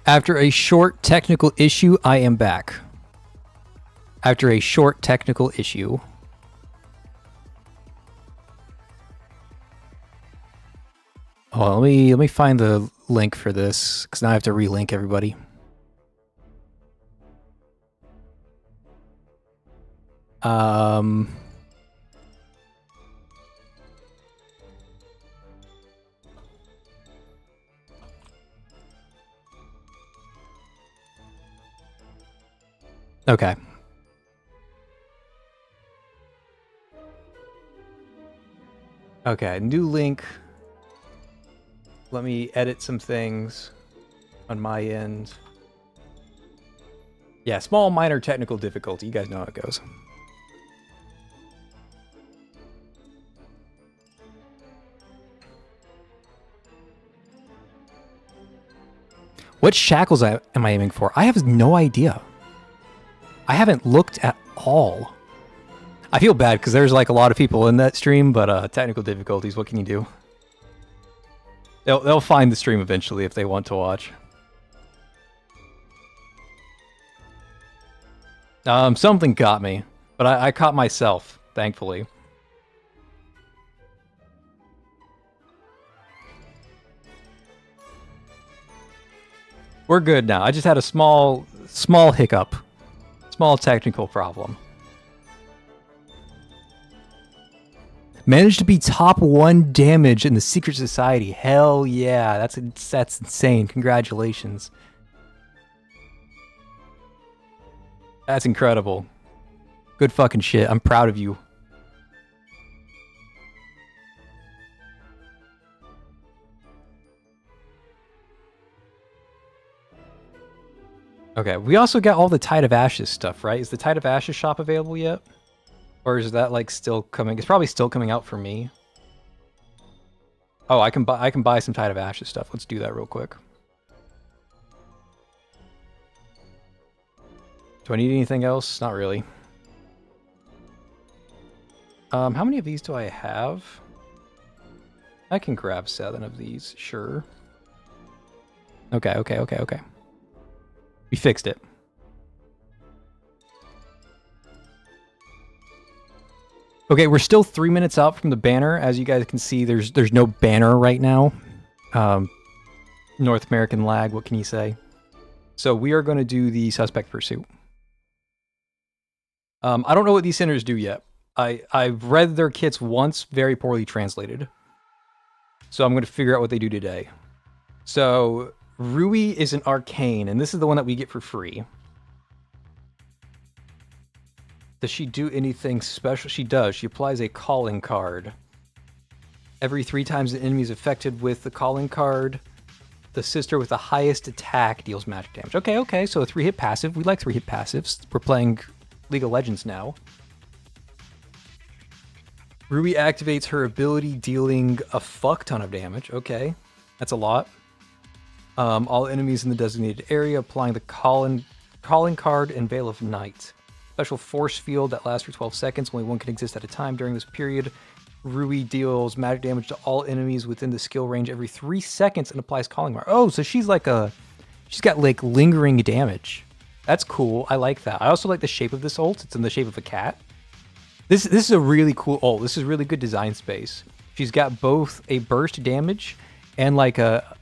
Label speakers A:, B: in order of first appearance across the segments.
A: After a short technical issue, I am back. After a short technical issue. Oh, let me find the link for this, because now I have to relink everybody. Okay. Okay, new link. Let me edit some things on my end. Yeah, small minor technical difficulty. You guys know how it goes. What shackles am I aiming for? I have no idea. I haven't looked at all. I feel bad because there's like a lot of people in that stream, but technical difficulties, what can you do? They'll find the stream eventually if they want to watch. Something got me, but I caught myself, thankfully. We're good now. I just had a small hiccup. Small technical problem. Managed to be top 1 damage in the Secret Society. Hell yeah, that's insane. Congratulations. That's incredible. Good fucking shit. I'm proud of you. Okay, we also got all the Tide of Ashes stuff, right? Is the Tide of Ashes shop available yet? Or is that like still coming? It's probably still coming out for me. Oh, I can buy some Tide of Ashes stuff. Let's do that real quick. Do I need anything else? Not really. How many of these do I have? I can grab 7 of these, sure. Okay. We fixed it. Okay, we're still 3 minutes out from the banner. As you guys can see, there's no banner right now. North American lag, what can you say? So we are going to do the suspect pursuit. I don't know what these centers do yet. I've read their kits once, very poorly translated. So I'm going to figure out what they do today. So Rui is an arcane, and this is the one that we get for free. Does she do anything special? She does. She applies a calling card. Every 3 times the enemy is affected with the calling card, the sister with the highest attack deals magic damage. Okay, so a 3-hit passive. We like 3-hit passives. We're playing League of Legends now. Rui activates her ability dealing a fuck ton of damage. Okay, that's a lot. All enemies in the designated area applying the calling card and Veil of Night. Special force field that lasts for 12 seconds. Only one can exist at a time during this period. Rui deals magic damage to all enemies within the skill range every 3 seconds and applies calling mark. Oh, so she's got like lingering damage. That's cool. I like that. I also like the shape of this ult. It's in the shape of a cat. This is a really cool ult. This is really good design space. She's got both a burst damage and like a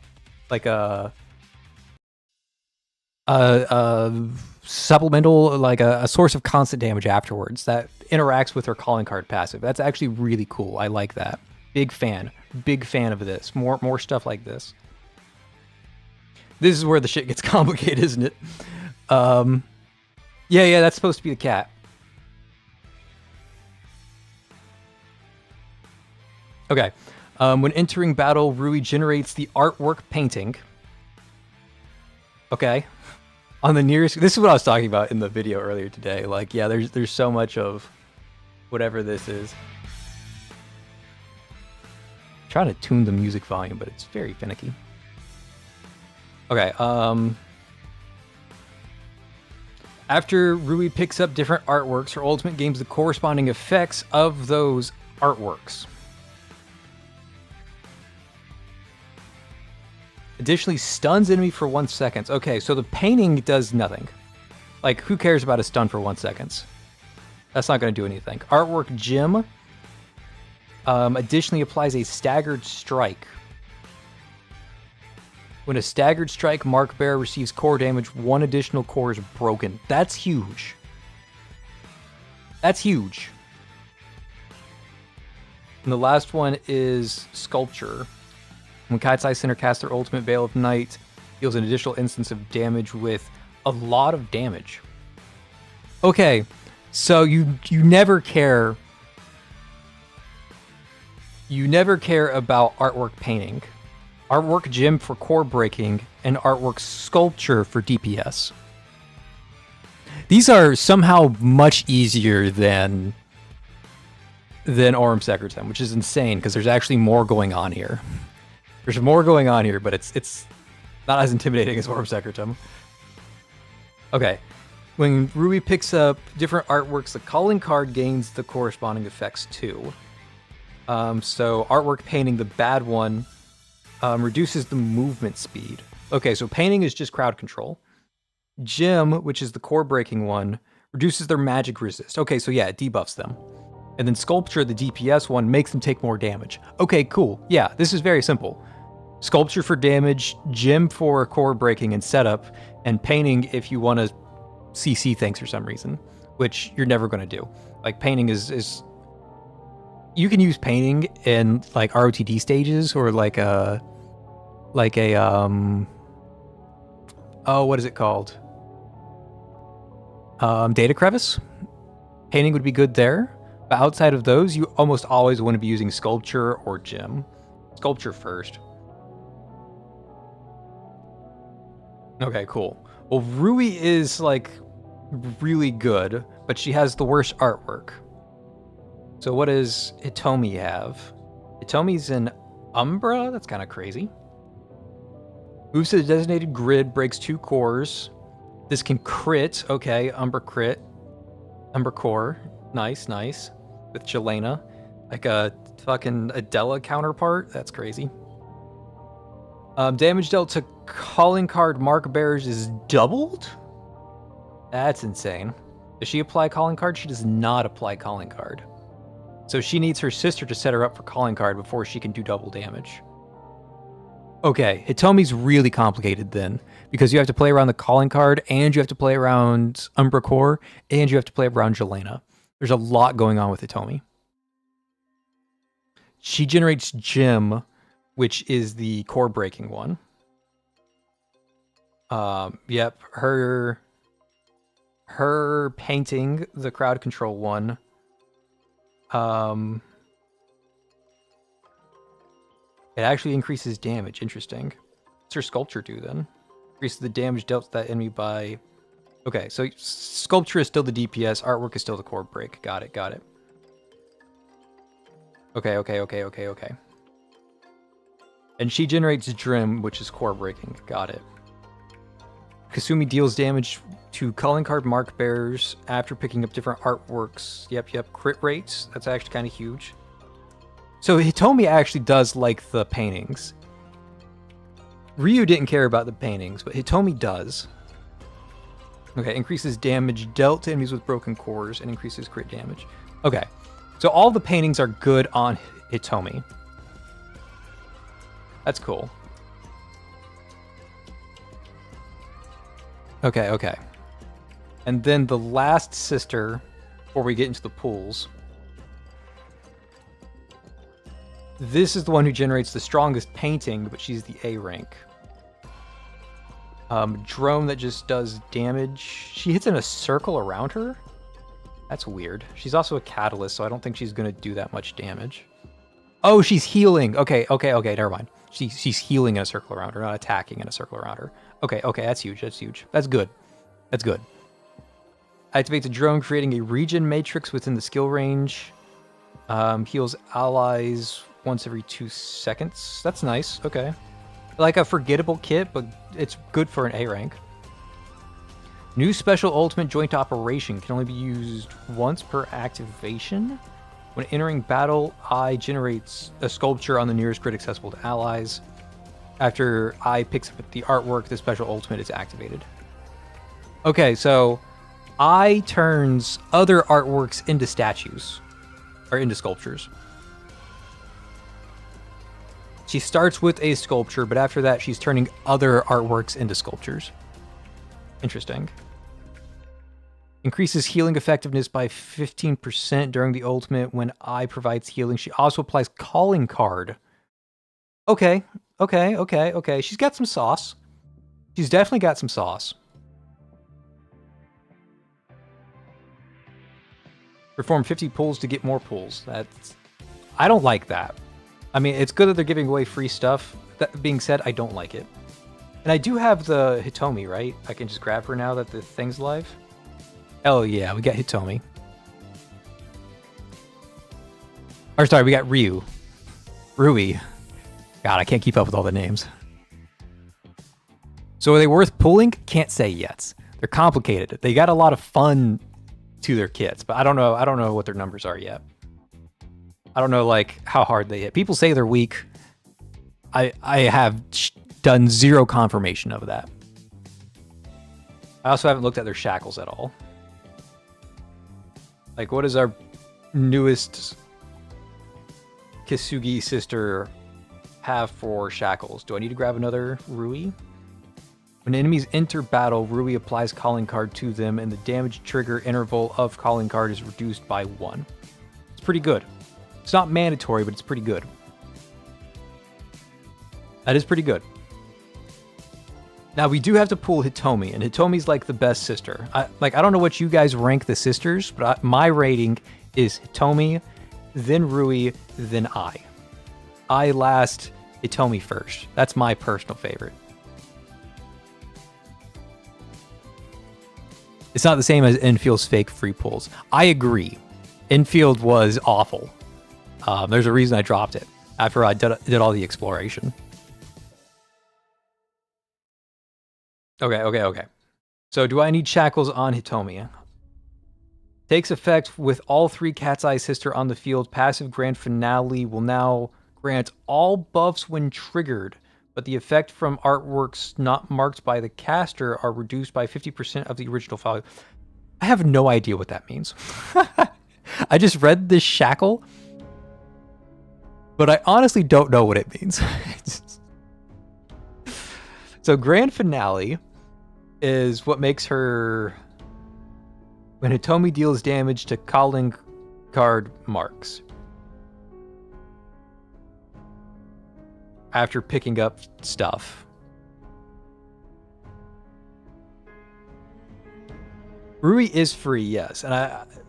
A: supplemental, like a source of constant damage afterwards that interacts with her calling card passive. That's actually really cool. I like that. Big fan of this. More stuff like this. This is where the shit gets complicated, isn't it? Yeah, that's supposed to be the cat. Okay. When entering battle, Rui generates the artwork painting. Okay. On the nearest... This is what I was talking about in the video earlier today. Like, yeah, there's so much of whatever this is. I'm trying to tune the music volume, but it's very finicky. Okay, after Rui picks up different artworks, her ultimate gains the corresponding effects of those artworks. Additionally, stuns enemy for 1 second. Okay, so the painting does nothing. Like, who cares about a stun for 1 second? That's not going to do anything. Artwork Gem additionally applies a staggered strike. When a staggered strike, Mark Bearer receives core damage, 1 additional core is broken. That's huge. That's huge. And the last one is Sculpture. When Kaitsai Center casts their ultimate Veil of Night, deals an additional instance of damage with a lot of damage. Okay, so you never care. You never care about artwork painting. Artwork Gem for core breaking, and artwork Sculpture for DPS. These are somehow much easier than Aurum Secretum, which is insane because there's actually more going on here. There's more going on here, but it's not as intimidating as Aurum Secretum. Okay. When Rui picks up different artworks, the calling card gains the corresponding effects too. So artwork painting, the bad one, reduces the movement speed. Okay, so painting is just crowd control. Gem, which is the core breaking one, reduces their magic resist. Okay, so yeah, it debuffs them. And then Sculpture, the DPS one, makes them take more damage. Okay, cool. Yeah, this is very simple. Sculpture for damage, Gem for core breaking and setup, and painting if you want to CC things for some reason, which you're never going to do. Like, painting is you can use painting in like ROTD stages or like a oh, what is it called? Data crevice. Painting would be good there, but outside of those, you almost always want to be using Sculpture or Gem. Sculpture first. Okay, cool. Well, Rui is like really good, but she has the worst artwork. So what does Hitomi have? Hitomi's an Umbra? That's kind of crazy. Moves to the designated grid, breaks 2 cores. This can crit. Okay, Umbra crit. Umbra core. Nice, nice. With Jelena. Like a fucking Adela counterpart. That's crazy. Damage dealt to calling card mark bearers is doubled? That's insane. Does she apply calling card? She does not apply calling card. So she needs her sister to set her up for calling card before she can do double damage. Okay, Hitomi's really complicated then, because you have to play around the calling card, and you have to play around Umbra Core, and you have to play around Jelena. There's a lot going on with Hitomi. She generates Gem, which is the core breaking one. Yep, her painting, the crowd control one. It actually increases damage. Interesting. What's her Sculpture do then? Increases the damage dealt to that enemy by... Okay, so Sculpture is still the DPS. Artwork is still the core break. Got it, got it. Okay. And she generates Drim, which is core breaking. Got it. Kasumi deals damage to calling card mark bearers after picking up different artworks. Yep. Crit rates. That's actually kind of huge. So Hitomi actually does like the paintings. Ryu didn't care about the paintings, but Hitomi does. Okay, increases damage dealt to enemies with broken cores and increases crit damage. Okay, so all the paintings are good on Hitomi. That's cool. Okay. And then the last sister, before we get into the pools. This is the one who generates the strongest painting, but she's the A rank. Drone that just does damage. She hits in a circle around her? That's weird. She's also a catalyst, so I don't think she's going to do that much damage. Oh, she's healing. Okay, never mind. She's healing in a circle around her, not attacking in a circle around her. Okay, that's huge. That's good. Activates a drone, creating a regen matrix within the skill range. Heals allies once every 2 seconds. That's nice. Okay. Like a forgettable kit, but it's good for an A rank. New special ultimate joint operation can only be used once per activation. When entering battle, Eye generates a sculpture on the nearest grid accessible to allies. After Eye picks up the artwork, the special ultimate is activated. Okay, so Eye turns other artworks into statues, or into sculptures. She starts with a sculpture, but after that, she's turning other artworks into sculptures. Interesting. Increases healing effectiveness by 15% during the ultimate when Eye provides healing. She also applies Calling Card. Okay. She's got some sauce. She's definitely got some sauce. Perform 50 pulls to get more pulls. I don't like that. I mean, it's good that they're giving away free stuff. That being said, I don't like it. And I do have the Hitomi, right? I can just grab her now that the thing's live. Oh yeah, we got Hitomi. Or sorry, we got Ryu. Rui. God, I can't keep up with all the names. So are they worth pulling? Can't say yet. They're complicated. They got a lot of fun to their kits, but I don't know what their numbers are yet. I don't know like how hard they hit. People say they're weak. I have done zero confirmation of that. I also haven't looked at their shackles at all. Like, what is our newest Kisugi sister have for shackles? Do I need to grab another Rui? When enemies enter battle, Rui applies Calling Card to them, and the damage trigger interval of Calling Card is reduced by 1. It's pretty good. It's not mandatory, but it's pretty good. That is pretty good. Now, we do have to pull Hitomi, and Hitomi's like the best sister. I don't know what you guys rank the sisters, but my rating is Hitomi, then Rui, then Eye. Eye last, Hitomi first. That's my personal favorite. It's not the same as Enfield's fake free pulls. I agree. Enfield was awful. There's a reason I dropped it after I did all the exploration. Okay. So do I need shackles on Hitomi? Takes effect with all 3 Cat's Eye Sister on the field. Passive Grand Finale will now grant all buffs when triggered, but the effect from artworks not marked by the caster are reduced by 50% of the original value. I have no idea what that means. I just read this shackle, but I honestly don't know what it means. So Grand Finale is what makes her... When Hitomi deals damage to Calling Card marks. After picking up stuff. Rui is free, yes. And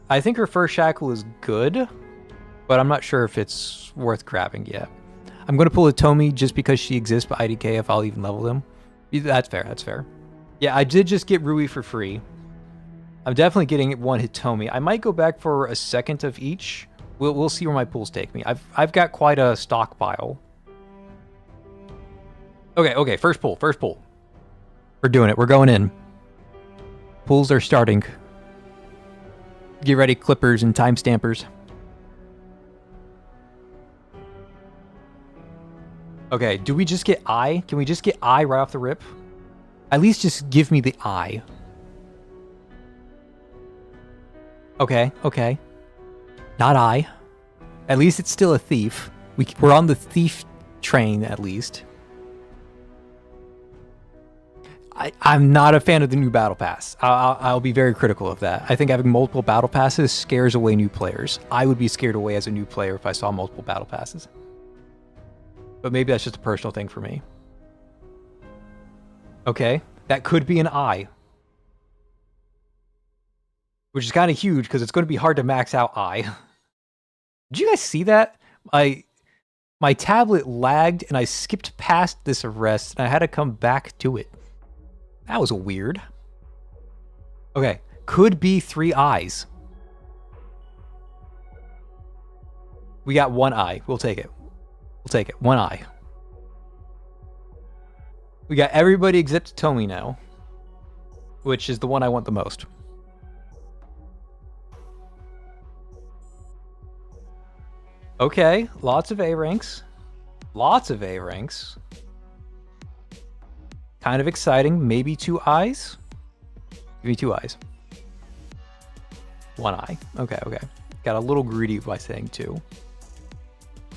A: I think her first shackle is good, but I'm not sure if it's worth grabbing yet. I'm going to pull Hitomi just because she exists, but IDK if I'll even level them. That's fair. Yeah, I did just get Rui for free. I'm definitely getting one Hitomi. I might go back for a second of each. We'll see where my pulls take me. I've got quite a stockpile. Okay, first pull. We're doing it. We're going in. Pulls are starting. Get ready, clippers and timestampers. Okay, do we just get Eye? Can we just get Eye right off the rip? At least just give me the Eye. Okay. Not Eye. At least it's still a thief. We're on the thief train, at least. I'm not a fan of the new battle pass. I'll be very critical of that. I think having multiple battle passes scares away new players. I would be scared away as a new player if I saw multiple battle passes. But maybe that's just a personal thing for me. Okay, that could be an Eye. Which is kind of huge because it's going to be hard to max out Eye. Did you guys see that? My tablet lagged and I skipped past this arrest and I had to come back to it. That was weird. Okay, could be 3 eyes. We got 1 eye. We'll take it. 1 eye. We got everybody except Hitomi now, which is the one I want the most. Okay, lots of A ranks. Kind of exciting. Maybe 2 eyes. Give me 2 eyes. 1 eye. Okay, okay. Got a little greedy by saying 2.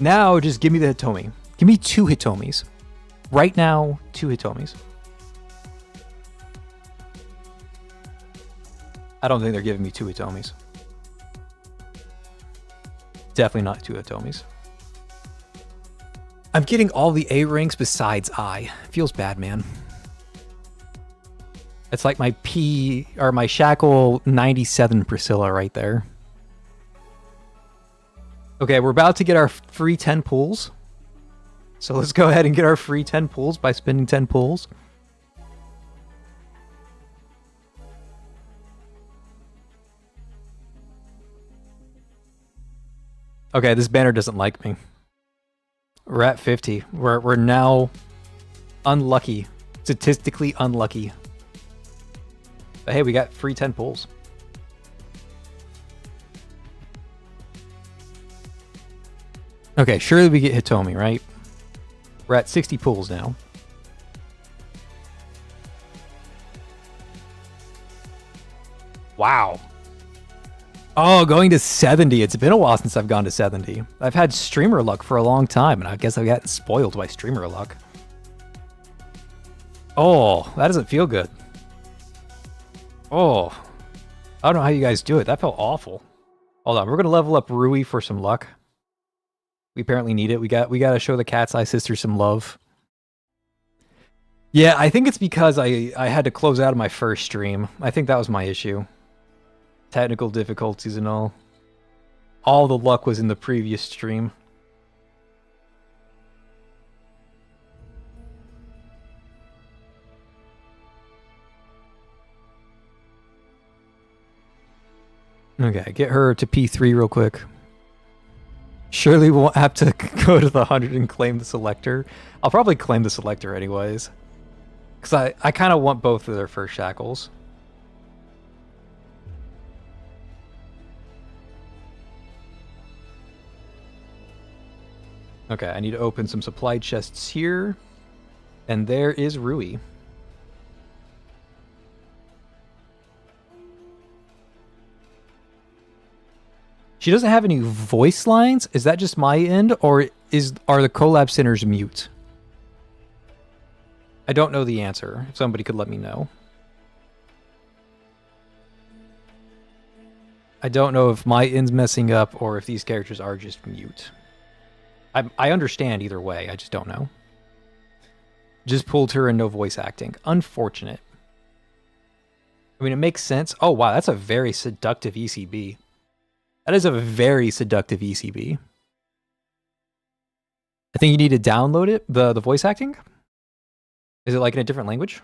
A: Now just give me the Hitomi. Give me 2 Hitomis. Right now, 2 Hitomis. I don't think they're giving me 2 Hitomis. Definitely not 2 Hitomis. I'm getting all the A ranks besides I. Feels bad, man. It's like my my Shackle 97 Priscilla right there. Okay, we're about to get our free 10 pulls. So let's go ahead and get our free 10 pulls by spending 10 pulls. Okay, this banner doesn't like me. We're at 50. We're now unlucky. Statistically unlucky. But hey, we got free 10 pulls. Okay, surely we get Hitomi, right? We're at 60 pulls now. Wow. Oh, going to 70. It's been a while since I've gone to 70. I've had streamer luck for a long time, and I guess I've gotten spoiled by streamer luck. Oh, that doesn't feel good. Oh, I don't know how you guys do it. That felt awful. Hold on, we're gonna level up Rui for some luck. We apparently need it. We gotta show the Cat's Eye sister some love. Yeah, I think it's because I had to close out of my first stream. I think that was my issue. Technical difficulties and all. All the luck was in the previous stream. Okay, get her to P3 real quick. Surely we won't have to go to the 100 and claim the selector. I'll probably claim the selector anyways. Because I kind of want both of their first shackles. Okay, I need to open some supply chests here. And there is Rui. She doesn't have any voice lines? Is that just my end? Or are the collab centers mute? I don't know the answer. If somebody could let me know. I don't know if my end's messing up or if these characters are just mute. I understand either way. I just don't know. Just pulled her and no voice acting. Unfortunate. I mean, it makes sense. Oh, wow. That's a very seductive ECB. That is a very seductive ECB. I think you need to download it, the voice acting. Is it like in a different language?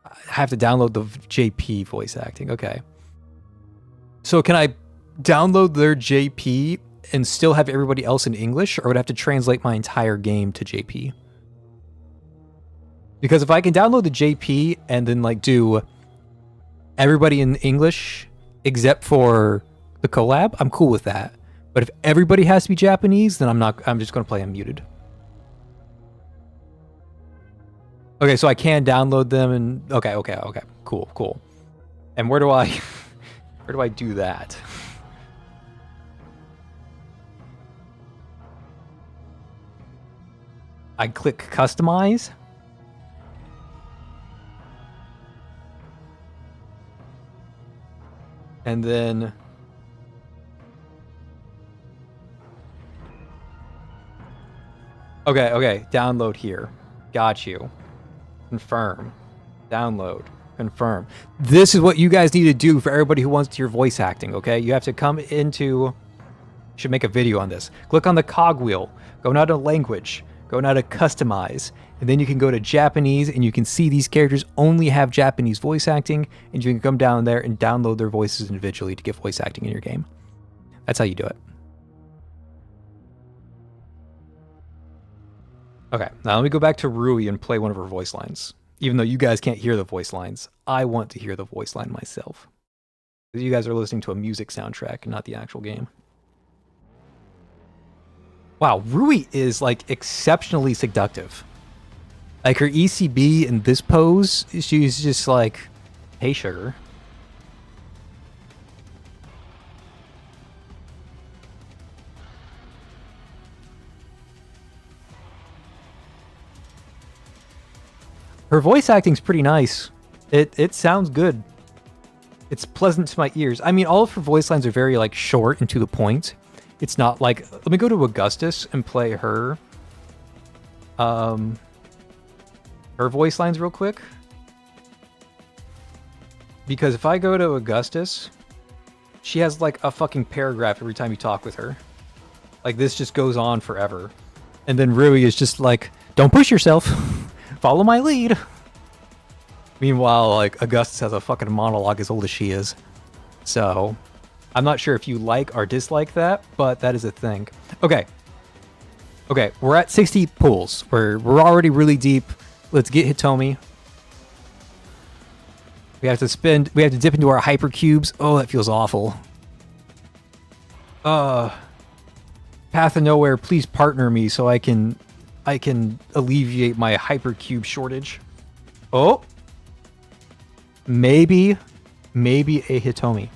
A: I have to download the JP voice acting. Okay. So can I download their JP and still have everybody else in English, or would I have to translate my entire game to JP? Because if I can download the JP and then like do everybody in English except for the collab, I'm cool with that. But if everybody has to be Japanese, then I'm just going to play unmuted. Okay, so I can download them and okay, cool. And where do I do that? I click customize. And then okay, download here. Got you. Confirm. Download. Confirm. This is what you guys need to do for everybody who wants your voice acting, okay? You have to come into... Should make a video on this. Click on the cogwheel. Go now to language. Go now to customize. And then you can go to Japanese and you can see these characters only have Japanese voice acting, and you can come down there and download their voices individually to get voice acting in your game. That's how you do it. Okay, now let me go back to Rui and play one of her voice lines. Even though you guys can't hear the voice lines, I want to hear the voice line myself. You guys are listening to a music soundtrack, not the actual game. Wow, Rui is like exceptionally seductive. Like her ECB in this pose, she's just like, hey sugar. Her voice acting's pretty nice. It sounds good. It's pleasant to my ears. I mean, all of her voice lines are very like short and to the point. It's not like, let me go to Augustus and play her voice lines real quick. Because if I go to Augustus, she has like a fucking paragraph every time you talk with her. Like this just goes on forever. And then Rui is just like, don't push yourself. Follow my lead. Meanwhile, like, Augustus has a fucking monologue as old as she is. So, I'm not sure if you like or dislike that, but that is a thing. Okay. Okay, we're at 60 pulls. We're already really deep. Let's get Hitomi. We have to dip into our hypercubes. Oh, that feels awful. Path of Nowhere, please partner me so I can alleviate my hypercube shortage. Oh! Maybe a Hitomi.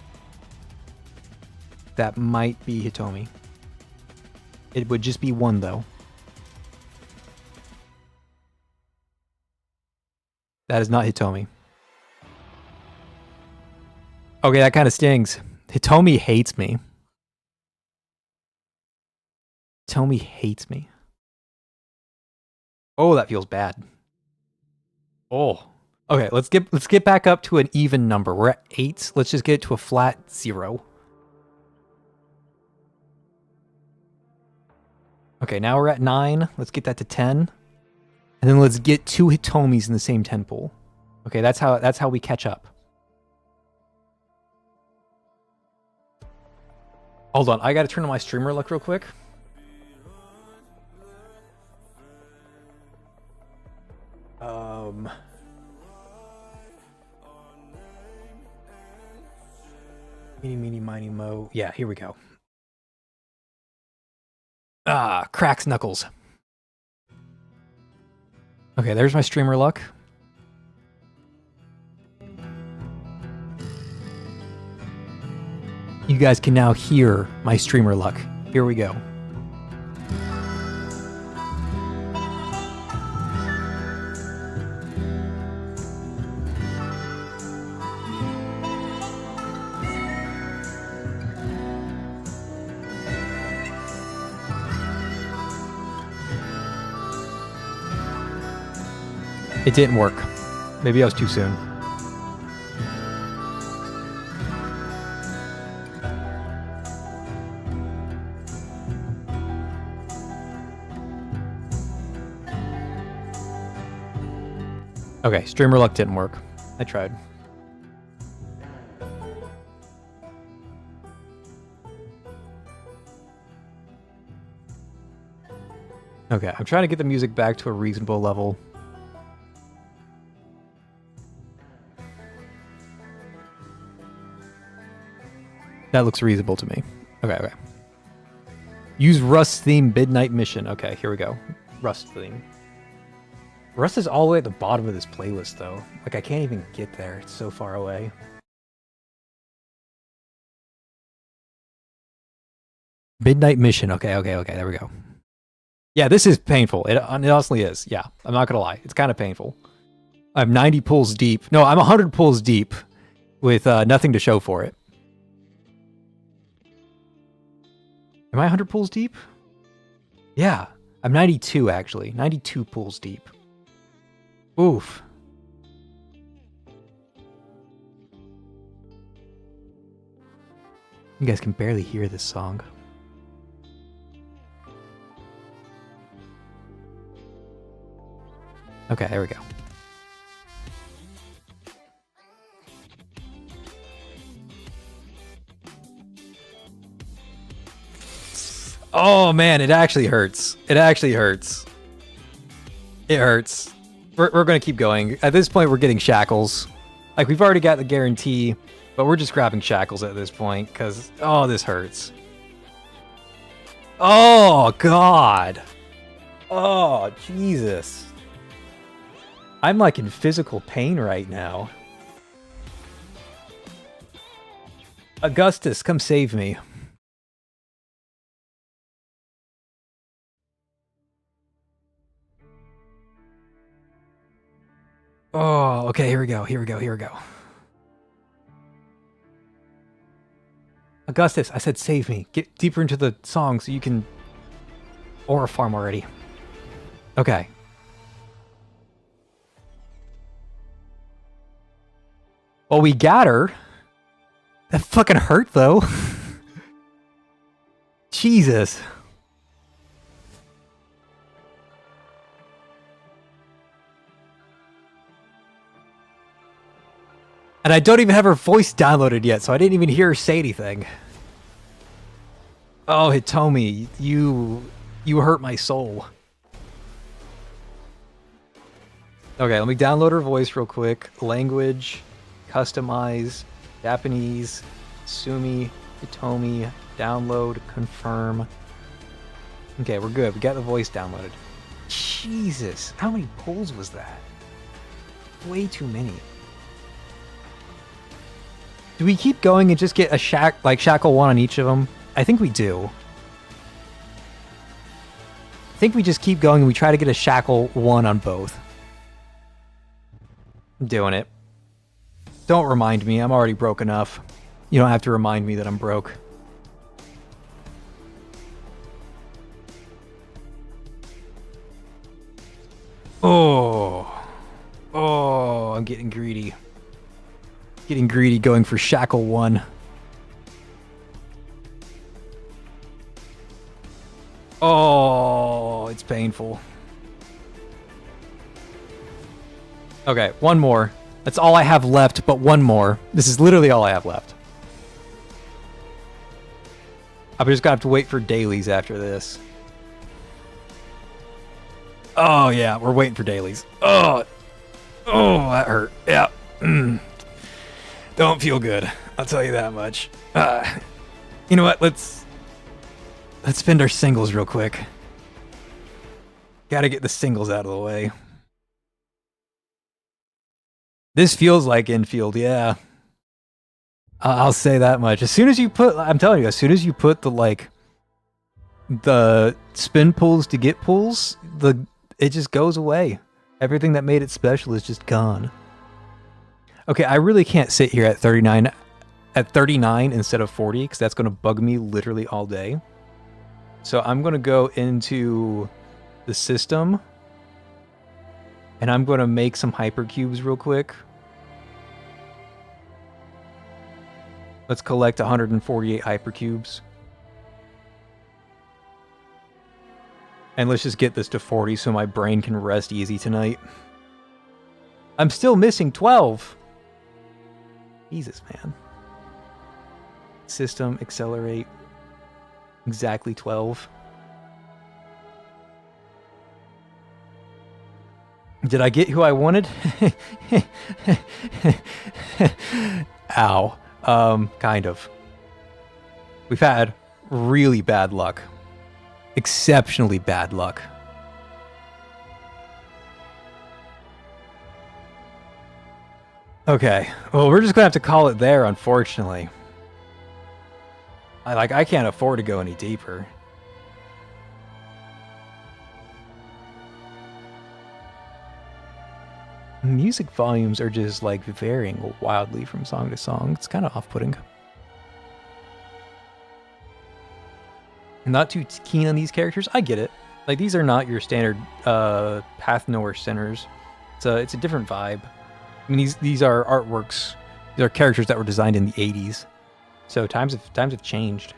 A: That might be Hitomi. It would just be one, though. That is not Hitomi. Okay, that kind of stings. Hitomi hates me. Hitomi hates me. Oh, that feels bad. Oh. Okay, let's get back up to an even number. We're at 8. Let's just get it to a flat 0. Okay, now we're at 9. Let's get that to 10. And then let's get 2 Hitomis in the same 10 pool. Okay, that's how we catch up. Hold on, I gotta turn on my streamer luck real quick. Meeny, miny, mo. Yeah, here we go. Ah, cracks knuckles. Okay, there's my streamer luck. You guys can now hear my streamer luck. Here we go. It didn't work. Maybe I was too soon. Okay, streamer luck didn't work. I tried. Okay, I'm trying to get the music back to a reasonable level. That looks reasonable to me. Okay. Use Rust theme Midnight Mission. Okay, here we go. Rust theme. Rust is all the way at the bottom of this playlist, though. Like, I can't even get there. It's so far away. Midnight Mission. Okay. There we go. Yeah, this is painful. It honestly is. Yeah, I'm not gonna lie. It's kind of painful. I'm 90 pulls deep. No, I'm 100 pulls deep with nothing to show for it. Am I 100 pulls deep? Yeah, I'm 92 actually. 92 pulls deep. Oof. You guys can barely hear this song. Okay, there we go. Oh man, it actually hurts. It actually hurts. It hurts. We're gonna keep going. At this point, we're getting shackles. Like, we've already got the guarantee, but we're just grabbing shackles at this point, because, oh, this hurts. Oh, God. Oh, Jesus. I'm like in physical pain right now. Augustus, come save me. Oh, okay, here we go, here we go, here we go. Augustus, I said save me. Get deeper into the song so you can aura farm already. Okay. Well, we got her. That fucking hurt, though. Jesus. And I don't even have her voice downloaded yet, so I didn't even hear her say anything. Oh, Hitomi, you hurt my soul. Okay, let me download her voice real quick. Language, customize, Japanese, Sumi, Hitomi, download, confirm. Okay, we're good. We got the voice downloaded. Jesus, how many pulls was that? Way too many. Do we keep going and just get a shackle 1 on each of them? I think we do. I think we just keep going and we try to get a shackle 1 on both. I'm doing it. Don't remind me, I'm already broke enough. You don't have to remind me that I'm broke. Oh. Oh, I'm getting greedy. Getting greedy, going for shackle 1. Oh, it's painful. Okay, one more. That's all I have left, but one more. This is literally all I have left. I'm just gonna have to wait for dailies after this. Oh, yeah, we're waiting for dailies. Oh, that hurt. Yeah. Don't feel good. I'll tell you that much. You know what? Let's spend our singles real quick. Gotta get the singles out of the way. This feels like infield, yeah. I'll say that much. As soon as you put, I'm telling you, as soon as you put the spin pulls to get pulls, it just goes away. Everything that made it special is just gone. Okay, I really can't sit here at 39 instead of 40 because that's going to bug me literally all day. So I'm going to go into the system and I'm going to make some hypercubes real quick. Let's collect 148 hypercubes. And let's just get this to 40 so my brain can rest easy tonight. I'm still missing 12. Jesus, man. System, accelerate. Exactly 12. Did I get who I wanted? Ow. Kind of. We've had really bad luck. Exceptionally bad luck. Okay, well, we're just gonna have to call it there, unfortunately. I can't afford to go any deeper. Music volumes are just like varying wildly from song to song. It's kind of off-putting. I'm not too keen on these characters. I get it. Like, these are not your standard Path Nowhere centers. It's a different vibe. I mean, these are artworks. These are characters that were designed in the 80s. So times have changed.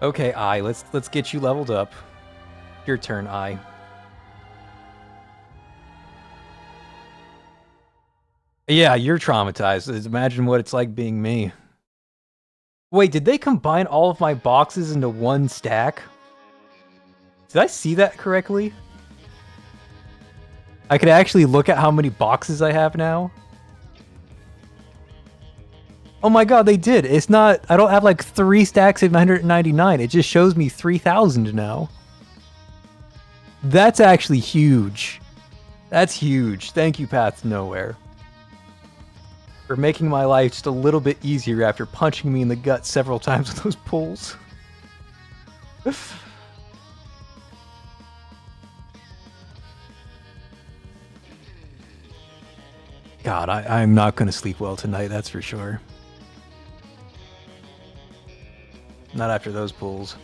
A: Okay, Eye, let's get you leveled up. Your turn, Eye. Yeah, you're traumatized. Imagine what it's like being me. Wait, did they combine all of my boxes into one stack? Did I see that correctly? I could actually look at how many boxes I have now. Oh my god, they did. It's not... I don't have like 3 stacks of 999. It just shows me 3,000 now. That's actually huge. That's huge. Thank you, Path to Nowhere, for making my life just a little bit easier after punching me in the gut several times with those pulls. God, I'm not going to sleep well tonight, that's for sure. Not after those pulls.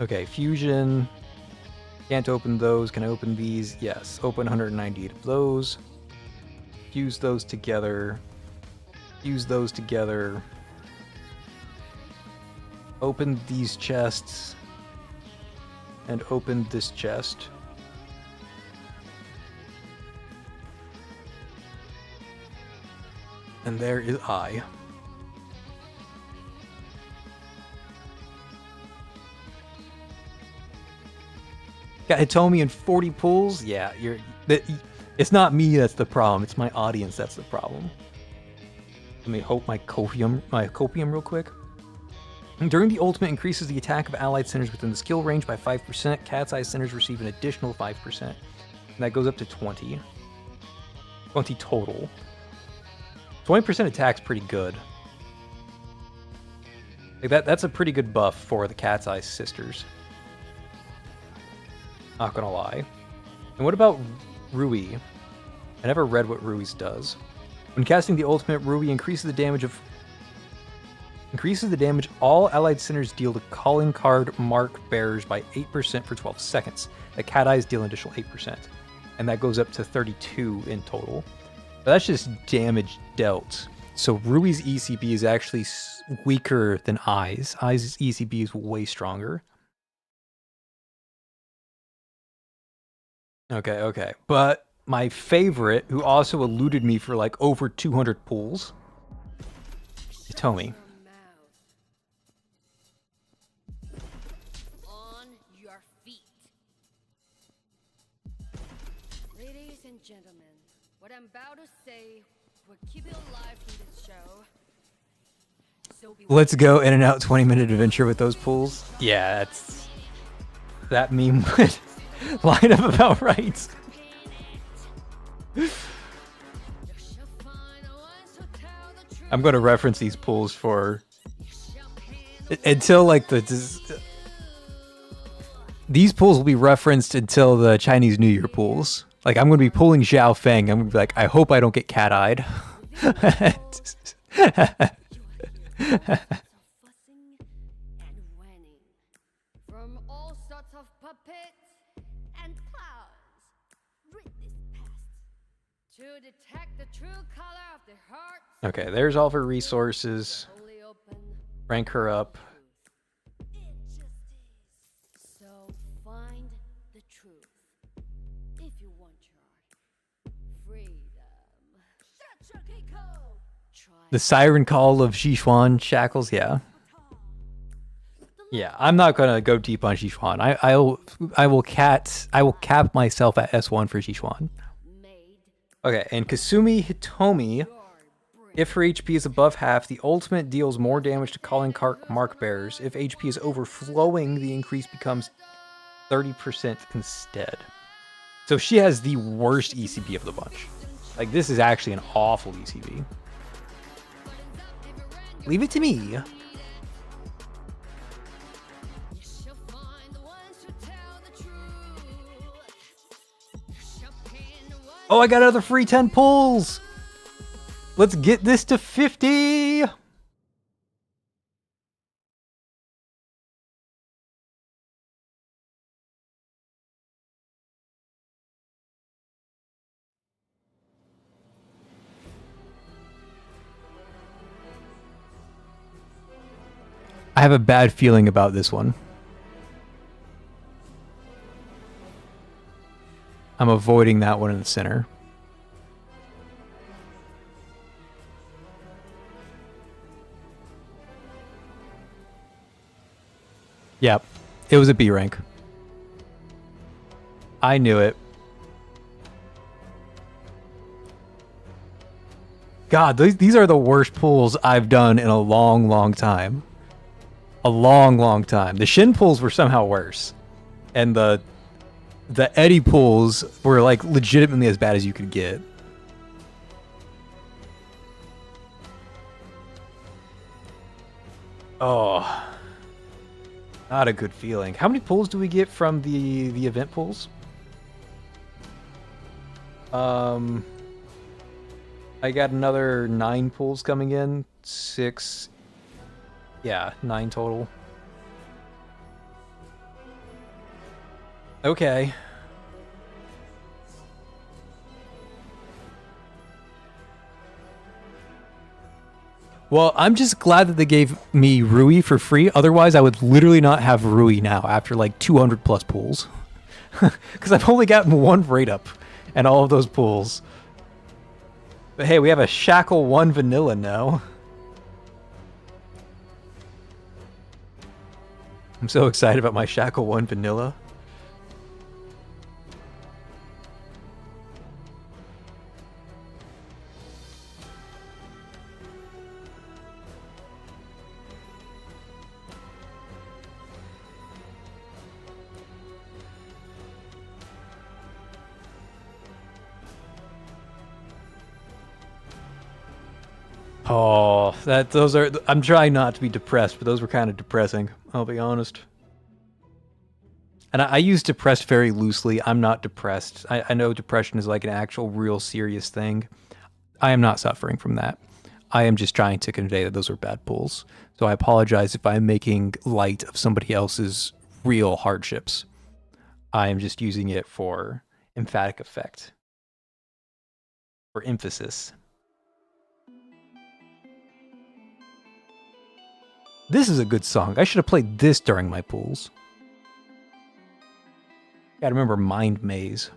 A: Okay, fusion. Can't open those. Can I open these? Yes. Open 198 of those. Fuse those together. Fuse those together. Open these chests. And open this chest. And there is I. Got Hitomi in 40 pulls? Yeah, it's not me that's the problem, it's my audience that's the problem. Let me hope my copium real quick. During the ultimate, increases the attack of allied centers within the skill range by 5%. Cat's Eye centers receive an additional 5%. And that goes up to 20. 20 total. 20% attack's pretty good. Like that's a pretty good buff for the Cat's Eye sisters. Not gonna lie. And what about Rui? I never read what Rui's does. When casting the ultimate, Rui increases the damage all allied centers deal to calling card mark bearers by 8% for 12 seconds. The Cat Eyes deal an additional 8%. And that goes up to 32 in total. But that's just damage dealt. So Rui's ECB is actually weaker than Eye's. Eye's ECB is way stronger. Okay. But my favorite, who also eluded me for like over 200 pulls, Hitomi.
B: On your feet. Ladies and gentlemen, what I'm about to say will keep you alive through this show. So
A: Let's go in and out 20-minute adventure with those pulls. Yeah, that meme would line up about right. I'm going to reference these pulls for until like these pulls will be referenced until the Chinese New Year pulls. Like I'm going to be pulling Zhao Feng. I'm going to be like, I hope I don't get cat-eyed.
B: from all sorts of puppets and clowns, rid this past to detect the true color of the heart.
A: Okay, there's all of her resources. Rank her up.
B: So find the truth if you want your freedom.
A: The siren call of Xishuan shackles, yeah. Yeah, I'm not gonna go deep on Xishuan. I will cap myself at S1 for Xishuan. Okay, and Kasumi Hitomi, if her HP is above half, the ultimate deals more damage to calling mark bearers. If HP is overflowing, the increase becomes 30% instead. So she has the worst ECB of the bunch. Like, this is actually an awful ECB. Leave it to me. Oh, I got another free 10 pulls. Let's get this to 50. I have a bad feeling about this one. I'm avoiding that one in the center. Yep, it was a B rank. I knew it. God, these are the worst pulls I've done in a long, long time. A long, long time. The shin pulls were somehow worse. And the eddy pulls were like legitimately as bad as you could get. Oh. Not a good feeling. How many pulls do we get from the event pulls? I got another 9 pulls coming in. 6. Yeah, 9 total. Okay. Well, I'm just glad that they gave me Rui for free. Otherwise, I would literally not have Rui now after like 200 plus pulls. Because I've only gotten 1 rate up and all of those pulls. But hey, we have a Shackle 1 vanilla now. I'm so excited about my Shackle 1 vanilla. Oh, those are. I'm trying not to be depressed, but those were kind of depressing. I'll be honest. And I use depressed very loosely. I'm not depressed. I know depression is like an actual, real, serious thing. I am not suffering from that. I am just trying to convey that those are bad pulls. So I apologize if I'm making light of somebody else's real hardships. I am just using it for emphatic effect, for emphasis. This is a good song. I should have played this during my pools. Gotta remember Mind Maze.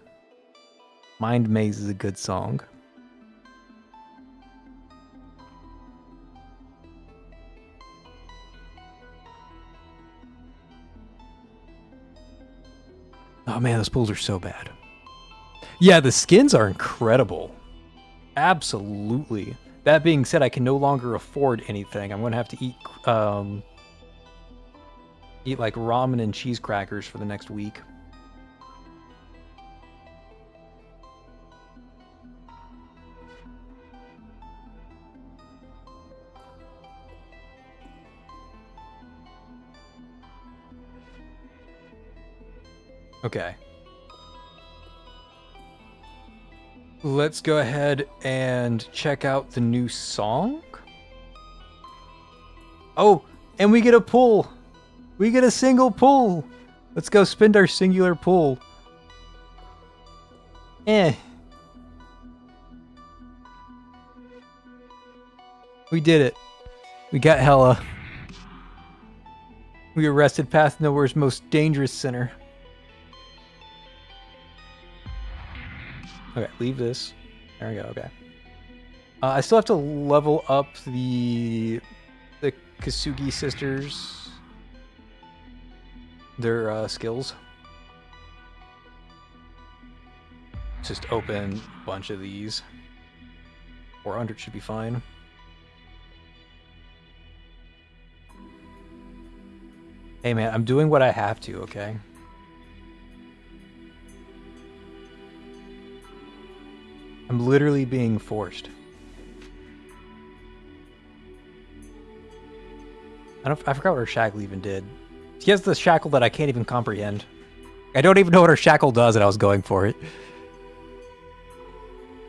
A: Mind Maze is a good song. Oh man, those pools are so bad. Yeah, the skins are incredible. Absolutely. That being said, I can no longer afford anything. I'm gonna have to eat like ramen and cheese crackers for the next week. Okay. Let's go ahead and check out the new song. Oh, and we get a pull. We get a single pull. Let's go spend our singular pull. We did it. We got Hella. We arrested Path Nowhere's most dangerous sinner. Okay, leave this. There we go, okay. I still have to level up the Kasugi sisters. Their skills. Just open a bunch of these. 400 should be fine. Hey man, I'm doing what I have to, okay? I'm literally being forced. I forgot what her shackle even did. She has the shackle that I can't even comprehend. I don't even know what her shackle does, and I was going for it.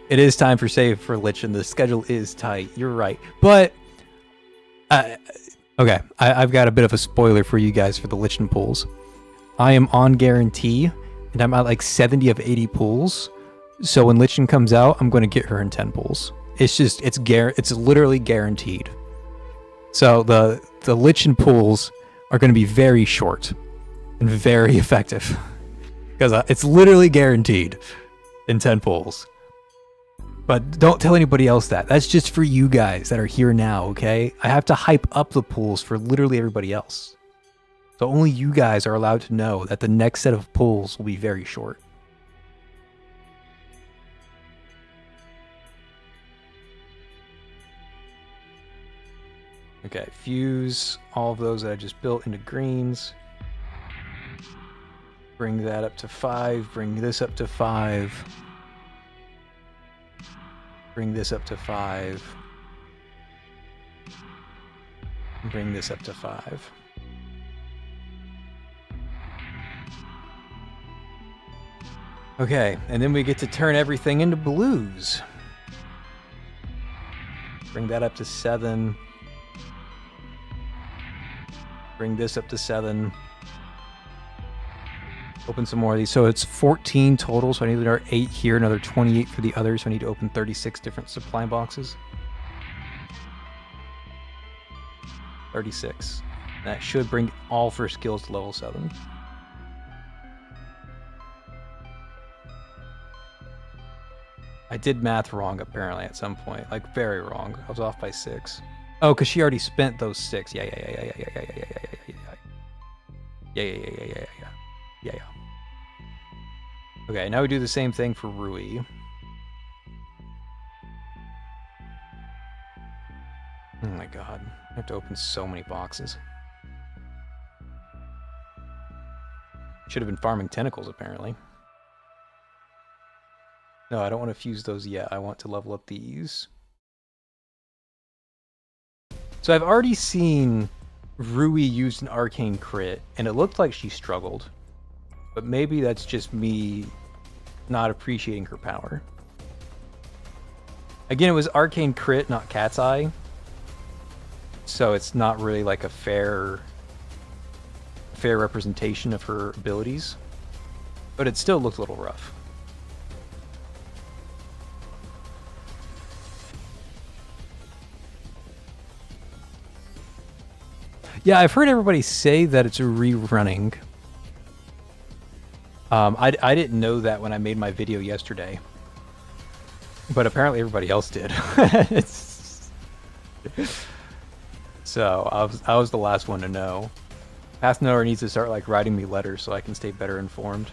A: It is time for save for Lich, and the schedule is tight. You're right. But, okay, I've got a bit of a spoiler for you guys for the Lichen pulls. I am on guarantee, and I'm at like 70 of 80 pulls. So when Lichen comes out, I'm going to get her in 10 pulls. It's literally guaranteed. So the Lichen pulls are going to be very short and very effective. Because it's literally guaranteed in 10 pulls. But don't tell anybody else that. That's just for you guys that are here now, okay? I have to hype up the pulls for literally everybody else. So only you guys are allowed to know that the next set of pulls will be very short. Okay, fuse all of those that I just built into greens. Bring that up to 5. Bring this up to 5. Bring this up to 5. Bring this up to 5. Okay, and then we get to turn everything into blues. Bring that up to 7. Bring this up to 7. Open some more of these. So it's 14 total, so I need another 8 here, another 28 for the others, so I need to open 36 different supply boxes. 36. That should bring all for skills to level 7. I did math wrong, apparently, at some point. Like, very wrong. I was off by 6. Oh, because she already spent those 6. Yeah. Okay, now we do the same thing for Rui. Oh my god. I have to open so many boxes. Should have been farming tentacles, apparently. No, I don't want to fuse those yet. I want to level up these. So I've already seen Rui used an arcane crit, and it looked like she struggled. But maybe that's just me not appreciating her power. Again, it was arcane crit, not cat's eye. So it's not really like a fair representation of her abilities. But it still looked a little rough. Yeah, I've heard everybody say that it's rerunning. I didn't know that when I made my video yesterday, but apparently everybody else did. So I was the last one to know. Path Knower needs to start like writing me letters so I can stay better informed.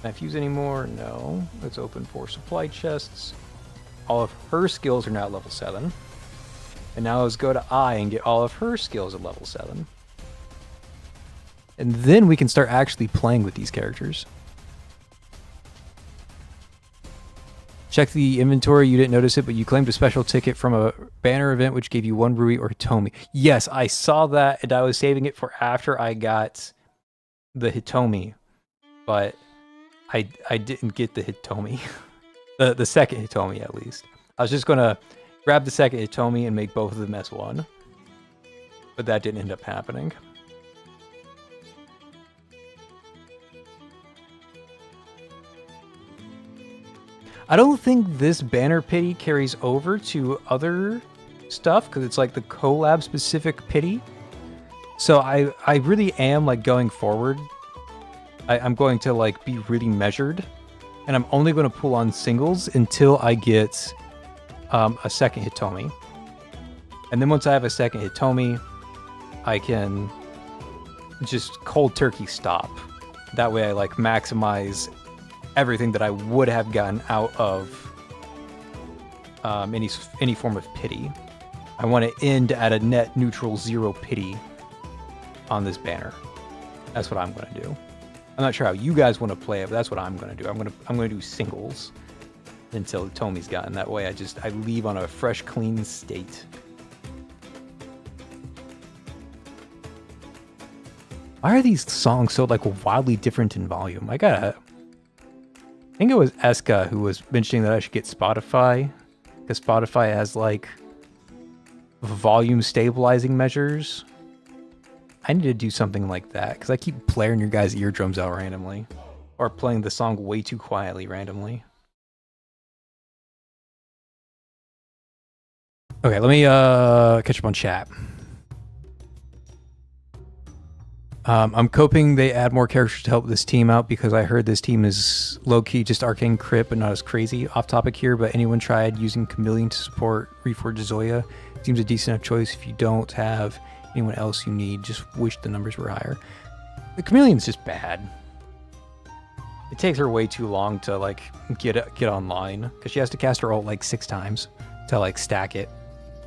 A: Can I fuse any more? No. Let's open 4 supply chests. All of her skills are now at level 7. And now let's go to Eye and get all of her skills at level 7. And then we can start actually playing with these characters. Check the inventory. You didn't notice it, but you claimed a special ticket from a banner event which gave you 1 Rui or Hitomi. Yes, I saw that, and I was saving it for after I got the Hitomi. But I didn't get the Hitomi. the second Hitomi, at least. I was just going to grab the second Hitomi and make both of them S1. But that didn't end up happening. I don't think this banner pity carries over to other stuff, because it's like the collab specific pity. So I really am like going forward. I'm going to like be really measured, and I'm only going to pull on singles until I get a second Hitomi. And then once I have a second Hitomi, I can just cold turkey stop. That way I like maximize everything that I would have gotten out of any form of pity. I want to end at a net neutral 0 pity on this banner. That's what I'm going to do. I'm not sure how you guys want to play it, but that's what I'm going to do. I'm going to do singles until Tomi's gotten. That way I leave on a fresh, clean state. Why are these songs so like wildly different in volume? I think it was Eska who was mentioning that I should get Spotify, because Spotify has like volume stabilizing measures. I need to do something like that, because I keep blaring your guys' eardrums out randomly, or playing the song way too quietly randomly. Okay, let me catch up on chat. I'm hoping they add more characters to help this team out, because I heard this team is low-key just arcane crit, but not as crazy. Off topic here, but anyone tried using Chameleon to support Reforged Zoya? Seems a decent enough choice if you don't have anyone else you need. Just wish the numbers were higher. The Chameleon's just bad. It takes her way too long to like get online because she has to cast her ult like 6 times to like stack it.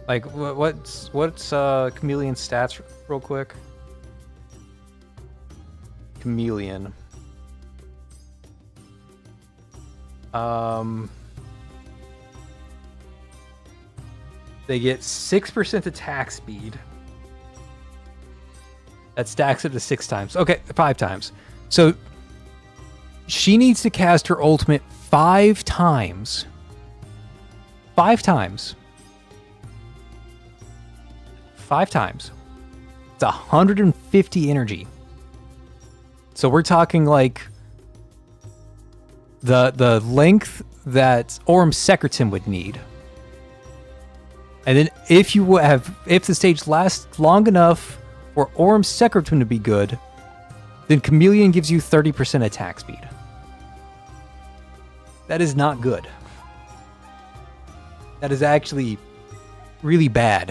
A: Like what's Chameleon stats real quick? Chameleon. They get 6% attack speed. That stacks it to 6 times. Okay, 5 times. So she needs to cast her ultimate 5 times. 5 times. 5 times. It's 150 energy. So we're talking like the length that Orm Secretum would need. And then if the stage lasts long enough for Orm Secretum to be good, then Chameleon gives you 30% attack speed. That is not good. That is actually really bad.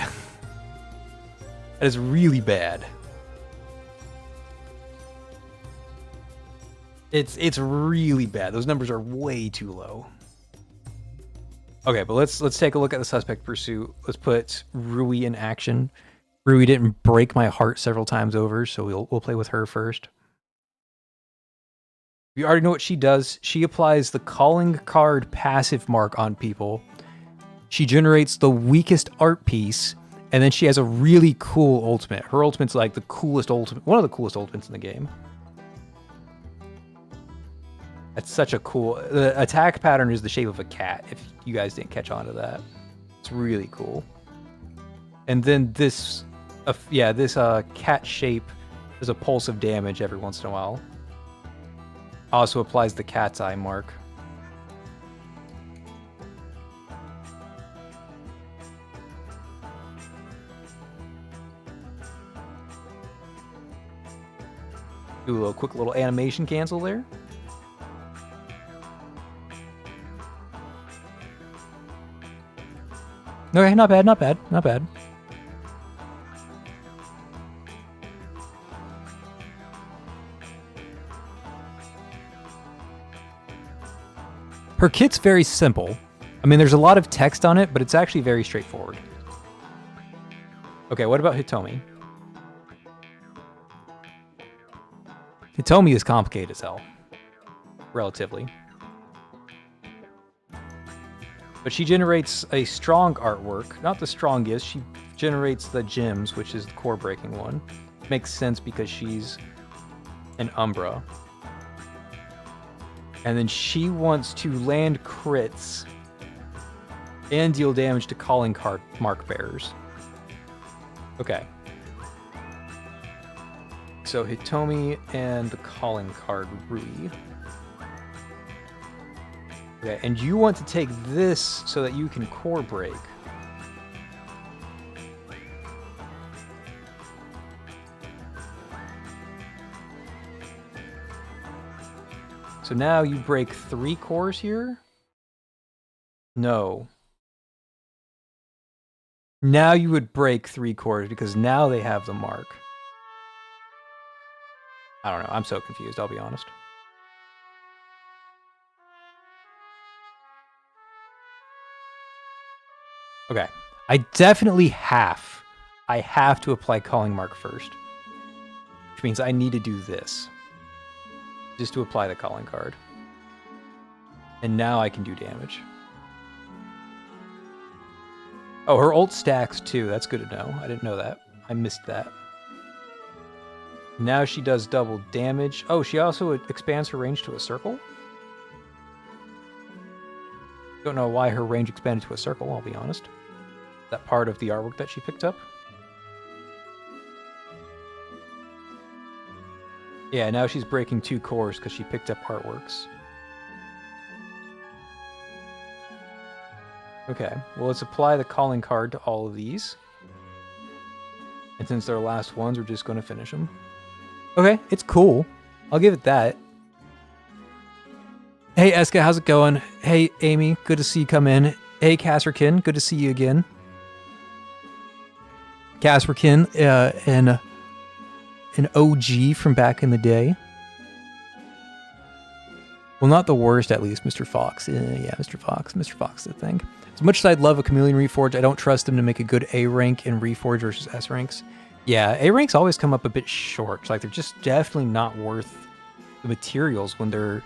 A: That is really bad. It's really bad. Those numbers are way too low. Okay, but let's take a look at the suspect pursuit. Let's put Rui in action. Rui didn't break my heart several times over, so we'll play with her first. You already know what she does. She applies the calling card passive mark on people. She generates the weakest art piece, and then she has a really cool ultimate. Her ultimate's like the coolest ultimate, one of the coolest ultimates in the game. That's such a cool... The attack pattern is the shape of a cat, if you guys didn't catch on to that. It's really cool. And then this... cat shape is a pulse of damage every once in a while. Also applies the cat's eye mark. Do a quick little animation cancel there. Okay, not bad, not bad, not bad. Her kit's very simple. I mean, there's a lot of text on it, but it's actually very straightforward. Okay, what about Hitomi? Hitomi is complicated as hell. Relatively. But she generates a strong artwork. Not the strongest. She generates the gems, which is the core breaking one. Makes sense because she's an Umbra. And then she wants to land crits and deal damage to calling card mark bearers. Okay. So Hitomi and the calling card Rui. Okay, and you want to take this so that you can core break. So now you break 3 cores here? No. Now you would break 3 cores because now they have the mark. I don't know, I'm so confused, I'll be honest. Okay, I definitely have. I have to apply calling mark first. Which means I need to do this. Just to apply the calling card. And now I can do damage. Oh, her ult stacks too. That's good to know. I didn't know that. I missed that. Now she does double damage. Oh, she also expands her range to a circle? Don't know why her range expanded to a circle, I'll be honest. That part of the artwork that she picked up. Yeah, now she's breaking 2 cores because she picked up artworks. Okay, well, let's apply the calling card to all of these. And since they're last ones, we're just going to finish them. Okay, it's cool. I'll give it that. Hey, Eska, how's it going? Hey, Amy, good to see you come in. Hey, Kasperkin, good to see you again. Kasperkin, an OG from back in the day. Well, not the worst, at least, Mr. Fox. Yeah, Mr. Fox. Mr. Fox is the thing. As much as I'd love a Chameleon Reforge, I don't trust him to make a good A rank in Reforge versus S ranks. Yeah, A ranks always come up a bit short. Like, they're just definitely not worth the materials when the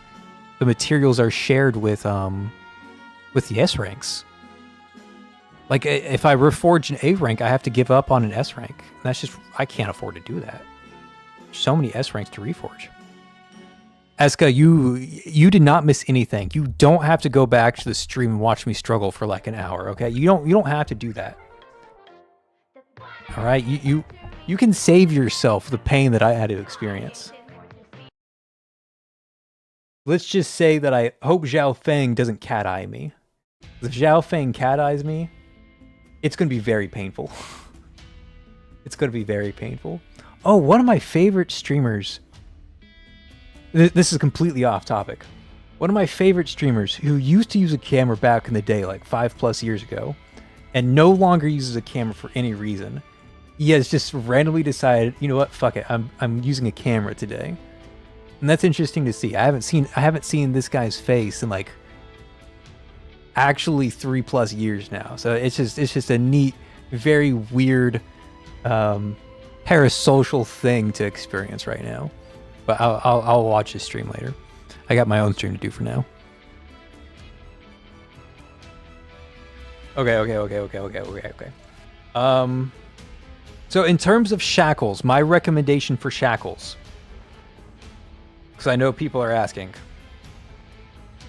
A: materials are shared with the S ranks. Like, if I reforge an A rank, I have to give up on an S rank. And that's just, I can't afford to do that. So many S ranks to reforge. Eska, you did not miss anything. You don't have to go back to the stream and watch me struggle for like an hour, okay? You don't have to do that. All right, you can save yourself the pain that I had to experience. Let's just say that I hope Zhao Feng doesn't cat eye me. If Zhao Feng cat eyes me, it's going to be very painful. It's going to be very painful. Oh, one of my favorite streamers. This is completely off topic. One of my favorite streamers who used to use a camera back in the day, like 5+ years ago, and no longer uses a camera for any reason. He has just randomly decided, you know what, fuck it, I'm using a camera today. And that's interesting to see. I haven't seen this guy's face in like actually 3+ years now. So it's just a neat, very weird parasocial thing to experience right now. But I'll watch his stream later. I got my own stream to do for now. Okay. So in terms of shackles, my recommendation for shackles, because I know people are asking,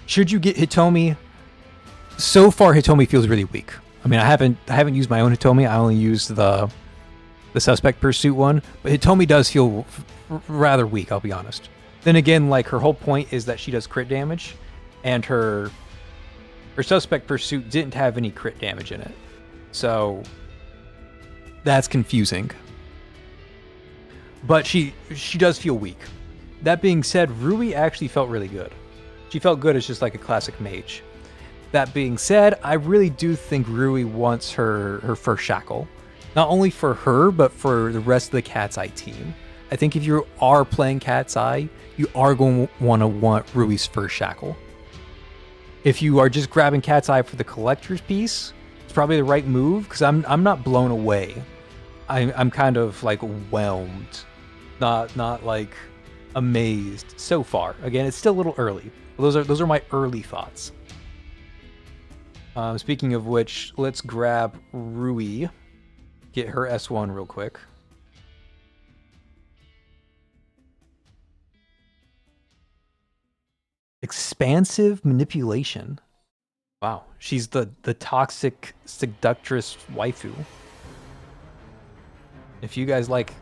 A: should you get Hitomi? So far, Hitomi feels really weak. I mean, I haven't used my own Hitomi. I only used the Suspect Pursuit one, but Hitomi does feel rather weak, I'll be honest. Then again, like, her whole point is that she does crit damage, and her Suspect Pursuit didn't have any crit damage in it. So that's confusing. But she does feel weak. That being said, Rui actually felt really good. She felt good as just like a classic mage. That being said, I really do think Rui wants her first shackle. Not only for her, but for the rest of the Cat's Eye team. I think if you are playing Cat's Eye, you are going to want Rui's first shackle. If you are just grabbing Cat's Eye for the collector's piece, it's probably the right move, because I'm not blown away. I'm kind of like whelmed, not like amazed so far. Again, it's still a little early. Those are my early thoughts. Speaking of which, let's grab Rui. Get her S1 real quick. Expansive manipulation. Wow, she's the toxic seductress waifu. If you guys like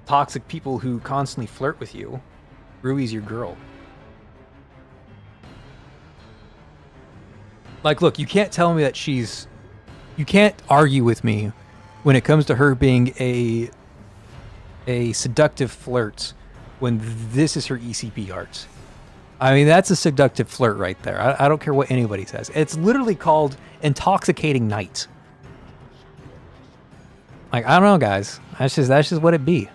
A: toxic people who constantly flirt with you, Rui's your girl. Like, look, you can't tell me that she's... You can't argue with me when it comes to her being a seductive flirt when this is her ECP art. I mean, that's a seductive flirt right there. I don't care what anybody says. It's literally called Intoxicating Night. Like, I don't know, guys. That's just what it be.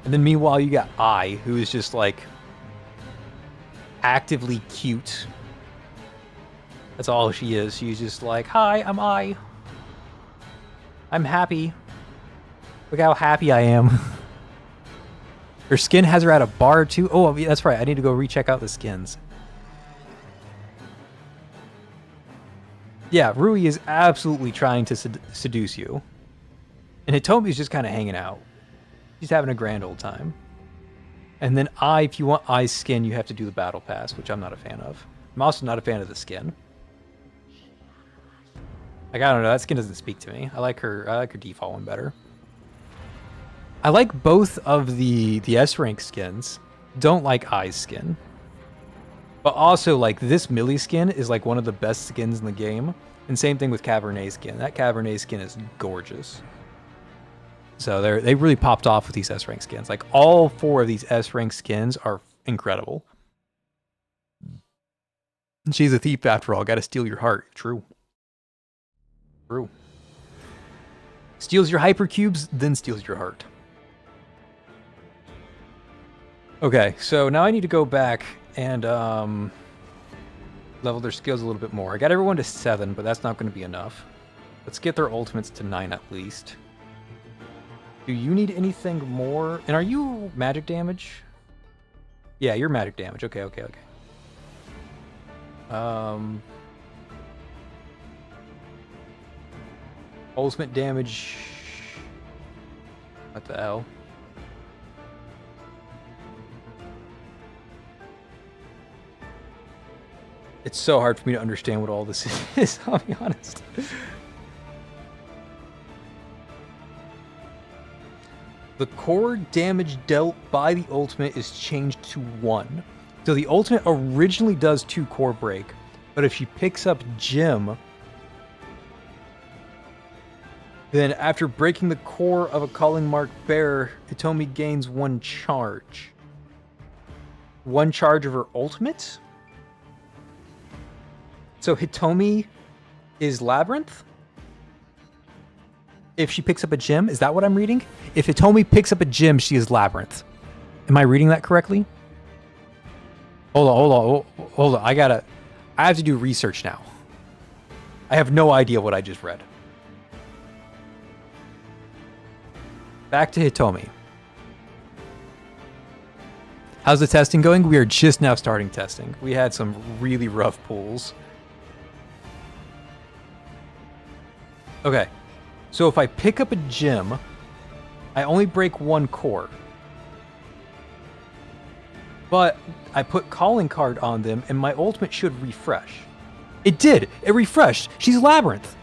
A: And then meanwhile, you got Eye, who is just like actively cute. That's all she is. She's just like, hi, I'm Eye. I'm happy. Look how happy I am. Her skin has her at a bar too. Oh, that's right. I need to go recheck out the skins. Yeah, Rui is absolutely trying to seduce you. And Hitomi's just kind of hanging out. She's having a grand old time. And then Eye, if you want Eye's skin, you have to do the battle pass, which I'm not a fan of. I'm also not a fan of the skin. Like, I don't know, that skin doesn't speak to me. I like her default one better. I like both of the S rank skins. Don't like Eye's skin. But also, like, this Millie skin is like one of the best skins in the game. And same thing with Cabernet skin. That Cabernet skin is gorgeous. So they really popped off with these S rank skins. Like, all 4 of these S rank skins are incredible. She's a thief after all. Gotta steal your heart. True. True. Steals your hypercubes, then steals your heart. Okay, so now I need to go back and level their skills a little bit more. I got everyone to 7, but that's not going to be enough. Let's get their ultimates to 9 at least. Do you need anything more? And are you magic damage? Yeah, you're magic damage. Okay. Ultimate damage. What the hell? It's so hard for me to understand what all this is, I'll be honest. The core damage dealt by the ultimate is changed to 1. So the ultimate originally does 2 core break, but if she picks up Gem, then after breaking the core of a calling mark bearer, Hitomi gains 1 charge. 1 charge of her ultimate? So Hitomi is Labyrinth? If she picks up a gem, is that what I'm reading? If Hitomi picks up a gem, she is Labyrinth. Am I reading that correctly? Hold on. I have to do research now. I have no idea what I just read. Back to Hitomi. How's the testing going? We are just now starting testing. We had some really rough pulls. Okay. So if I pick up a gem, I only break 1 core. But I put calling card on them and my ultimate should refresh. It did. It refreshed. She's Labyrinth.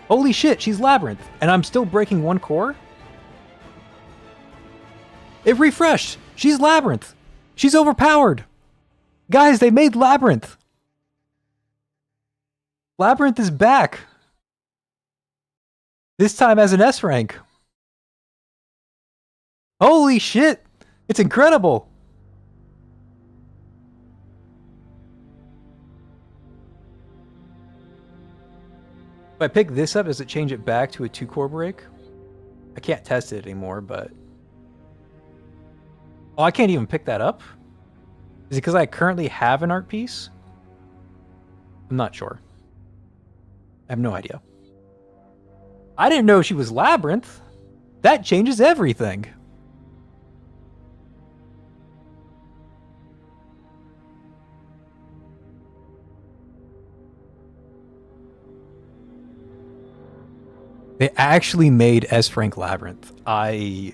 A: Holy shit, she's Labyrinth. And I'm still breaking 1 core? It refreshed. She's Labyrinth. She's overpowered. Guys, they made Labyrinth. Labyrinth is back. This time as an S rank. Holy shit. It's incredible. If I pick this up, does it change it back to a 2 core break? I can't test it anymore, but... Oh, I can't even pick that up? Is it because I currently have an art piece? I'm not sure. I have no idea. I didn't know she was Labyrinth. That changes everything. They actually made S rank Labyrinth. I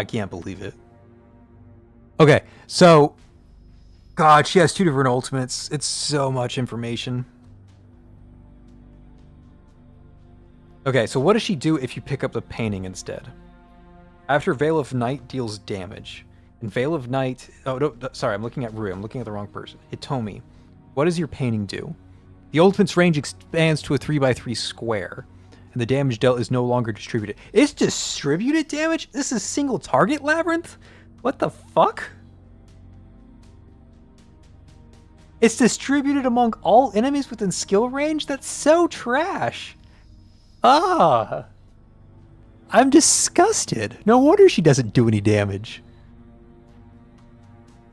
A: can't believe it. Okay, so God, she has 2 different ultimates. It's so much information. Okay, so what does she do if you pick up the painting instead? After Veil of Night deals damage. And Veil of Night... Oh, no, sorry, I'm looking at Rui. I'm looking at the wrong person. Hitomi. What does your painting do? The ultimate's range expands to a 3x3 square. And the damage dealt is no longer distributed. It's distributed damage? This is single target Labyrinth? What the fuck? It's distributed among all enemies within skill range? That's so trash. Ah. I'm disgusted. No wonder she doesn't do any damage.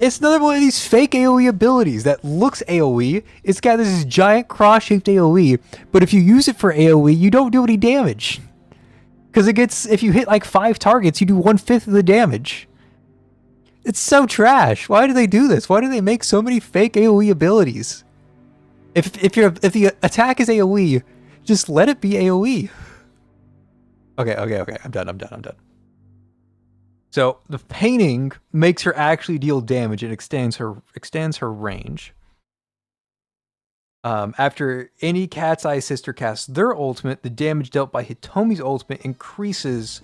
A: It's another one of these fake AoE abilities that looks AoE. It's got this giant cross-shaped AoE, but if you use it for AoE, you don't do any damage. Because it gets, if you hit like 5 targets, you do 1/5 of the damage. It's so trash. Why do they do this? Why do they make so many fake AoE abilities? If the attack is AoE, just let it be AoE. Okay. I'm done. So the painting makes her actually deal damage and extends her range. After any Cat's Eye sister casts their ultimate, the damage dealt by Hitomi's ultimate increases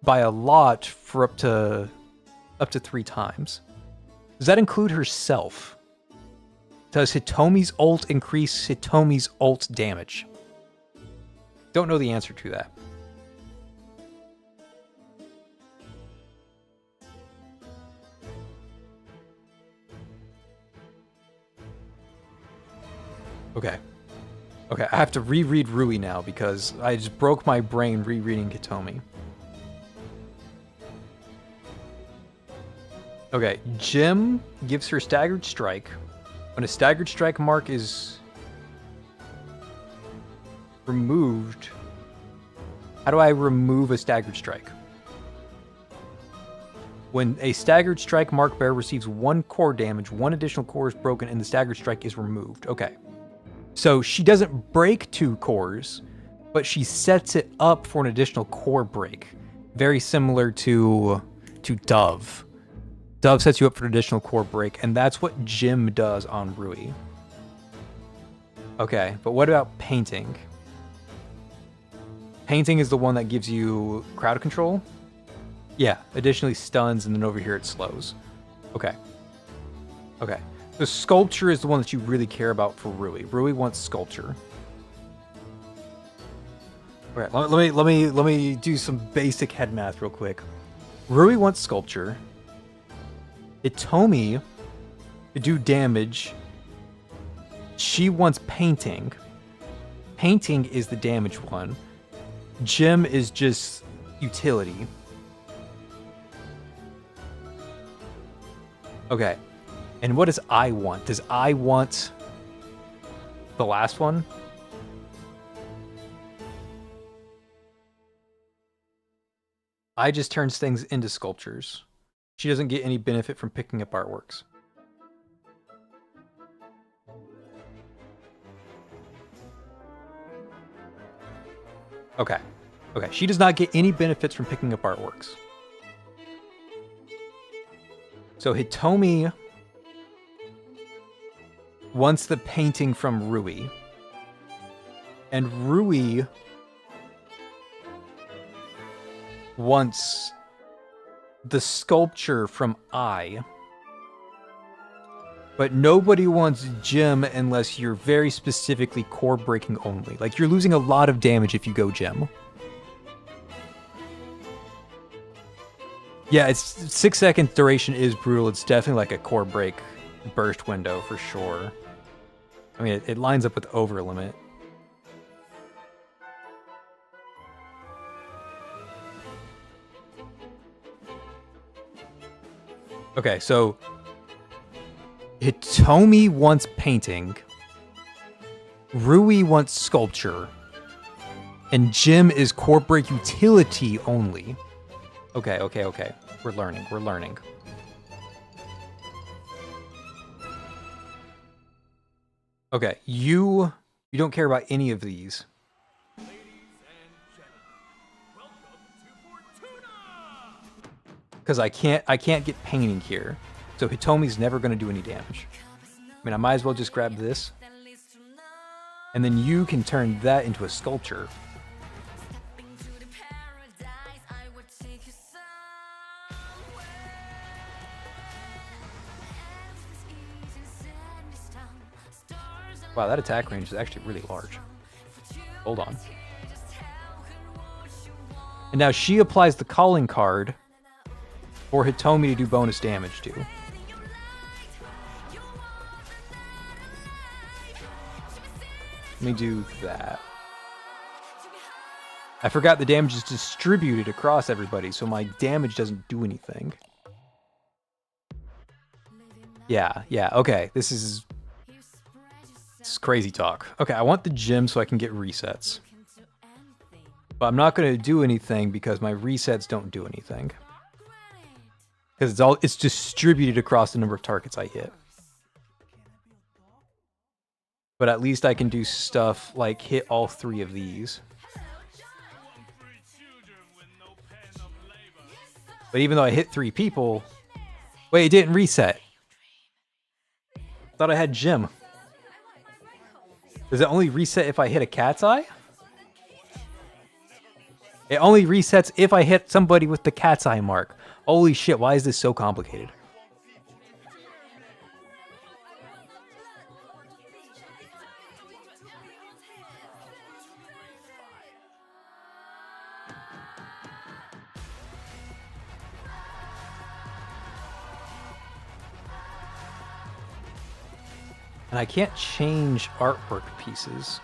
A: by a lot for up to 3 times. Does that include herself? Does Hitomi's ult increase Hitomi's ult damage? Don't know the answer to that. Okay, I have to reread Rui now because I just broke my brain rereading Hitomi. Okay, Jim gives her staggered strike. When a staggered strike mark is removed, how do I remove a staggered strike? When a staggered strike mark bearer receives 1 core damage, 1 additional core is broken and the staggered strike is removed. Okay. So she doesn't break 2 cores, but she sets it up for an additional core break. Very similar to Dove. Dove sets you up for an additional core break, and that's what Jim does on Rui. Okay, but what about painting? Painting is the one that gives you crowd control? Yeah, additionally stuns, and then over here it slows. Okay. Okay. The sculpture is the one that you really care about for Rui. Rui wants sculpture. Okay, let me do some basic head math real quick. Rui wants sculpture. Hitomi to do damage. She wants painting. Painting is the damage one. Jim is just utility. Okay. And what does I want? Does I want the last one? I just turns things into sculptures. She doesn't get any benefit from picking up artworks. Okay. Okay, she does not get any benefits from picking up artworks. So Hitomi wants the painting from Rui. And Rui wants the sculpture from Eye. But nobody wants Jim unless you're very specifically core breaking only. Like, you're losing a lot of damage if you go Jim. Yeah, it's 6 second duration is brutal. It's definitely like a core break burst window for sure. I mean, it lines up with over limit. Okay, so Hitomi wants painting, Rui wants sculpture, and Jim is core break utility only. Okay, okay, okay. We're learning, we're learning. Okay, you don't care about any of these. Because I can't get painting here. So Hitomi's never going to do any damage. I mean, I might as well just grab this. And then you can turn that into a sculpture. Wow, that attack range is actually really large. Hold on. And now she applies the calling card for Hitomi to do bonus damage to. Let me do that. I forgot the damage is distributed across everybody, so my damage doesn't do anything. Yeah, okay. This is crazy talk. Okay, I want the gym so I can get resets. But I'm not going to do anything because my resets don't do anything. Because it's distributed across the number of targets I hit. But at least I can do stuff like hit all 3 of these. But even though I hit 3 people... Wait, it didn't reset. I thought I had Jim. Does it only reset if I hit a cat's eye? It only resets if I hit somebody with the cat's eye mark. Holy shit, why is this so complicated? And I can't change artwork pieces.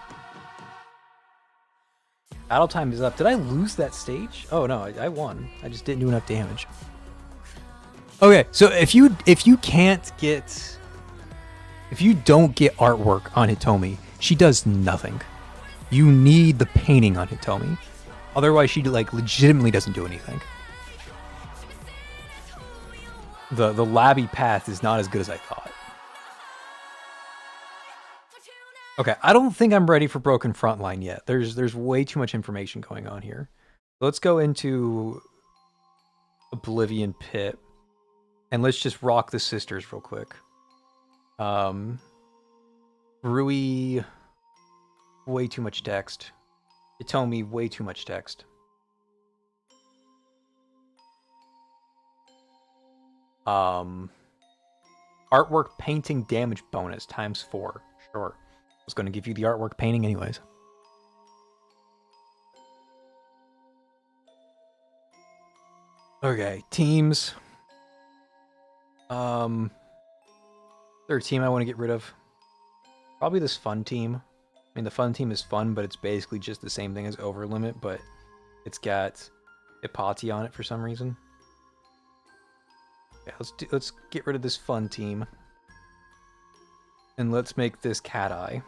A: Battle time is up. Did I lose that stage? Oh no, I won. I just didn't do enough damage. Okay, so if you don't get artwork on Hitomi, she does nothing. You need the painting on Hitomi. Otherwise, she like legitimately doesn't do anything. The labby path is not as good as I thought. Okay, I don't think I'm ready for Broken Frontline yet. There's way too much information going on here. Let's go into Oblivion Pit, and let's just rock the sisters real quick. Rui, way too much text. Hitomi, way too much text. Artwork painting damage bonus ×4. Sure. I was going to give you the artwork painting anyways. Okay, teams. Third team I want to get rid of. Probably this fun team. I mean, the fun team is fun, but it's basically just the same thing as Overlimit, but it's got Ipati on it for some reason. Yeah, let's get rid of this fun team. And let's make this Cat Eye.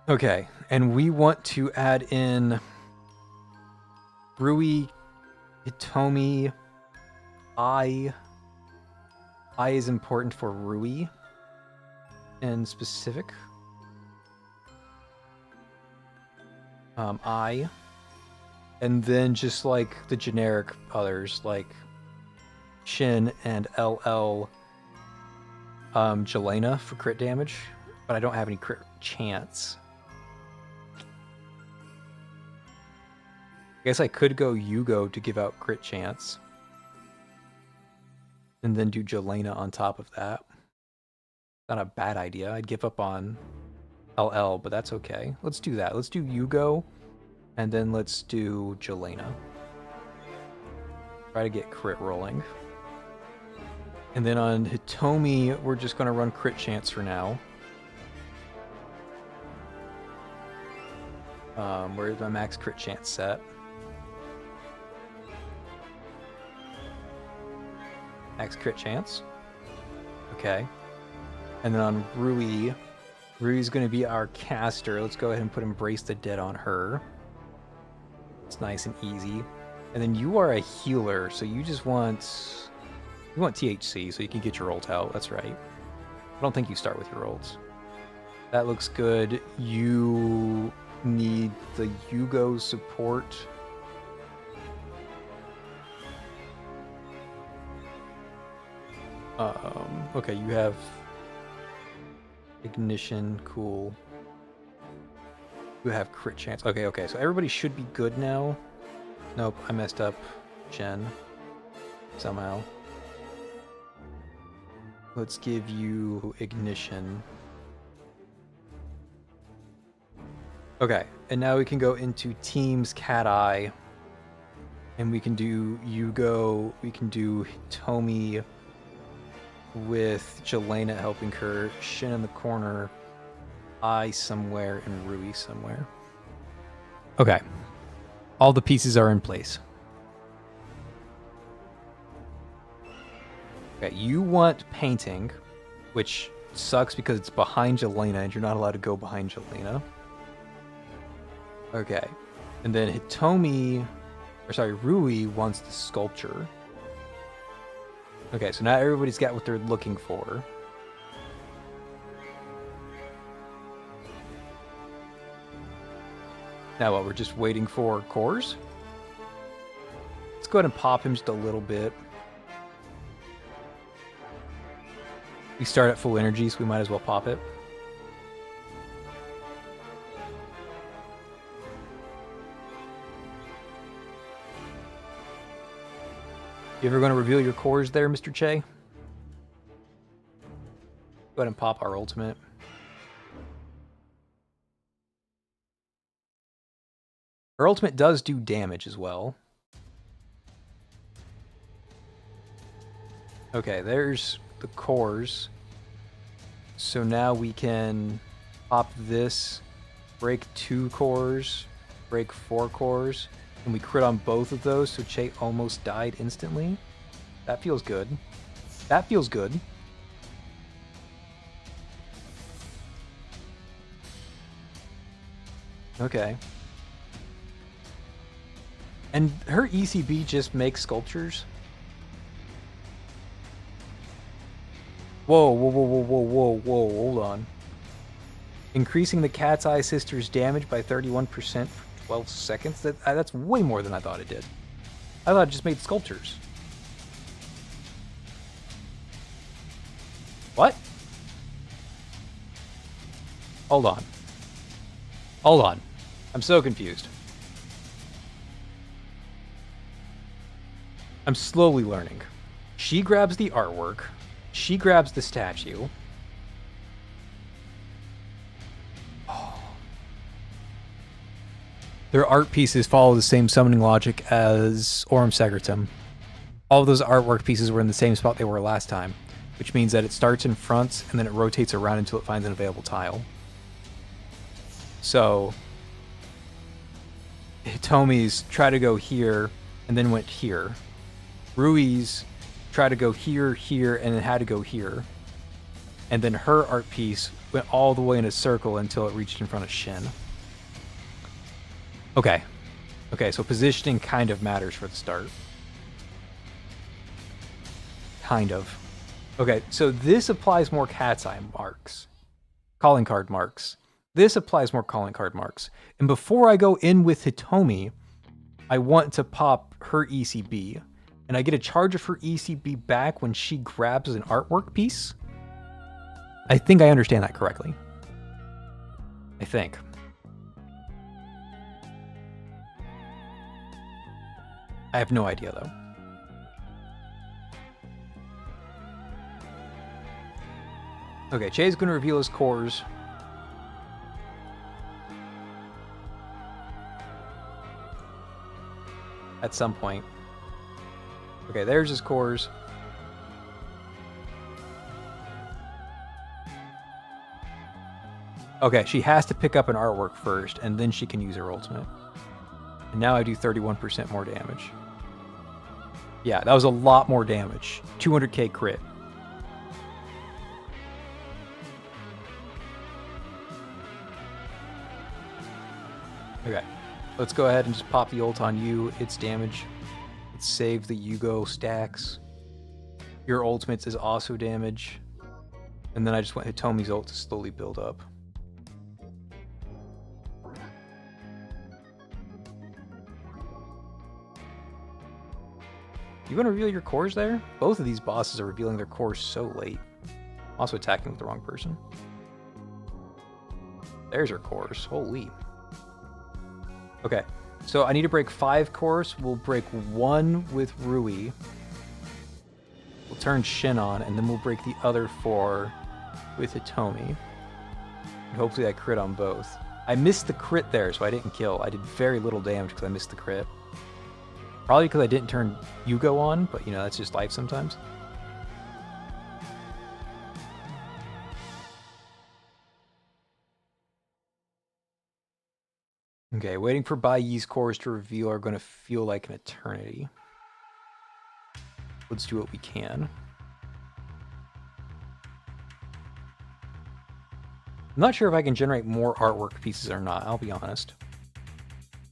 A: Okay, and we want to add in Rui, Hitomi, Eye. Eye is important for Rui in specific. Eye. And then just like the generic others, like Shin and LL Jelena for crit damage, but I don't have any crit chance. I guess I could go Yugo to give out crit chance. And then do Jelena on top of that. Not a bad idea. I'd give up on LL, but that's okay. Let's do that. Let's do Yugo, and then let's do Jelena. Try to get crit rolling. And then on Hitomi, we're just going to run crit chance for now. Where's my max crit chance set? Max crit chance. Okay. And then on Rui, Rui's going to be our caster. Let's go ahead and put Embrace the Dead on her. It's nice and easy. And then you are a healer, so you just want... You want THC, so you can get your ult out. That's right. I don't think you start with your ults. That looks good. You need the Yugo support. Okay, you have Ignition, cool. You have crit chance. Okay, so everybody should be good now. Nope, I messed up Jen. Somehow. Let's give you Ignition. Okay, and now we can go into Teams Cat Eye. And we can do Yugo, we can do Hitomi with Jelena helping her, Shin in the corner, Eye somewhere, and Rui somewhere. Okay. All the pieces are in place. Okay, you want painting, which sucks because it's behind Jelena and you're not allowed to go behind Jelena. Okay. And then Rui wants the sculpture. Okay, so now everybody's got what they're looking for. Now what, we're just waiting for cores? Let's go ahead and pop him just a little bit. We start at full energy, so we might as well pop it. You ever going to reveal your cores there, Mr. Che? Go ahead and pop our ultimate. Our ultimate does do damage as well. Okay, there's the cores. So now we can pop this, break 2 cores, break 4 cores, and we crit on both of those, so Che almost died instantly. That feels good. That feels good. Okay. And her ECB just makes sculptures? Whoa, whoa, whoa, whoa, whoa, whoa, whoa, hold on. Increasing the Cat's Eye Sister's damage by 31% for 12 seconds? That's way more than I thought it did. I thought it just made sculptures. What? Hold on. Hold on. I'm so confused. I'm slowly learning. She grabs the artwork. She grabs the statue. Oh. Their art pieces follow the same summoning logic as Aurum Secretum. All of those artwork pieces were in the same spot they were last time, which means that it starts in front and then it rotates around until it finds an available tile. So Hitomi's try to go here and then went here. Rui's tried to go here, here, and then had to go here. And then her art piece went all the way in a circle until it reached in front of Shin. Okay. Okay, so positioning kind of matters for the start. Kind of. Okay, so this applies more Cat's Eye marks. Calling card marks. This applies more calling card marks. And before I go in with Hitomi, I want to pop her ECB. And I get a charge of her ECB back when she grabs an artwork piece. I think I understand that correctly. I think. I have no idea, though. Okay, Che's going to reveal his cores. At some point. Okay, there's his cores. Okay, she has to pick up an artwork first, and then she can use her ultimate. And now I do 31% more damage. Yeah, that was a lot more damage. 200k crit. Okay, let's go ahead and just pop the ult on you. It's damage. Let's save the Yugo stacks. Your ultimates is also damage. And then I just want Hitomi's ult to slowly build up. You want to reveal your cores there? Both of these bosses are revealing their cores so late. Also attacking with the wrong person. There's her cores. Holy. Okay, so I need to break 5 cores. We'll break 1 with Rui. We'll turn Shin on, and then we'll break the other 4 with Hitomi. And hopefully I crit on both. I missed the crit there, so I didn't kill. I did very little damage because I missed the crit. Probably because I didn't turn Yugo on, but you know, that's just life sometimes. Okay, waiting for Bai Yi's cores to reveal are going to feel like an eternity. Let's do what we can. I'm not sure if I can generate more artwork pieces or not, I'll be honest.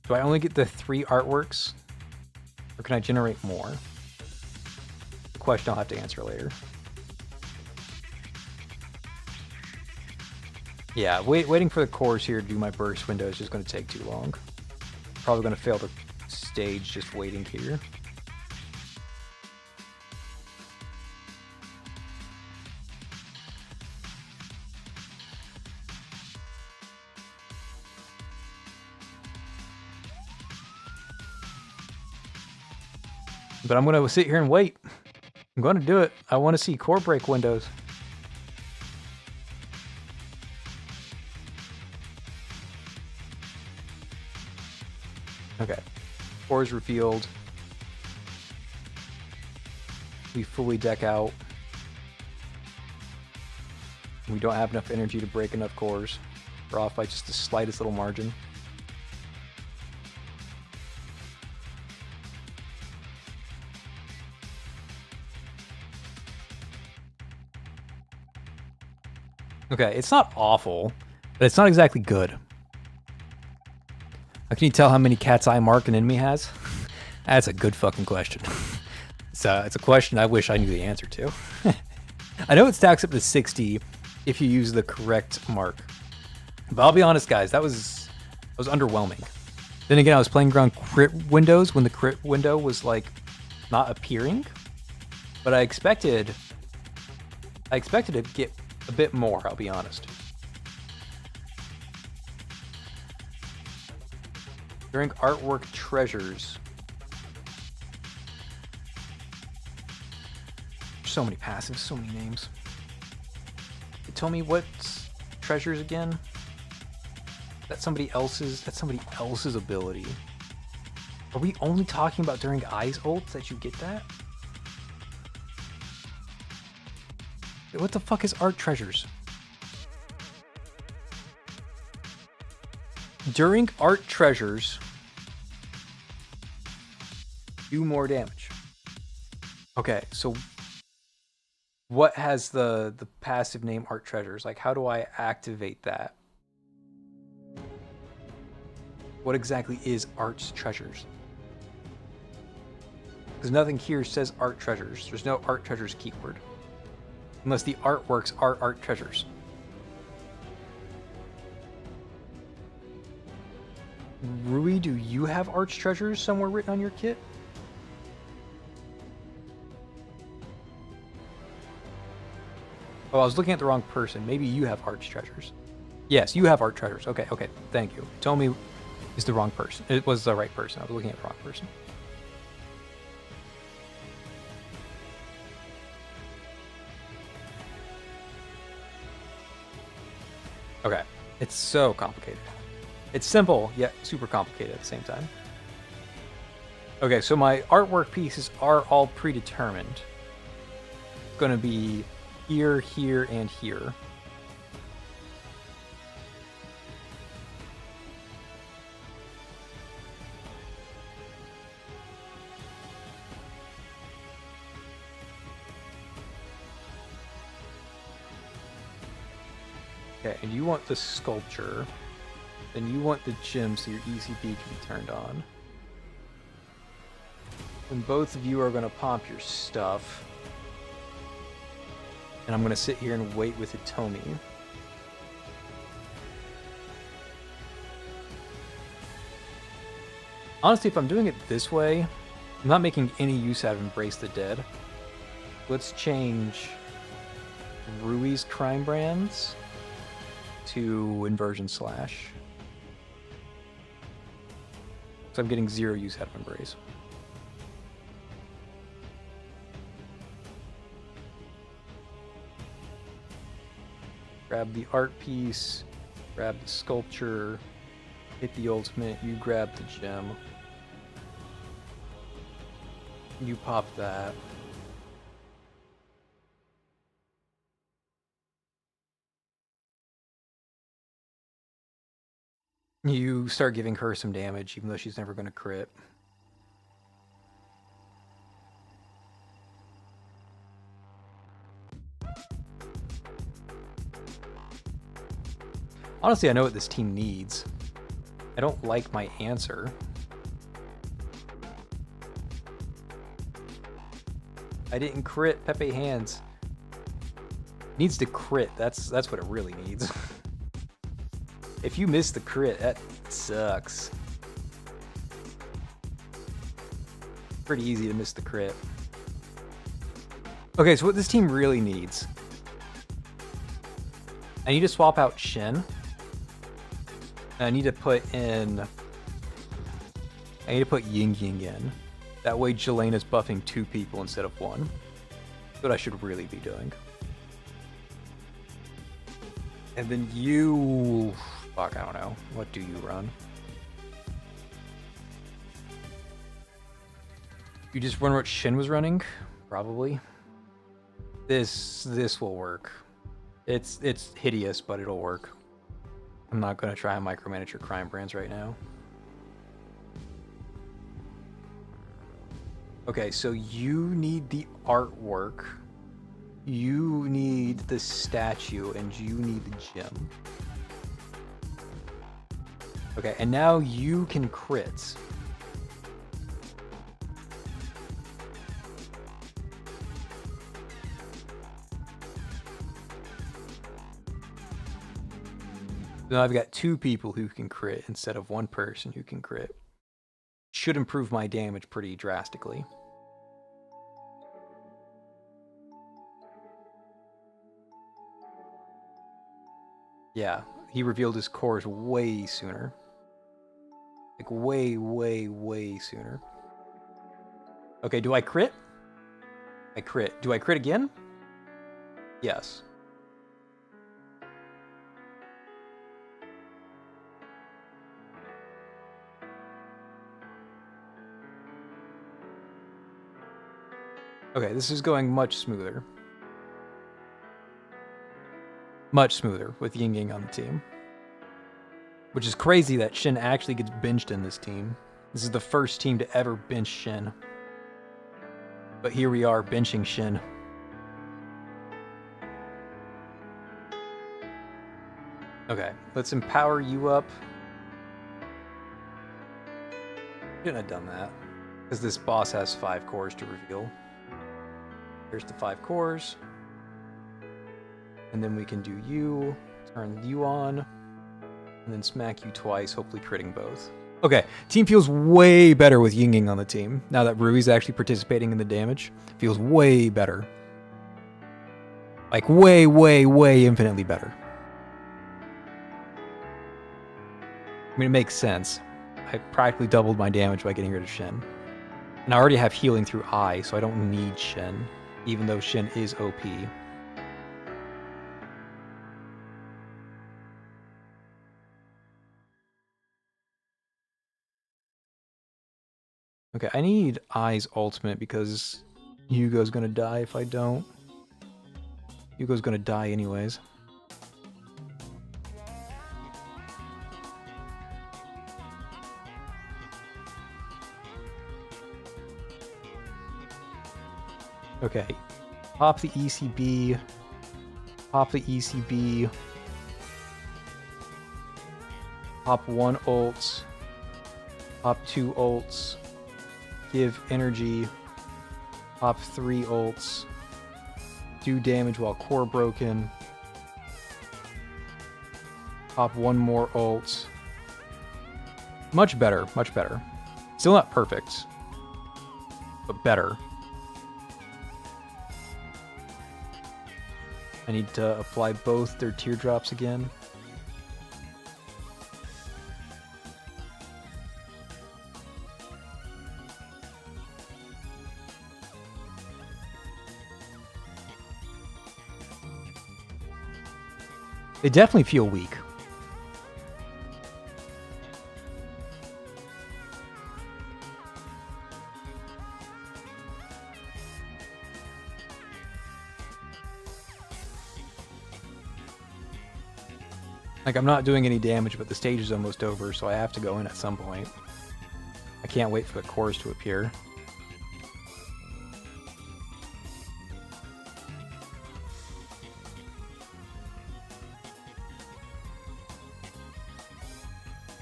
A: Do I only get the 3 artworks? Or can I generate more? The question I'll have to answer later. Yeah, waiting for the cores here to do my burst window is just going to take too long. Probably going to fail the stage just waiting here. But I'm going to sit here and wait. I'm going to do it. I want to see core break windows. Okay. Core is revealed. We fully deck out. We don't have enough energy to break enough cores. We're off by just the slightest little margin. Okay, it's not awful, but it's not exactly good. How can you tell how many cat's eye mark an enemy has? That's a good fucking question. So it's a question I wish I knew the answer to. I know it stacks up to 60 if you use the correct mark. But I'll be honest, guys, that was underwhelming. Then again, I was playing around crit windows when the crit window was like not appearing. But I expected to get a bit more, I'll be honest. During artwork treasures. So many passives, so many names. Tell me what's treasures again? That's somebody else's ability. Are we only talking about during Eye's ults that you get that? What the fuck is art treasures? During art treasures, do more damage. Okay, so what has the passive name art treasures? Like, how do I activate that? What exactly is art's treasures? Because nothing here says art treasures. There's no art treasures keyword. Unless the artworks are art treasures. Rui, do you have arts treasures somewhere written on your kit? Oh, I was looking at the wrong person. Maybe you have arts treasures. Yes, you have art treasures. Okay, okay. Thank you. Hitomi is the wrong person. It was the right person. I was looking at the wrong person. Okay. It's so complicated. It's simple, yet super complicated at the same time. Okay, so my artwork pieces are all predetermined. It's going to be here, here, and here. Okay, and you want the sculpture. Then you want the gym so your ECP can be turned on. And both of you are going to pump your stuff. And I'm going to sit here and wait with Hitomi. Honestly, if I'm doing it this way, I'm not making any use out of Embrace the Dead. Let's change Rui's crime brands to Inversion Slash. So I'm getting 0 use out of Embrace. Grab the art piece, grab the sculpture, hit the ultimate, you grab the gem. You pop that. You start giving her some damage, even though she's never going to crit. Honestly, I know what this team needs. I don't like my answer. I didn't crit Pepe Hands. Needs to crit. That's what it really needs. If you miss the crit, that sucks. Pretty easy to miss the crit. Okay, so what this team really needs. I need to swap out Shin. I need to put Ying Ying in. That way Jelena's buffing 2 people instead of 1. That's what I should really be doing. And then you... Fuck, I don't know. What do you run? You just run what Shin was running? Probably. This will work. It's hideous, but it'll work. I'm not going to try and micromanage your crime brands right now. Okay, so you need the artwork. You need the statue, and you need the gem. Okay, and now you can crit. Now I've got 2 people who can crit instead of 1 person who can crit. Should improve my damage pretty drastically. Yeah, he revealed his cores way sooner. Like way, way, way sooner. Okay, do I crit? I crit. Do I crit again? Yes. Okay, this is going much smoother. Much smoother with Ying Yang on the team. Which is crazy that Shin actually gets benched in this team. This is the first team to ever bench Shin. But here we are, benching Shin. Okay, let's empower you up. Shouldn't have done that. Because this boss has 5 cores to reveal. Here's the 5 cores. And then we can do you, turn you on, and then smack you twice, hopefully critting both. Okay, team feels way better with Ying Yang on the team. Now that Rui's actually participating in the damage, feels way better. Like way, way, way infinitely better. I mean, it makes sense. I practically doubled my damage by getting rid of Shin. And I already have healing through Eye, so I don't need Shin, even though Shin is OP. Okay, I need Eye's ultimate because Hugo's gonna die if I don't. Hugo's gonna die anyways. Okay, pop the ECB. Pop the ECB. Pop 1 ult. Pop 2 ults. Give energy. Pop 3 ults. Do damage while core broken. Pop 1 more ult. Much better, much better. Still not perfect, but better. I need to apply both their teardrops again. They definitely feel weak. Like, I'm not doing any damage, but the stage is almost over, so I have to go in at some point. I can't wait for the cores to appear.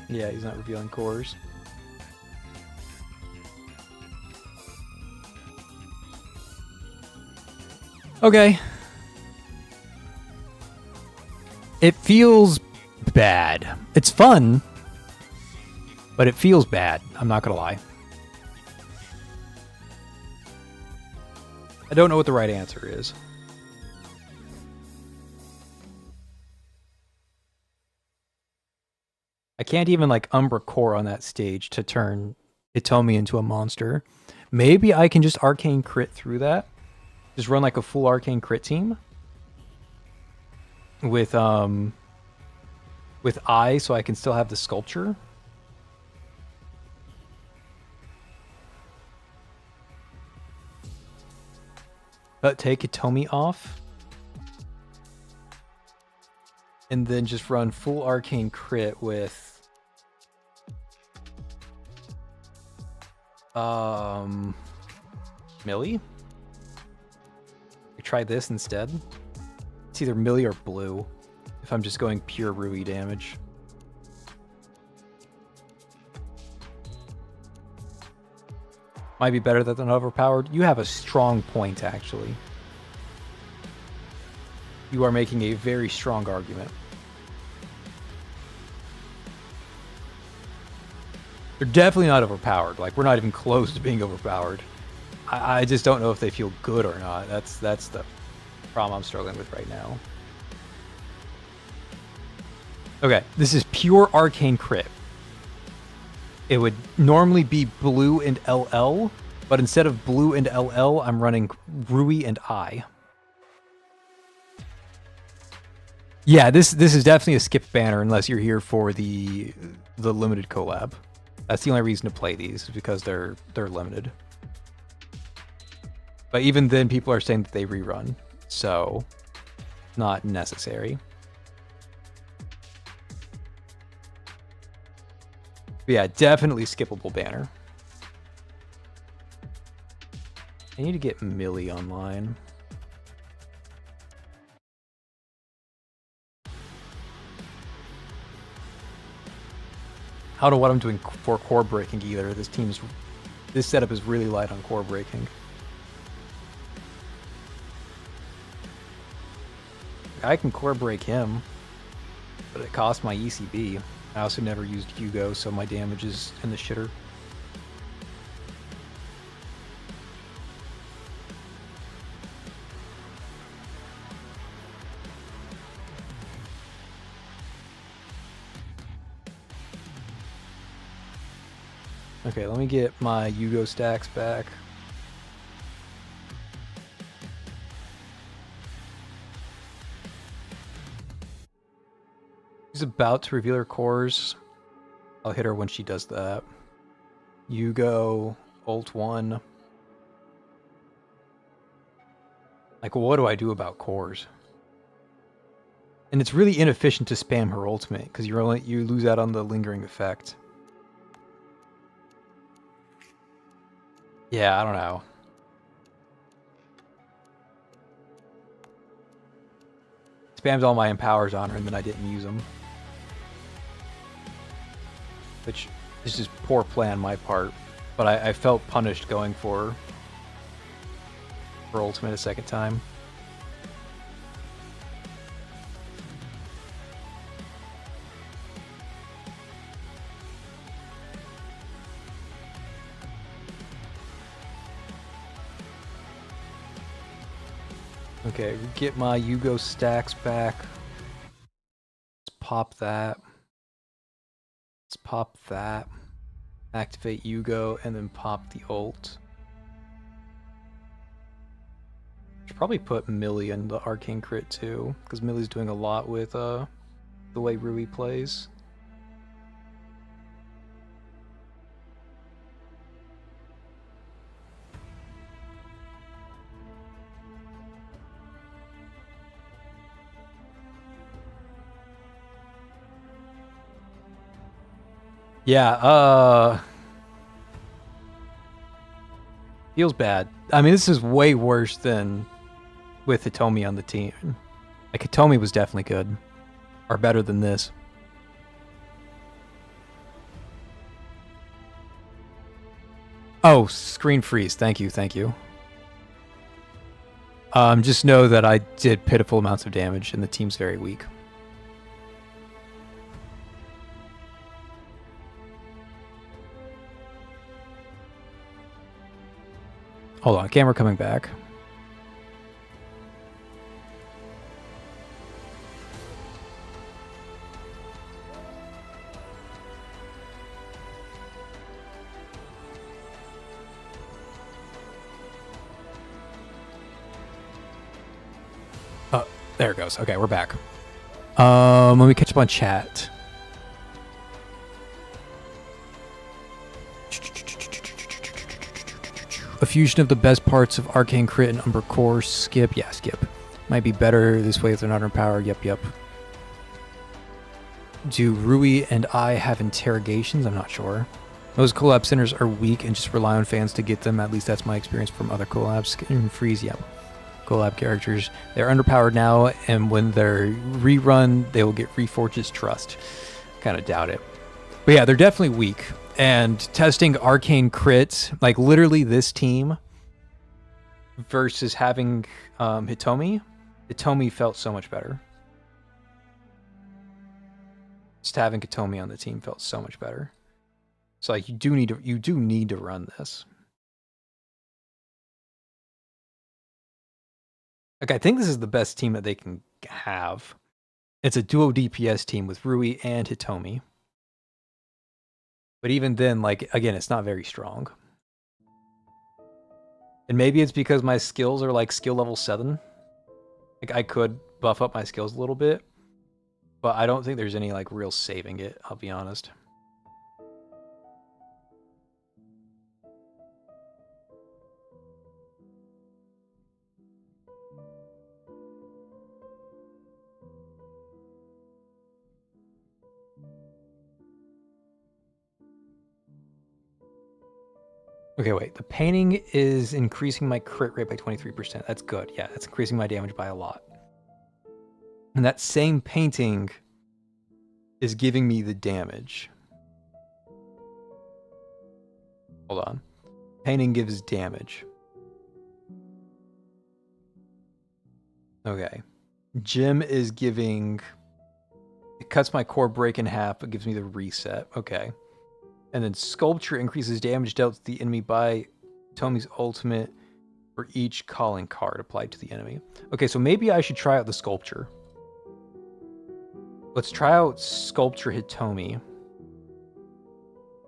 A: Yeah, he's not revealing cores. Okay. It feels bad. It's fun, but it feels bad. I'm not gonna lie. I don't know what the right answer is. I can't even like Umbra Core on that stage to turn Hitomi into a monster. Maybe I can just arcane crit through that. Just run like a full arcane crit team. With Eye, so I can still have the sculpture. But take Hitomi off. and then just run full arcane crit with Millie. Try this instead. It's either Millie or blue if I'm just going pure Rui damage. Might be better than overpowered. You have a strong point, actually. You are making a very strong argument. They're definitely not overpowered. Like, we're not even close to being overpowered. I just don't know if they feel good or not. That's the problem I'm struggling with right now. Okay, this is pure arcane crit. It would normally be blue and LL, but instead of blue and LL, I'm running Rui and I. Yeah, this is definitely a skip banner unless you're here for the limited collab. That's the only reason to play these, because they're limited. But even then, people are saying that they rerun, so not necessary. But yeah, definitely skippable banner. I need to get Millie online. I don't know what I'm doing for core breaking either. This setup is really light on core breaking. I can core break him, but it costs my ECB. I also never used Hugo, so my damage is in the shitter. Okay, let me get my Hugo stacks back. She's about to reveal her cores. I'll hit her when she does that. Hugo, ult 1. Like, what do I do about cores? And it's really inefficient to spam her ultimate, because you lose out on the lingering effect. Yeah, I don't know. Spammed all my empowers on her and then I didn't use them. Which is just poor play on my part. But I felt punished going for ultimate a second time. Okay, get my Hugo stacks back. Let's pop that. Let's pop that. Activate Hugo and then pop the ult. Should probably put Millie in the arcane crit too, because Millie's doing a lot with the way Rui plays. Yeah, feels bad. I mean, this is way worse than with Hitomi on the team. Like, Hitomi was definitely good. Or better than this. Oh, screen freeze. Thank you, thank you. Just know that I did pitiful amounts of damage and the team's very weak. Hold on, camera coming back. Oh, there it goes. Okay, we're back. Let me catch up on chat. A fusion of the best parts of Arcane Crit and Umber Core. Skip. Yeah, skip. Might be better this way if they're not underpowered. Yep. Do Rui and I have interrogations? I'm not sure. Most collab centers are weak and just rely on fans to get them. At least that's my experience from other collabs. And Freeze, yeah. Collab characters. They're underpowered now, and when they're rerun, they will get Reforge's trust. Kind of doubt it. But yeah, they're definitely weak. And testing arcane crits, like literally this team versus having Hitomi, Hitomi felt so much better. Just having Hitomi on the team felt so much better. So like you do need to run this. Like I think this is the best team that they can have. It's a duo DPS team with Rui and Hitomi. But even then, like again, it's not very strong. And maybe it's because my skills are like skill level 7. Like I could buff up my skills a little bit, but I don't think there's any like real saving it, I'll be honest. Okay, wait. The painting is increasing my crit rate by 23%. That's good. Yeah, that's increasing my damage by a lot. And that same painting is giving me the damage. Hold on. Painting gives damage. Okay. Gem is giving... It cuts my core break in half, but gives me the reset. Okay. And then Sculpture increases damage dealt to the enemy by Tomi's ultimate for each calling card applied to the enemy. Okay, so maybe I should try out the Sculpture. Let's try out Sculpture Hitomi.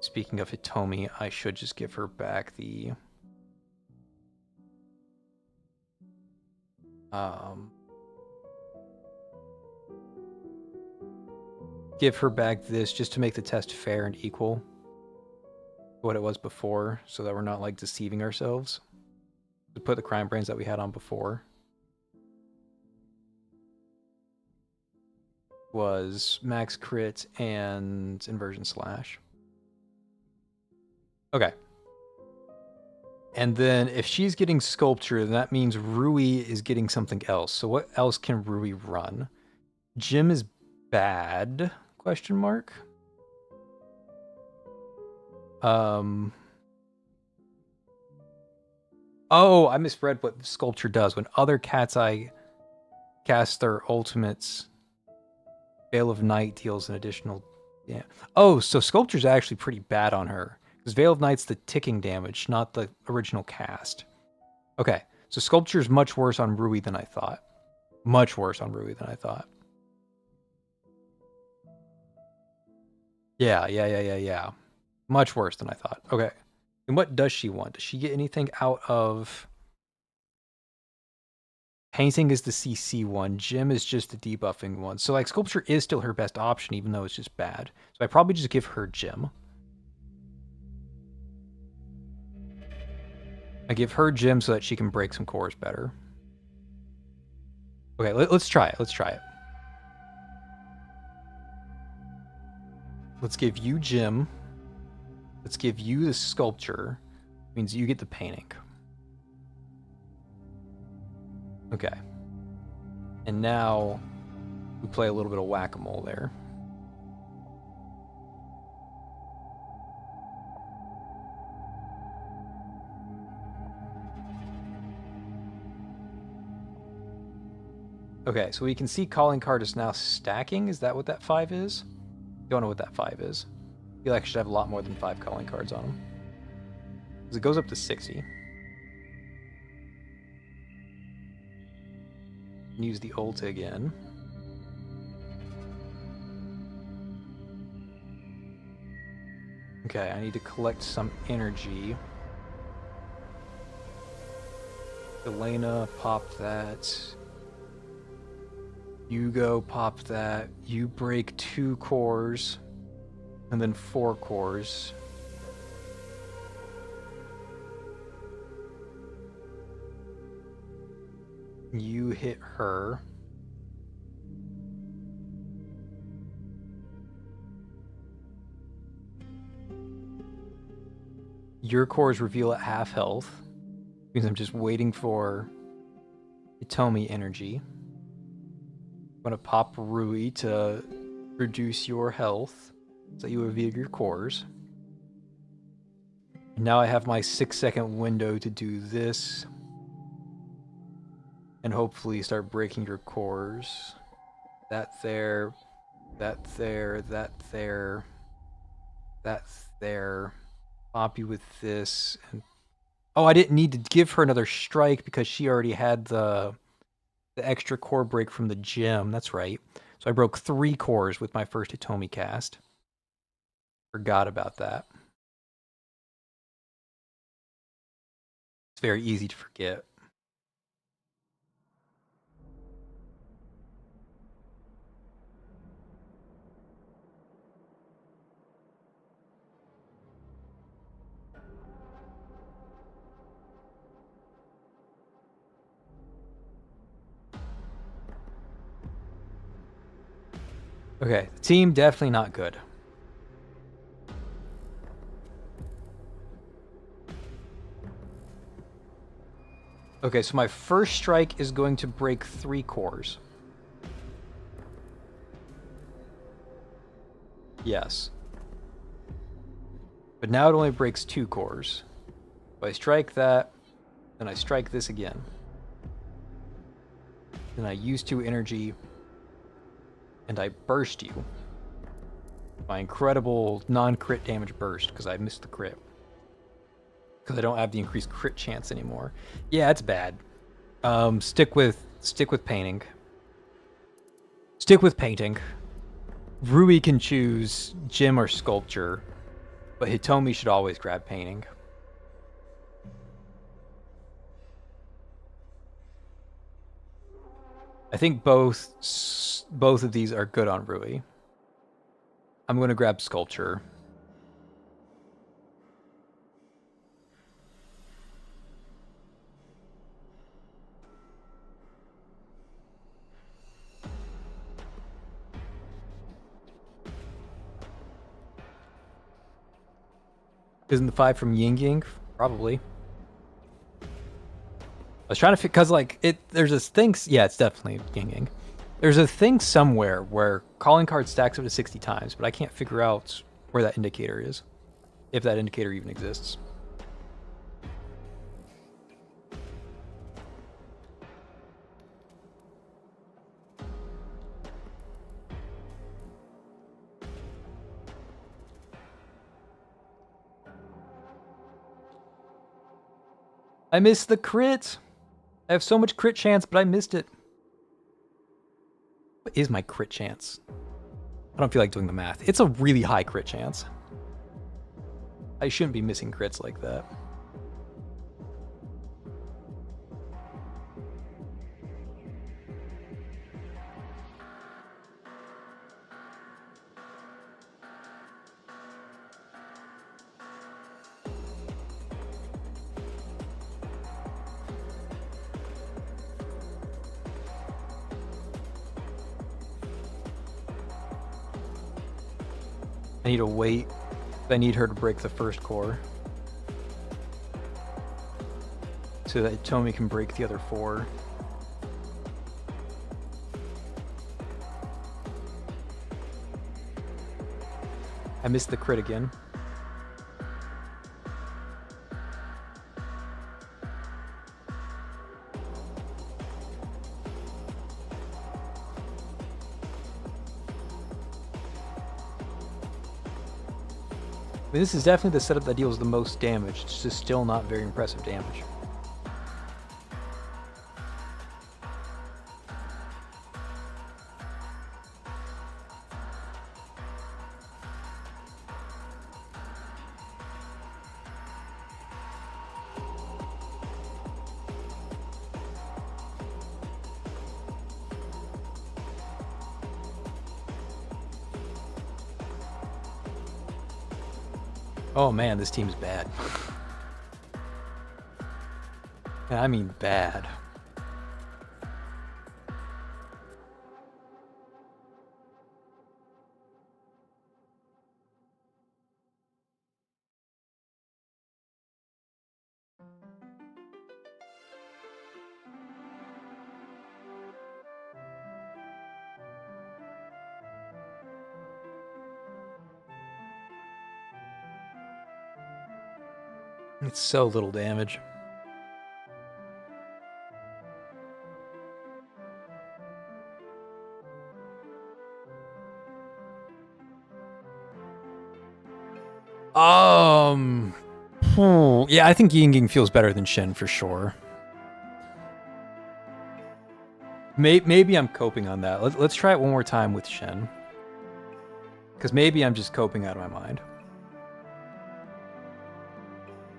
A: Speaking of Hitomi, I should just give her back the... give her back this just to make the test fair and equal to what it was before, so that we're not like deceiving ourselves. To put the crime brains that we had on before was max crit and inversion slash. Okay. And then if she's getting Sculpture, then that means Rui is getting something else. So what else can Rui run? Gym is bad? Question mark. Oh, I misread what Sculpture does. When other Cat's Eye cast their ultimates, Veil of Night deals an additional... Yeah. Oh, so Sculpture's actually pretty bad on her. Because Veil of Night's the ticking damage, not the original cast. Okay, so Sculpture's much worse on Rui than I thought. Much worse on Rui than I thought. Yeah. Much worse than I thought. Okay. And what does she want? Does she get anything out of... Painting is the CC one. Gym is just the debuffing one. So like Sculpture is still her best option, even though it's just bad. So I probably just give her Gym. I give her Gym so that she can break some cores better. Okay, let's try it. Let's try it. Let's give you Gym. Let's give you the Sculpture. Means you get the painting. Okay. And now we play a little bit of whack-a-mole there. Okay, so we can see calling card is now stacking. Is that what that 5 is? Don't know what that 5 is. I feel like I should have a lot more than 5 calling cards on him. Because it goes up to 60. Use the ult again. Okay, I need to collect some energy. Elena, pop that. Hugo, pop that. You break 2 cores. And then 4 cores. You hit her. Your cores reveal at half health. Means I'm just waiting for Hitomi energy. I'm gonna pop Rui to reduce your health so you reveal your cores. And now I have my 6-second window to do this. And hopefully start breaking your cores. That there, that there, that there, that there. Pop you with this. And oh, I didn't need to give her another strike because she already had the extra core break from the gym. That's right. So I broke 3 cores with my first Hitomi cast. Forgot about that. It's very easy to forget. Okay, team definitely not good. Okay, so my first strike is going to break 3 cores. Yes. But now it only breaks 2 cores. So I strike that, then I strike this again. Then I use 2 energy, and I burst you. My incredible non-crit damage burst, because I missed the crit. Because I don't have the increased crit chance anymore. Yeah, it's bad. Stick with painting. Stick with painting. Rui can choose gym or sculpture, but Hitomi should always grab painting. I think both of these are good on Rui. I'm going to grab sculpture. Isn't the 5 from Ying Yang? Probably. I was trying to because like there's this thing. Yeah, it's definitely Ying Yang. There's a thing somewhere where calling card stacks up to 60 times, but I can't figure out where that indicator is, if that indicator even exists. I missed the crit. I have so much crit chance, but I missed it. What is my crit chance? I don't feel like doing the math. It's a really high crit chance. I shouldn't be missing crits like that. I need to wait. I need her to break the first core so that Hitomi can break the other 4. I missed the crit again. I mean, this is definitely the setup that deals the most damage. It's just still not very impressive damage. Oh man, this team's bad. And I mean bad. It's so little damage. Yeah, I think Yinging feels better than Shin for sure. Maybe I'm coping on that. Let's try it one more time with Shin. Because maybe I'm just coping out of my mind.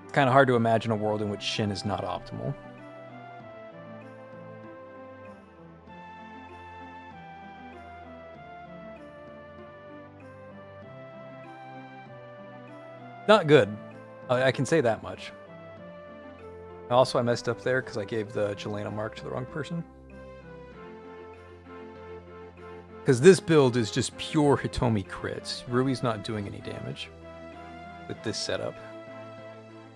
A: It's kind of hard to imagine a world in which Shin is not optimal. Not good. I can say that much. Also, I messed up there because I gave the Jelena mark to the wrong person. Because this build is just pure Hitomi crits. Rui's not doing any damage with this setup.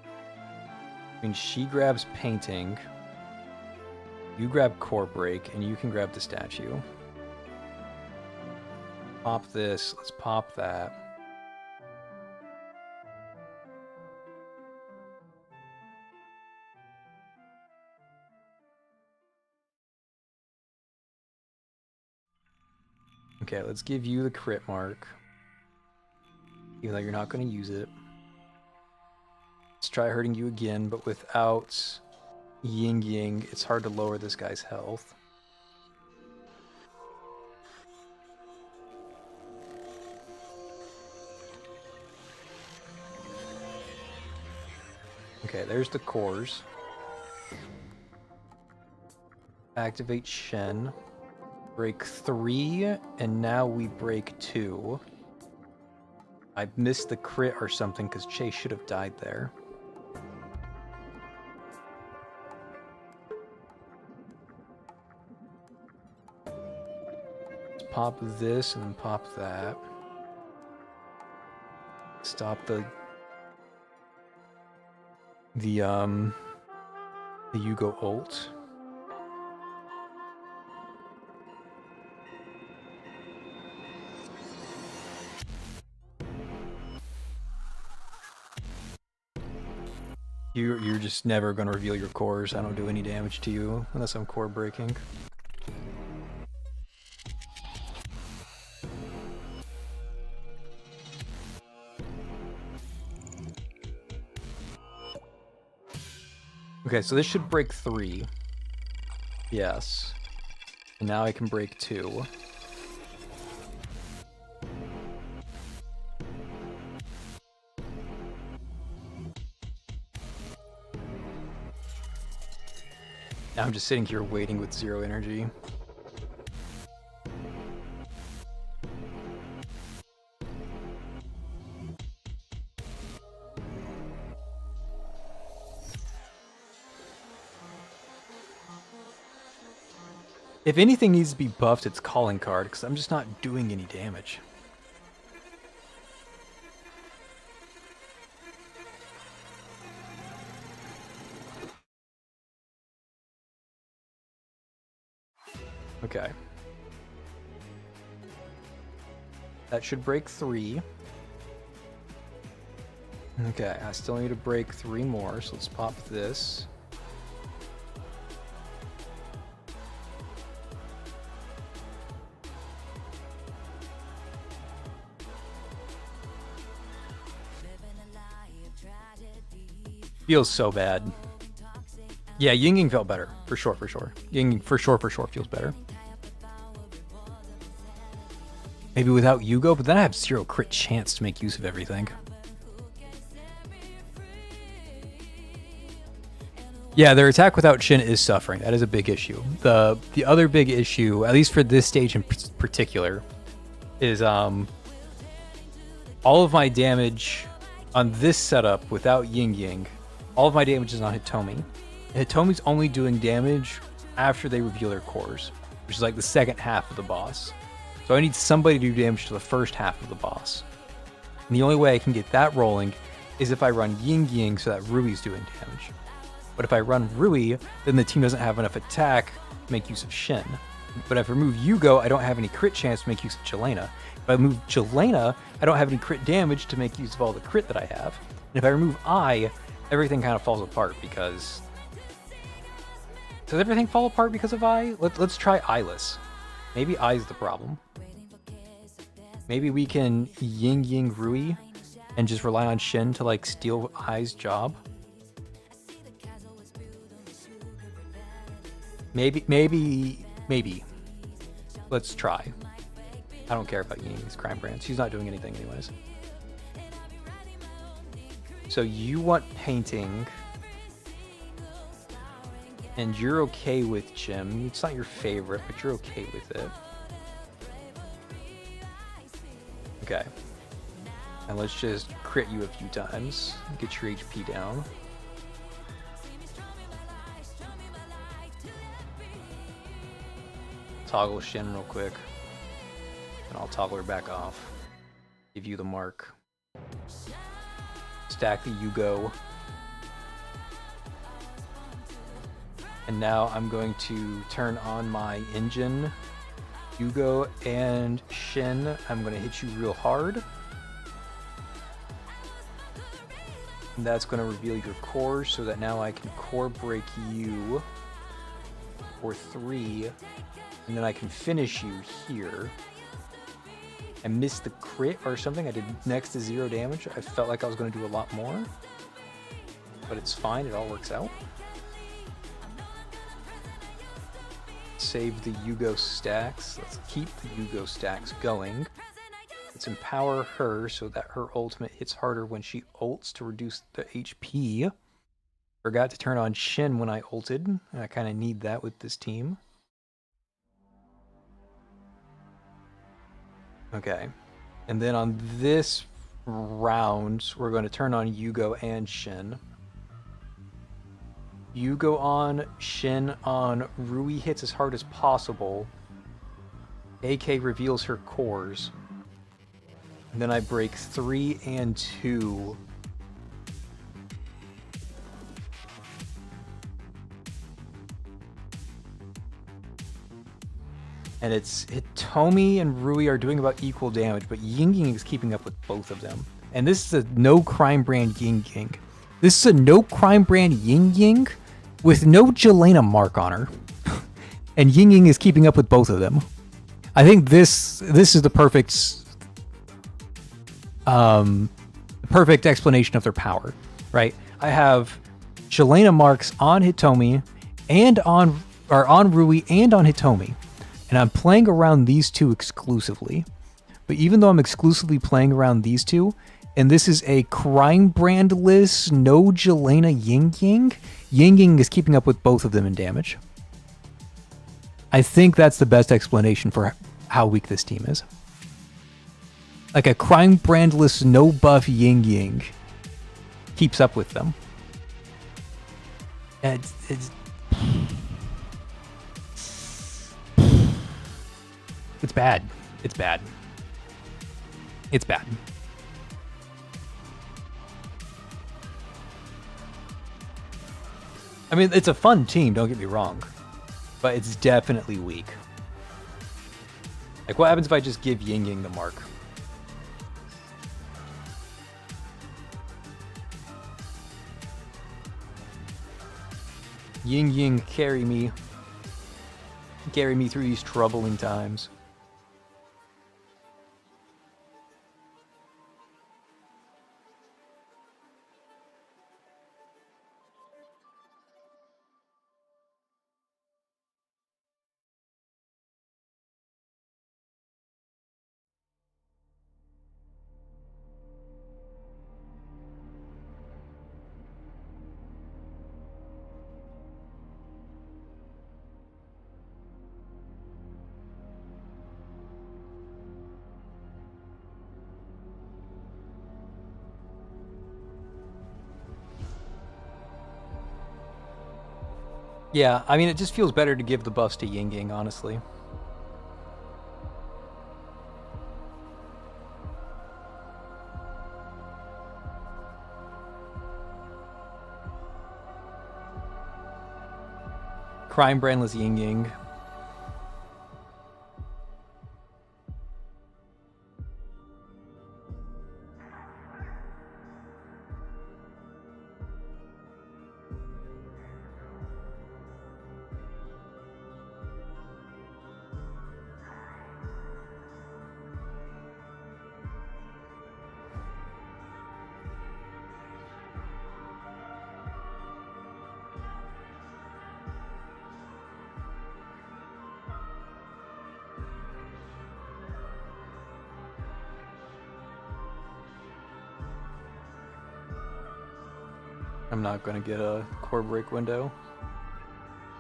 A: I mean, she grabs painting. You grab core break, and you can grab the statue. Pop this. Let's pop that. Okay, let's give you the crit mark. Even though you're not going to use it. Let's try hurting you again, but without Ying Ying, it's hard to lower this guy's health. Okay, there's the cores. Activate Shen. Break 3, and now we break 2. I missed the crit or something because Chase should have died there. Let's pop this and then pop that. Stop the Yugo ult. You're just never going to reveal your cores. I don't do any damage to you unless I'm core breaking. Okay, so this should break 3. Yes. And now I can break 2. Now I'm just sitting here waiting with 0 energy. If anything needs to be buffed, it's calling card, because I'm just not doing any damage. Okay. That should break 3. Okay, I still need to break 3 more, so let's pop this. Feels so bad. Yeah, Yinging felt better. For sure, for sure. Yinging for sure feels better. Maybe without Yugo, but then I have 0 crit chance to make use of everything. Yeah, their attack without Shin is suffering. That is a big issue. The other big issue, at least for this stage in particular, is all of my damage on this setup without Ying Ying, all of my damage is on Hitomi. Hitomi's only doing damage after they reveal their cores, which is like the second half of the boss. So I need somebody to do damage to the first half of the boss. And the only way I can get that rolling is if I run Ying Ying so that Rui's doing damage. But if I run Rui, then the team doesn't have enough attack to make use of Shin. But if I remove Yugo, I don't have any crit chance to make use of Jelena. If I move Jelena, I don't have any crit damage to make use of all the crit that I have. And if I remove Eye, everything kind of falls apart because... Does everything fall apart because of Eye? Let's try Eyeless. Maybe Eye's the problem. Maybe we can Ying Rui and just rely on Shin to like steal Eye's job. Maybe. Let's try. I don't care about Ying's crime brand. She's not doing anything anyways. So you want painting, and you're okay with Gym. It's not your favorite, but you're okay with it. Okay. And let's just crit you a few times. Get your HP down. Toggle Shin real quick. And I'll toggle her back off. Give you the mark. Stack the Yugo. And now I'm going to turn on my engine. Yugo and Shin, I'm going to hit you real hard. And that's going to reveal your core so that now I can core break you for 3. And then I can finish you here. I missed the crit or something. I did next to 0 damage. I felt like I was going to do a lot more. But it's fine. It all works out. Save the Yugo stacks. Let's keep the Yugo stacks going. Let's empower her so that her ultimate hits harder when she ults to reduce the HP. Forgot to turn on Shin when I ulted. And I kind of need that with this team. Okay. And then on this round, we're going to turn on Yugo and Shin. Yugo on, Shin on, Rui hits as hard as possible. AK reveals her cores. And then I break 3 and 2. And it's Hitomi and Rui are doing about equal damage, but Ying Ying is keeping up with both of them. And this is a no crime brand Ying Ying. This is a no crime brand Ying Ying with no Jelena mark on her. And Ying Ying is keeping up with both of them. I think this is the perfect explanation of their power, right? I have Jelena marks on Hitomi and on Rui and on Hitomi. And I'm playing around these two exclusively. But even though I'm exclusively playing around these two, and this is a crime brandless, no Jelena Ying Ying, Ying Ying is keeping up with both of them in damage. I think that's the best explanation for how weak this team is. Like a crime brandless, no buff Ying Ying keeps up with them. It's bad. It's bad. It's bad. I mean, it's a fun team, don't get me wrong. But it's definitely weak. Like, what happens if I just give Ying Ying the mark? Ying Ying, carry me. Carry me through these troubling times. Yeah, I mean, it just feels better to give the buffs to Ying Ying, honestly. Crime brandless Ying Ying. I'm not going to get a core break window.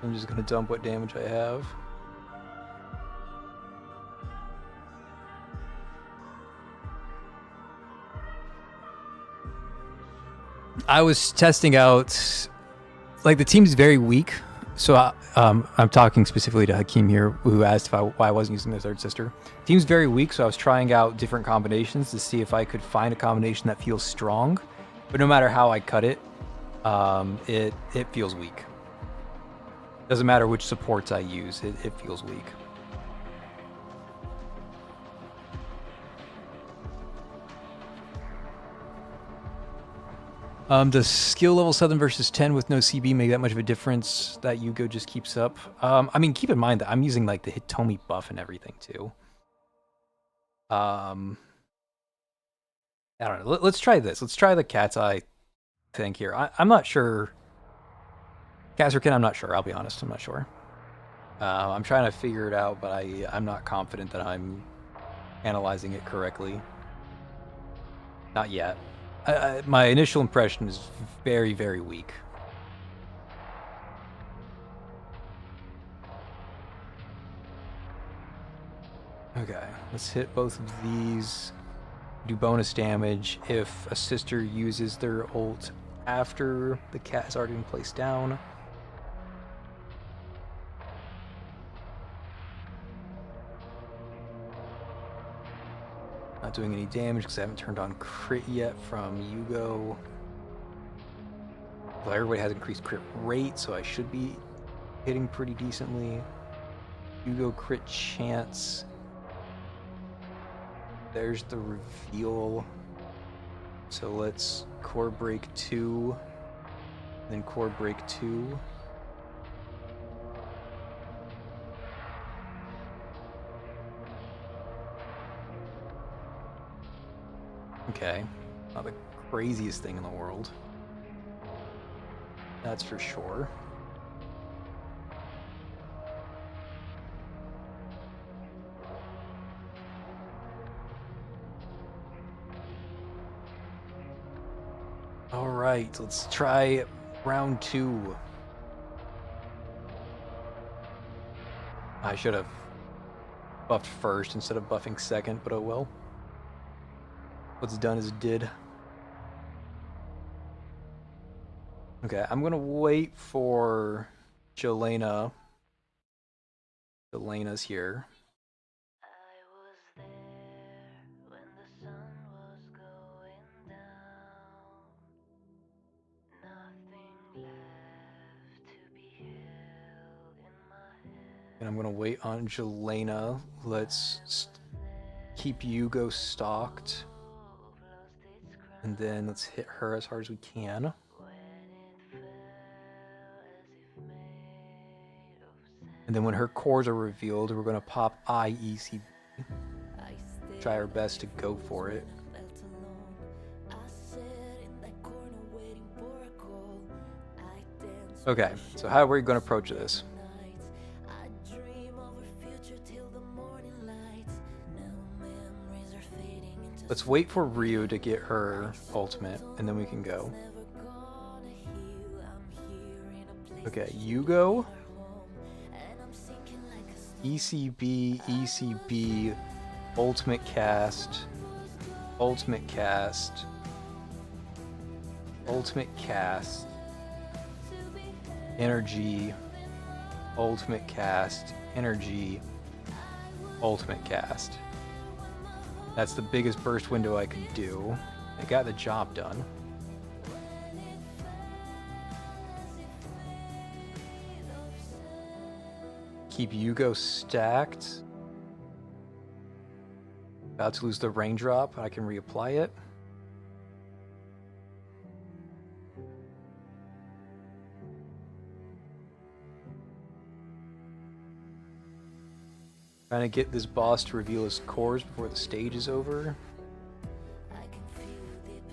A: I'm just going to dump what damage I have. I was testing out, like, the team's very weak. So I'm talking specifically to Hakeem here, who asked why I wasn't using the third sister. Team's very weak, so I was trying out different combinations to see if I could find a combination that feels strong. But no matter how I cut it, it feels weak. Doesn't matter which supports I use, it feels weak. Does skill level 7 versus 10 with no CB make that much of a difference that Yugo just keeps up? I mean, keep in mind that I'm using like the Hitomi buff and everything too. I don't know. Let's try this. Let's try the cat's eye thing here. I'm not sure. Kazurkin, I'm not sure. I'll be honest. I'm not sure. I'm trying to figure it out, but I'm not confident that I'm analyzing it correctly. Not yet. My initial impression is very, very weak. Okay, let's hit both of these. Do bonus damage if a sister uses their ult after the cat has already been placed down. Not doing any damage because I haven't turned on crit yet from Yugo. Well, everybody has increased crit rate, so I should be hitting pretty decently. Yugo crit chance. There's the reveal. So let's core break 2, then core break 2. Okay, not the craziest thing in the world. That's for sure. All right, let's try round 2. I should have buffed first instead of buffing second, but oh well. What's done is did. Okay, I'm gonna wait for Jelena. Jelena's here.
C: I was there when the sun was going down. Nothing left to be held in my hand.
A: And I'm gonna wait on Jelena. Let's keep Yugo stocked. And then let's hit her as hard as we can. And then when her cores are revealed, we're going to pop IECB. Try our best to go for it. Okay, so how are we going to approach this? Let's wait for Ryu to get her ultimate, and then we can go. Okay, Yugo. ECB, ECB, ultimate cast, ultimate cast, ultimate cast, energy, ultimate cast, energy, ultimate cast. That's the biggest burst window I could do. I got the job done. Keep Yugo stacked. About to lose the raindrop. I can reapply it. Trying to get this boss to reveal his cores before the stage is over.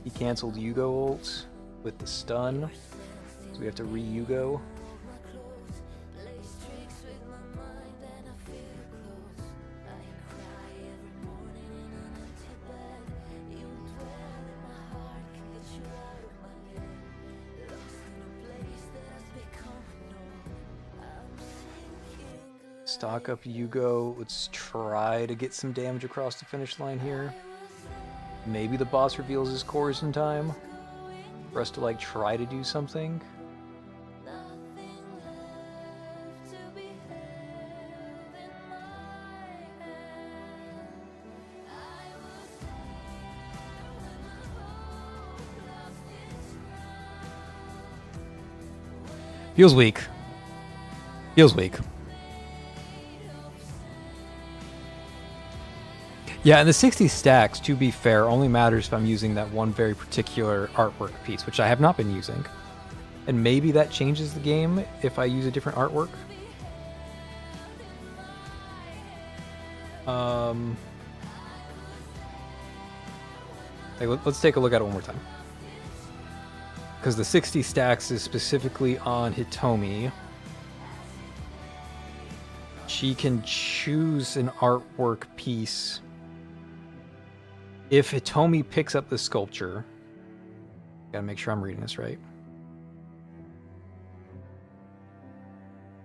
A: He canceled Yugo ult with the stun, so we have to re-Yugo. stock up Yugo. Let's try to get some damage across the finish line here. Maybe the boss reveals his cores in time for us to like try to do something. Feels weak. Feels weak. Yeah, and the 60 stacks, to be fair, only matters if I'm using that one very particular artwork piece, which I have not been using. And maybe that changes the game if I use a different artwork. Let's take a look at it one more time. Because the 60 stacks is specifically on Hitomi. She can choose an artwork piece. If Hitomi picks up the sculpture, gotta make sure I'm reading this right.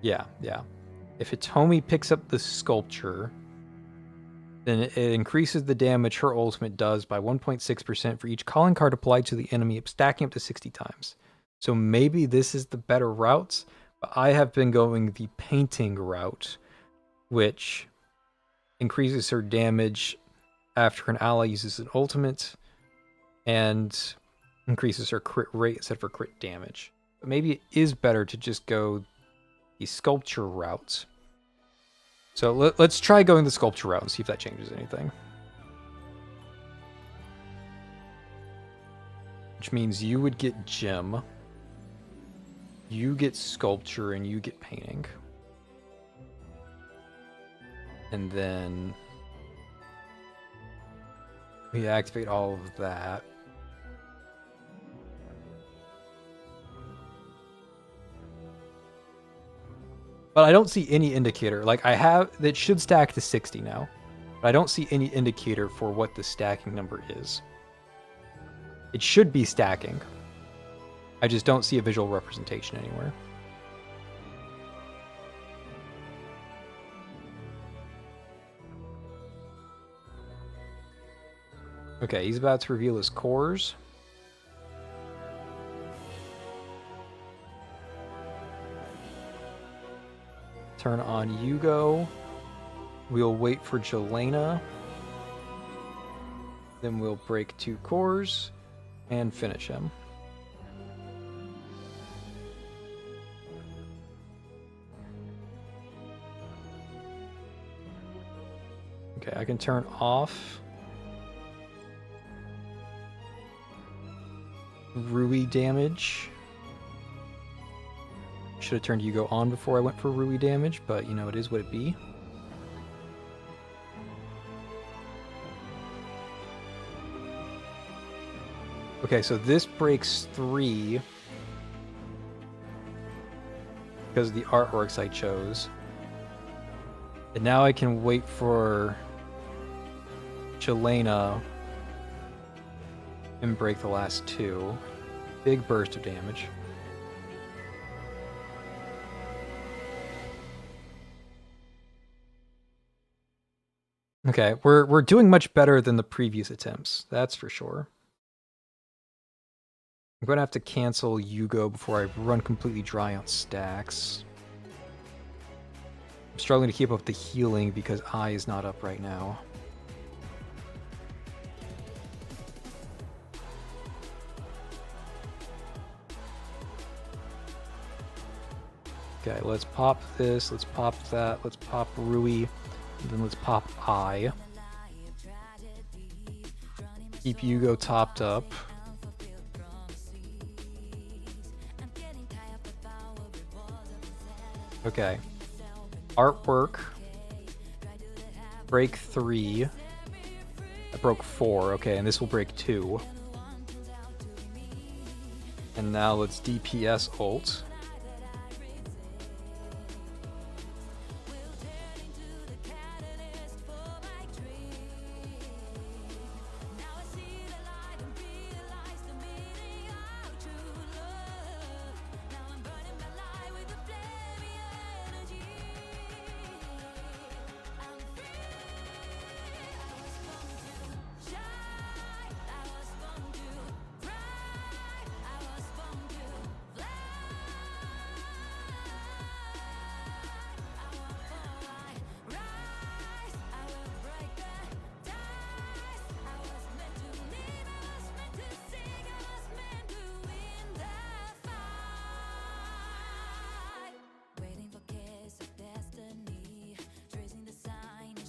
A: Yeah. If Hitomi picks up the sculpture, then it increases the damage her ultimate does by 1.6% for each calling card applied to the enemy, stacking up to 60 times. So maybe this is the better route, but I have been going the painting route, which increases her damage after an ally uses an ultimate and increases her crit rate instead for crit damage. But maybe it is better to just go the sculpture route. So let's try going the sculpture route and see if that changes anything. Which means you would get gem, you get sculpture, and you get painting. And then we activate all of that. But I don't see any indicator. Like I have, that should stack to 60 now. But I don't see any indicator for what the stacking number is. It should be stacking. I just don't see a visual representation anywhere. Okay, he's about to reveal his cores. Turn on Yugo. We'll wait for Jelena. Then we'll break 2 cores and finish him. Okay, I can turn off Rui damage. Should have turned Yugo on before I went for Rui damage, but you know, it is what it be. Okay, so this breaks 3 because of the artworks I chose. And now I can wait for Jelena and break the last 2. Big burst of damage. Okay, we're doing much better than the previous attempts, that's for sure. I'm going to have to cancel Yugo before I run completely dry on stacks. I'm struggling to keep up the healing because Eye is not up right now. Okay, let's pop this, let's pop that, let's pop Rui, and then let's pop Eye. Keep Yugo topped up. Okay. Artwork. Break 3. I broke 4. Okay, and this will break 2. And now let's DPS ult.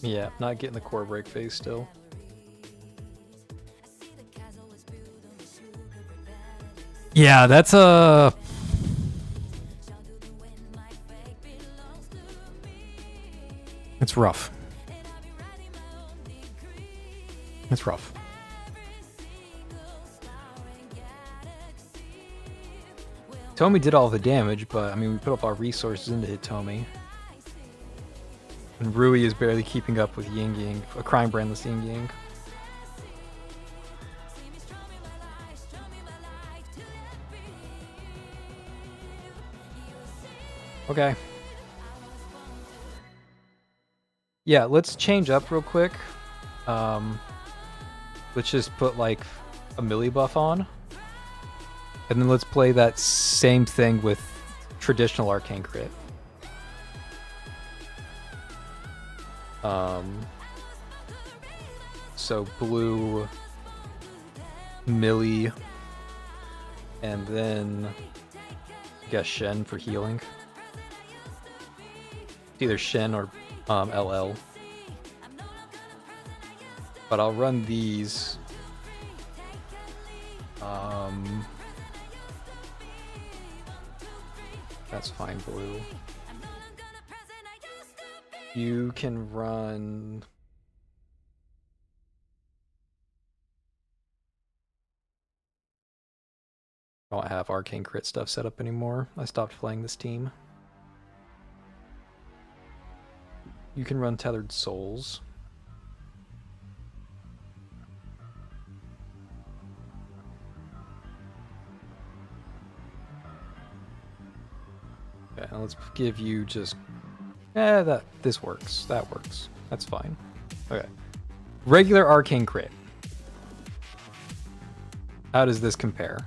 A: Yeah, not getting the core break phase still. Yeah, that's a... It's rough. It's rough. Hitomi did all the damage, but I mean, we put up our resources into Hitomi. And Rui is barely keeping up with Ying Yang, a crime brandless Ying Yang. Okay. Yeah, let's change up real quick. Let's just put like a melee buff on. And then let's play that same thing with traditional arcane crit. So blue, melee, and then I guess Shen for healing. It's either Shen or LL. But I'll run these. That's fine, blue. You can run... I don't have arcane crit stuff set up anymore. I stopped playing this team. You can run Tethered Souls. Okay, now let's give you just... this works. That works. That's fine. Okay. Regular arcane crit. How does this compare?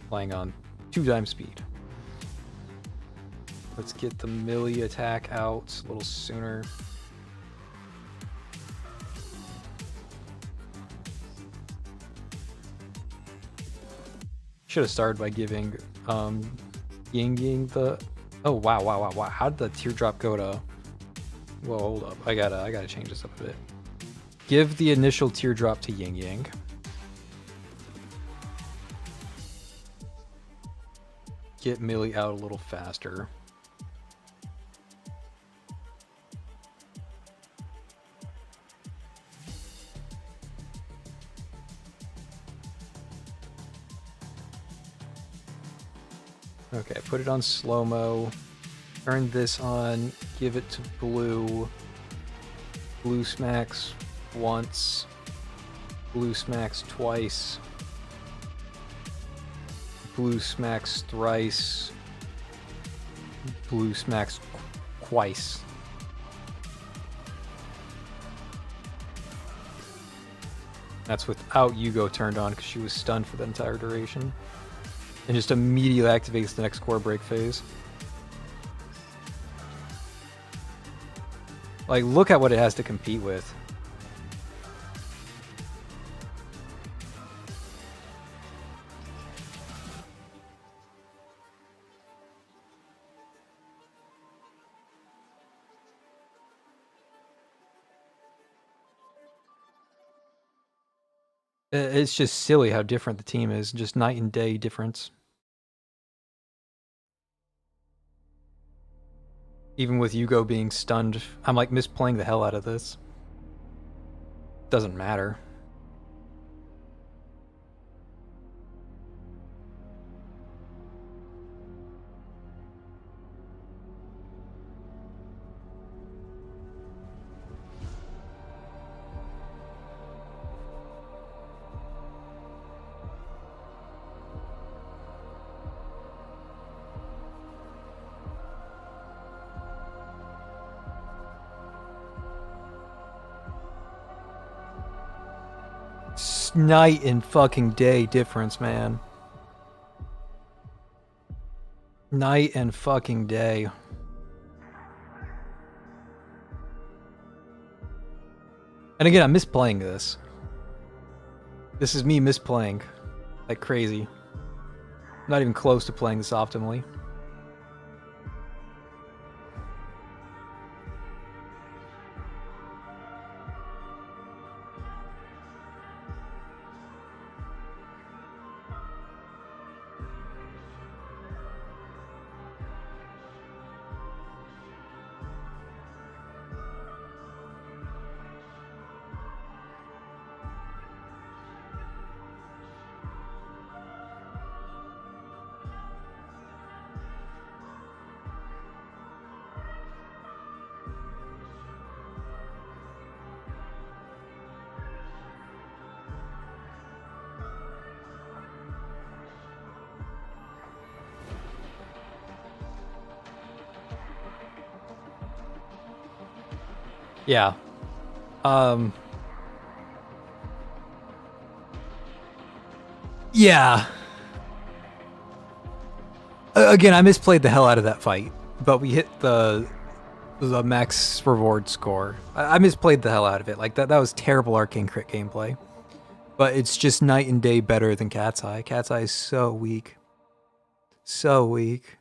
A: Playing on 2 times speed. Let's get the melee attack out a little sooner. Should have started by giving Ying Yang the... Oh wow. How did the teardrop go to... Whoa, hold up. I gotta change this up a bit. Give the initial teardrop to Ying Yang. Get melee out a little faster. Okay, put it on slow-mo. Turn this on. Give it to blue. Blue smacks once. Blue smacks twice. Blue smacks thrice. Blue smacks twice. That's without Yugo turned on because she was stunned for the entire duration. And just immediately activates the next core break phase. Like, look at what it has to compete with. It's just silly how different the team is. Just night and day difference. Even with Yugo being stunned, I'm like misplaying the hell out of this. Doesn't matter. Night and fucking day difference, man. Night and fucking day. And again, I'm misplaying this. This is me misplaying like crazy. I'm not even close to playing this optimally. Yeah. Yeah. Again, I misplayed the hell out of that fight, but we hit the max reward score. I misplayed the hell out of it. Like that was terrible arcane crit gameplay. But it's just night and day better than Cat's Eye. Cat's Eye is so weak. So weak.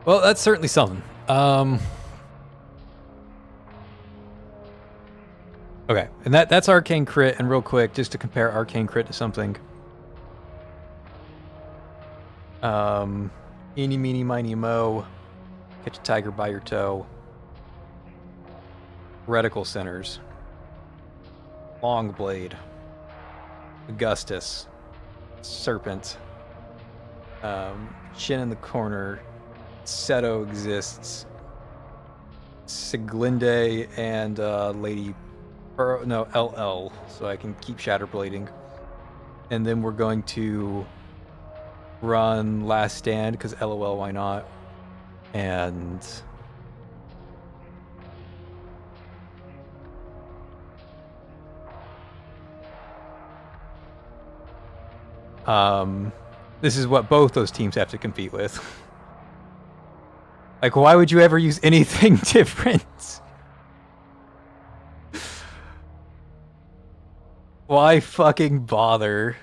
A: Well, that's certainly something. Okay, and that's arcane crit. And real quick, just to compare arcane crit to something. Eeny, meeny, miny, mo. Catch a tiger by your toe. Reticle centers. Long blade. Augustus. Serpent. Chin in the corner. Seto exists. Siglinde and Lady... no, LL. So I can keep Shatterblading. And then we're going to run Last Stand, because LOL, why not? And... this is what both those teams have to compete with. Like, why would you ever use anything different? Why fucking bother?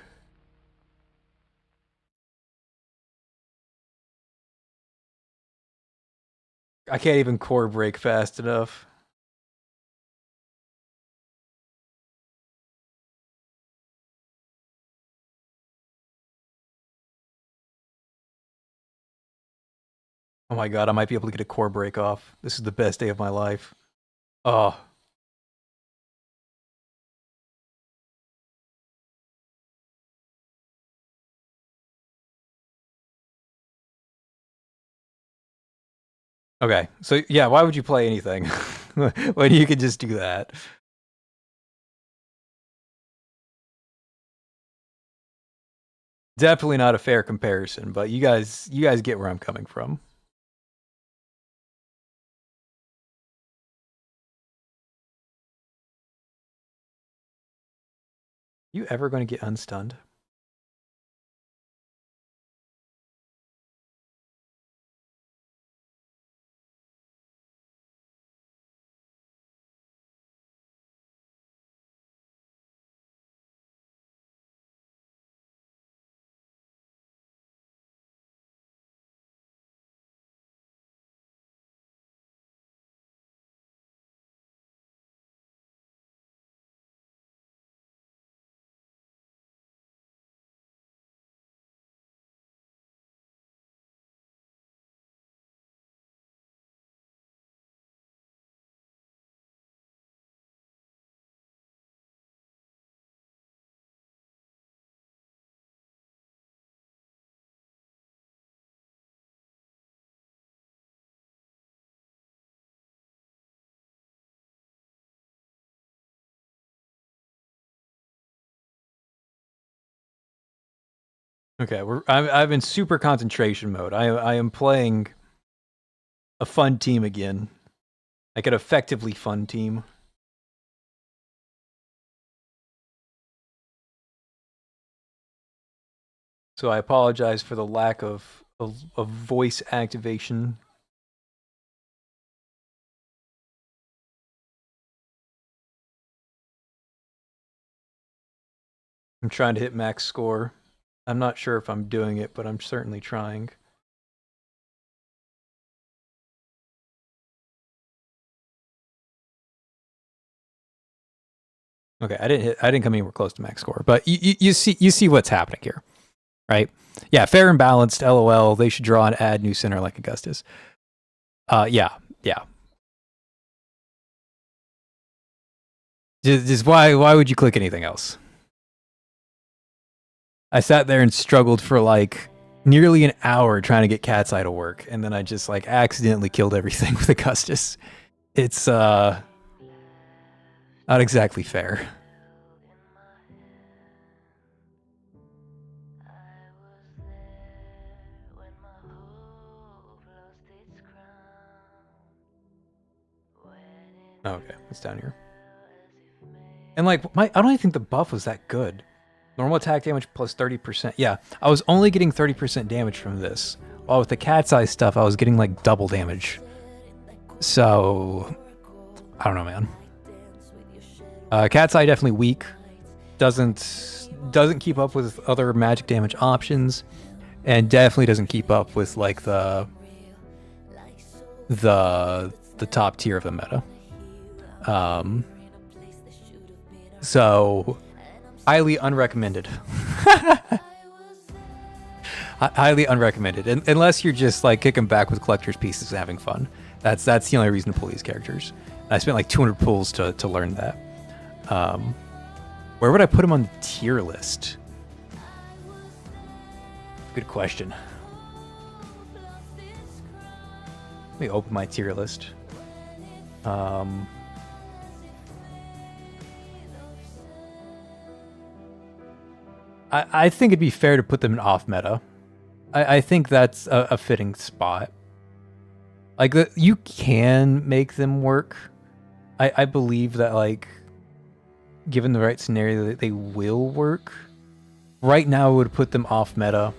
A: I can't even core break fast enough. Oh my god, I might be able to get a core break off. This is the best day of my life. Oh. Okay, so yeah, why would you play anything when you could just do that? Definitely not a fair comparison, but you guys get where I'm coming from. You ever going to get unstunned? Okay, I'm in super concentration mode. I am playing a fun team again. Like an effectively fun team. So I apologize for the lack of voice activation. I'm trying to hit max score. I'm not sure if I'm doing it, but I'm certainly trying. Okay, I didn't come anywhere close to max score, but you see what's happening here, right? Yeah, fair and balanced. LOL. They should draw and add new center like Augustus. Yeah. Just why would you click anything else? I sat there and struggled for like nearly an hour trying to get Cat's Eye to work, and then I just like accidentally killed everything with Augustus. It's not exactly fair. Okay, it's down here. And like I don't even think the buff was that good. Normal attack damage plus 30%. Yeah, I was only getting 30% damage from this. While with the Cat's Eye stuff, I was getting like double damage. So I don't know, man. Cat's Eye definitely weak. Doesn't keep up with other magic damage options, and definitely doesn't keep up with like the top tier of the meta. So highly unrecommended. Highly unrecommended, unless you're just like kicking back with collector's pieces and having fun. That's the only reason to pull these characters. And I spent like 200 pulls to learn that. Where would I put him on the tier list? Good question. Let me open my tier list. I think it'd be fair to put them in off meta. I think that's a fitting spot. Like you can make them work. I believe that like given the right scenario that they will work. Right now I would put them off meta.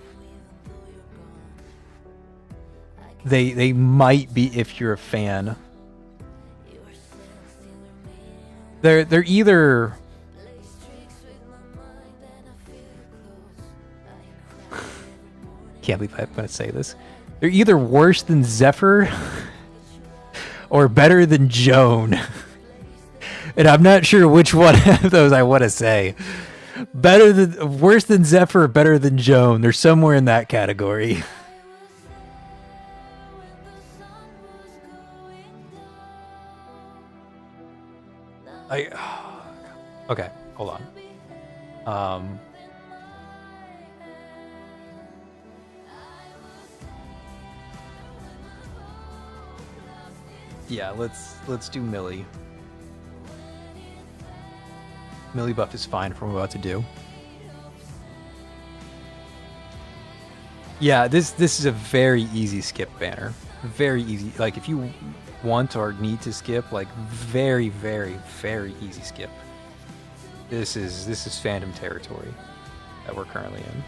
A: They might be if you're a fan. They're either can't believe I'm going to say this. They're either worse than Zephyr or better than Joan. And I'm not sure which one of those I want to say. Worse than Zephyr or better than Joan. They're somewhere in that category. Okay, hold on. Yeah, let's do Millie. Millie buff is fine for what I'm about to do. Yeah, this is a very easy skip banner. Very easy. Like if you want or need to skip, like very, very, very easy skip. This is fandom territory that we're currently in.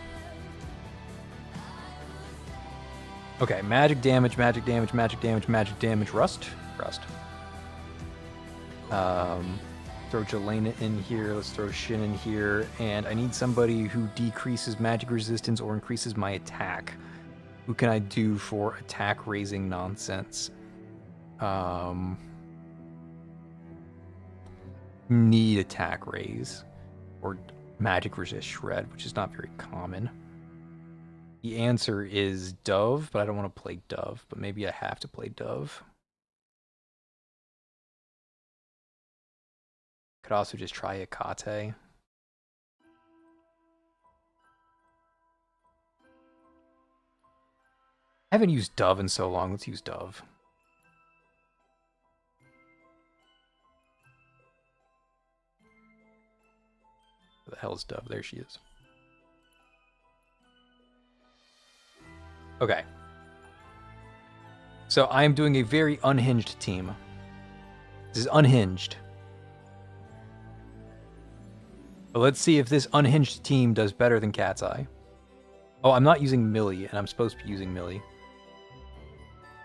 A: Okay, magic damage, magic damage, magic damage, magic damage, rust. Throw Jelena in here, let's throw Shin in here, and I need somebody who decreases magic resistance or increases my attack. Who can I do for attack raising nonsense? Need attack raise or magic resist shred, which is not very common. The answer is Dove, but I don't want to play Dove, but maybe I have to play Dove. Could also just try Akate. I haven't used Dove in so long. Let's use Dove. Where the hell is Dove? There she is. Okay. So I am doing a very unhinged team. This is unhinged. But let's see if this unhinged team does better than Cat's Eye. Oh, I'm not using Millie, and I'm supposed to be using Millie.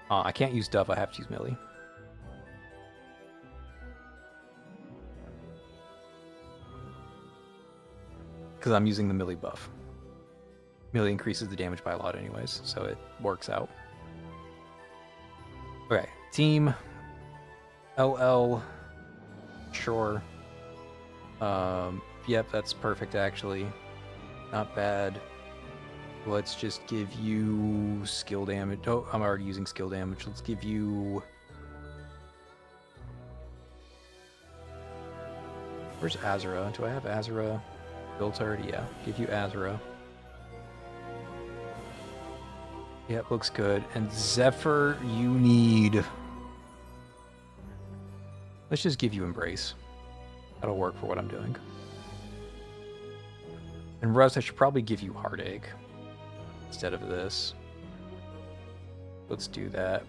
A: I can't use Dove, I have to use Millie. Because I'm using the Millie buff. Millie increases the damage by a lot anyways, so it works out. Okay, team. LL. Sure. Yep, that's perfect actually. Not bad. Let's just give you skill damage. Oh, I'm already using skill damage. Let's give you... Where's Azura? Do I have Azura built already? Yeah, give you Azura. Yep, looks good. And Zephyr, you need... Let's just give you Embrace. That'll work for what I'm doing. And Russ, I should probably give you Heartache instead of this. Let's do that.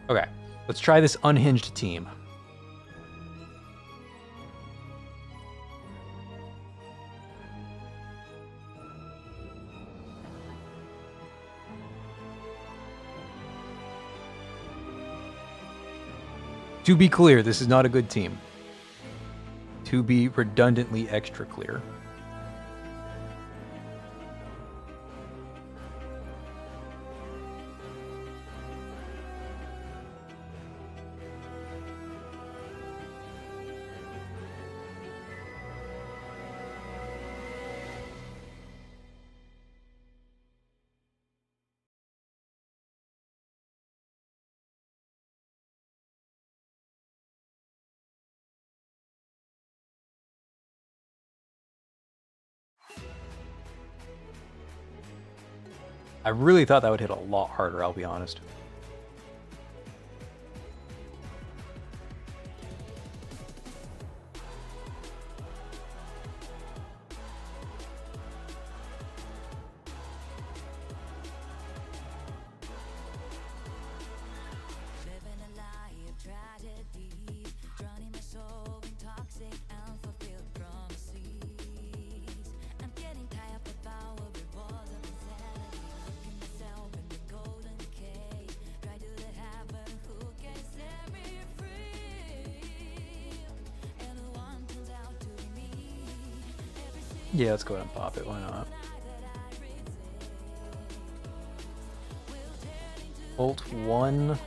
A: Okay, let's try this unhinged team. To be clear, this is not a good team. To be redundantly extra clear. I really thought that would hit a lot harder, I'll be honest. Yeah, let's go ahead and pop it. Why not? Ult 1.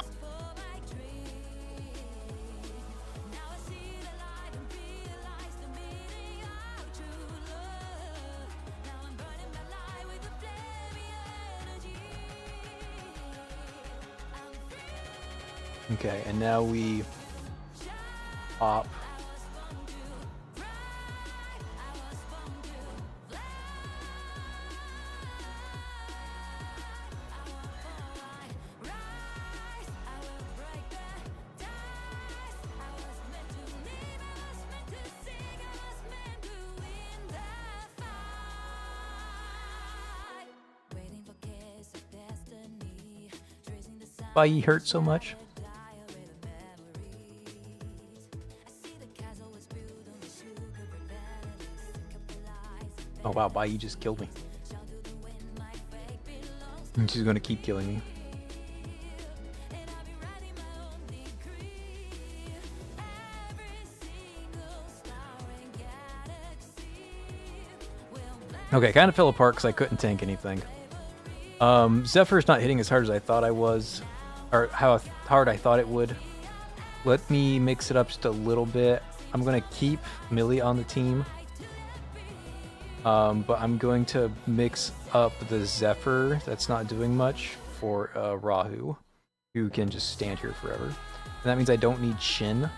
A: Okay, and now we pop. Why he hurt so much? Oh wow, Bai just killed me. And she's gonna keep killing me. Okay, kind of fell apart because I couldn't tank anything. Zephyr's not hitting as hard as I thought I was, or how hard I thought it would. Let me mix it up just a little bit. I'm gonna keep Millie on the team, but I'm going to mix up the Zephyr that's not doing much for Rahu, who can just stand here forever. And that means I don't need Shin,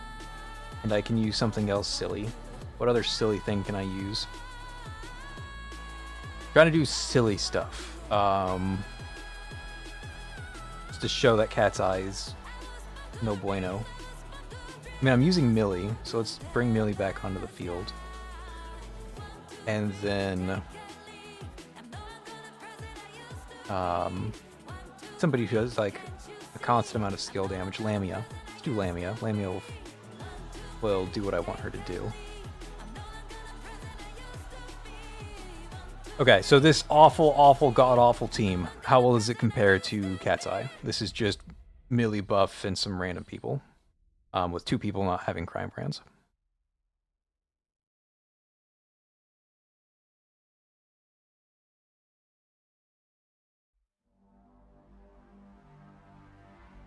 A: and I can use something else silly. What other silly thing can I use? Trying to do silly stuff. Just to show that Cat's Eye is no bueno. I mean, I'm using Millie, so let's bring Millie back onto the field. And then... somebody who does, like, a constant amount of skill damage. Lamia. Let's do Lamia. Lamia will do what I want her to do. Okay, so this awful, god-awful team, how well does it compare to Cat's Eye? This is just Millie buff and some random people, with 2 people not having crime brands.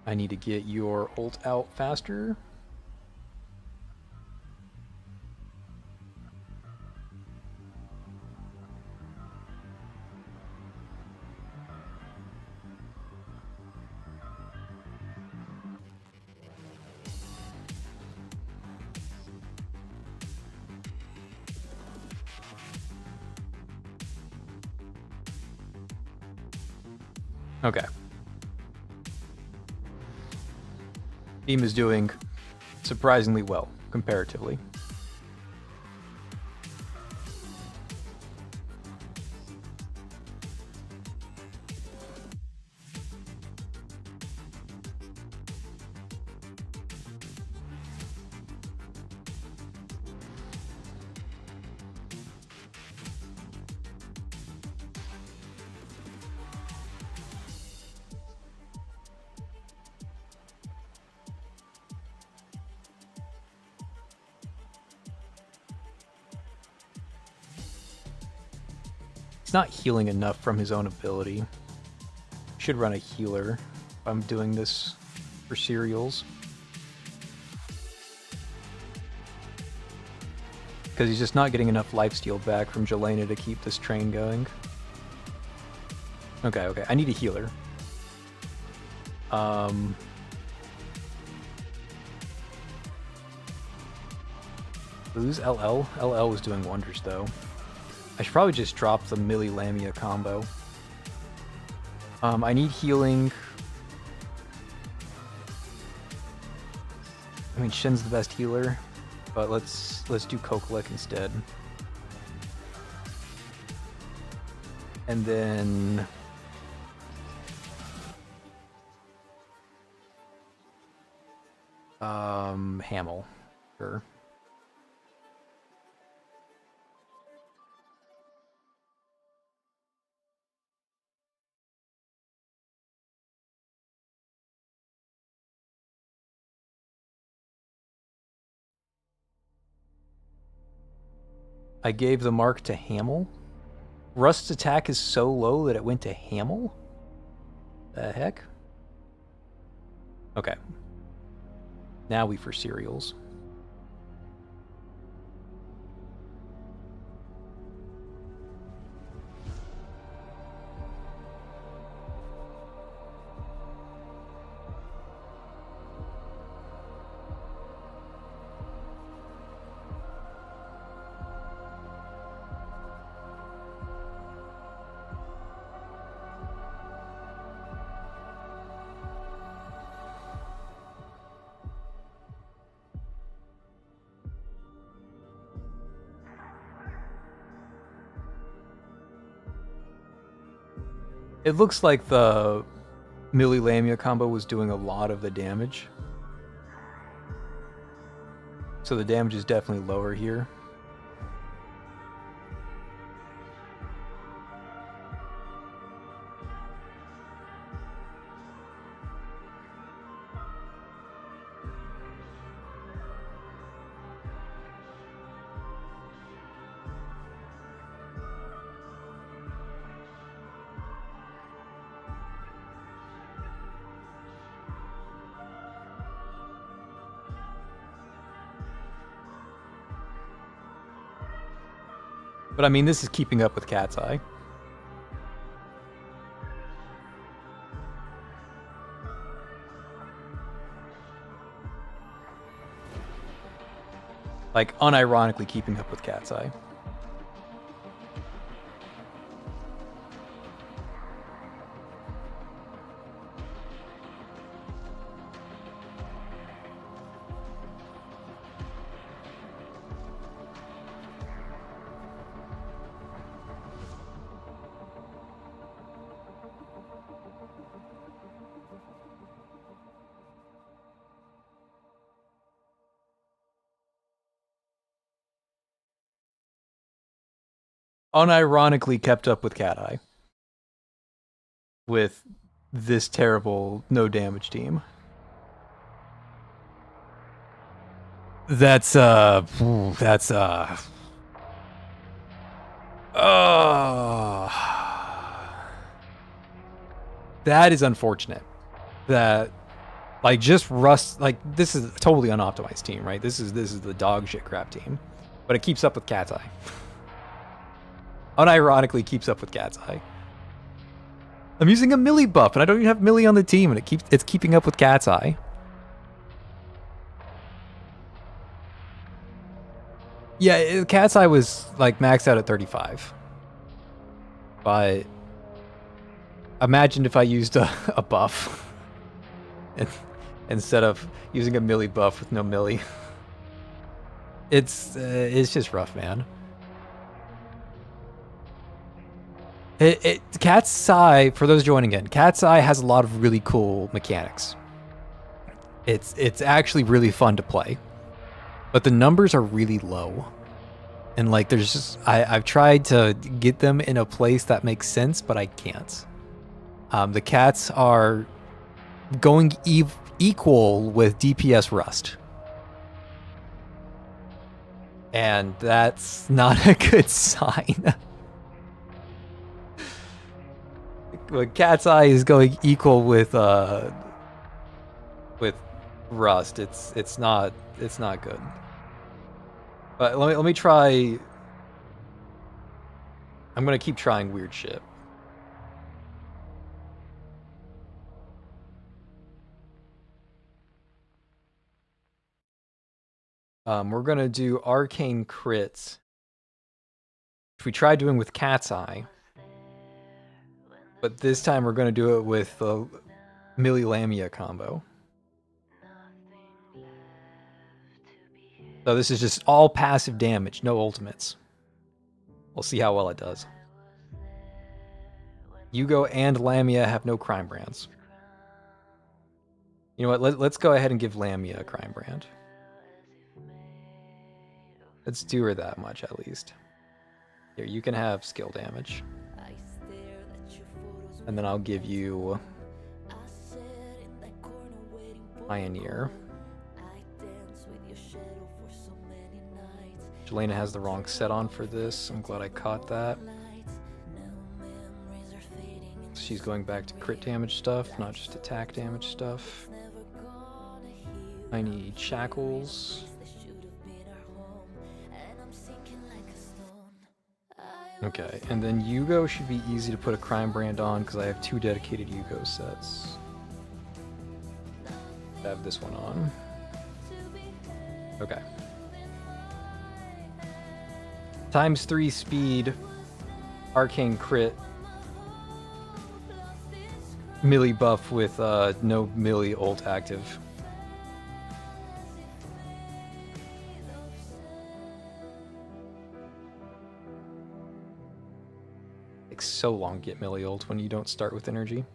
A: I need to get your ult out faster. Okay. Team is doing surprisingly well, comparatively. He's not healing enough from his own ability. Should run a healer if I'm doing this for cereals. Because he's just not getting enough lifesteal back from Jelena to keep this train going. Okay, okay. I need a healer. Lose LL? LL was doing wonders though. I should probably just drop the Millie Lamia combo. I need healing. I mean, Shin's the best healer, but let's do Kokolek instead. And then Hamel, sure. I gave the mark to Hamel. Rust's attack is so low that it went to Hamel? The heck? Okay. Now we for cereals. It looks like the Millie Lamia combo was doing a lot of the damage. So the damage is definitely lower here. But I mean, this is keeping up with Cat's Eye. Like, unironically keeping up with Cat's Eye. Unironically kept up with Cat Eye with this terrible no damage team. That is unfortunate. That like just Rust, like this is a totally unoptimized team, right? This is the dog shit crap team, but it keeps up with Cat's Eye. Unironically keeps up with Cat's Eye. I'm using a Millie buff, and I don't even have Millie on the team, and it's keeping up with Cat's Eye. Yeah, Cat's Eye was like maxed out at 35, but Imagine if I used a buff instead of using a melee buff with no melee. It's just rough, man. Cat's Eye, for those joining in, Cat's Eye has a lot of really cool mechanics. It's actually really fun to play, but the numbers are really low, and like there's just I've tried to get them in a place that makes sense, but I can't. The cats are going equal with DPS Rust, and that's not a good sign. When Cat's Eye is going equal with Rust, it's not good. But let me try. I'm gonna keep trying weird shit. We're gonna do arcane crits, which we tried doing with Cat's Eye, but this time we're gonna do it with the Millie Lamia combo. So this is just all passive damage, no ultimates. We'll see how well it does. Yugo and Lamia have no crime brands. You know what? Let's go ahead and give Lamia a crime brand. Let's do her that much at least. Here, you can have skill damage. And then I'll give you Pioneer. Jelena has the wrong set on for this. I'm glad I caught that. She's going back to crit damage stuff, not just attack damage stuff. I need shackles. Okay, and then Yugo should be easy to put a crime brand on because I have 2 dedicated Yugo sets. I have this one on. Okay. ×3 speed, arcane crit, melee buff with no melee ult active. Takes so long to get melee ult when you don't start with energy.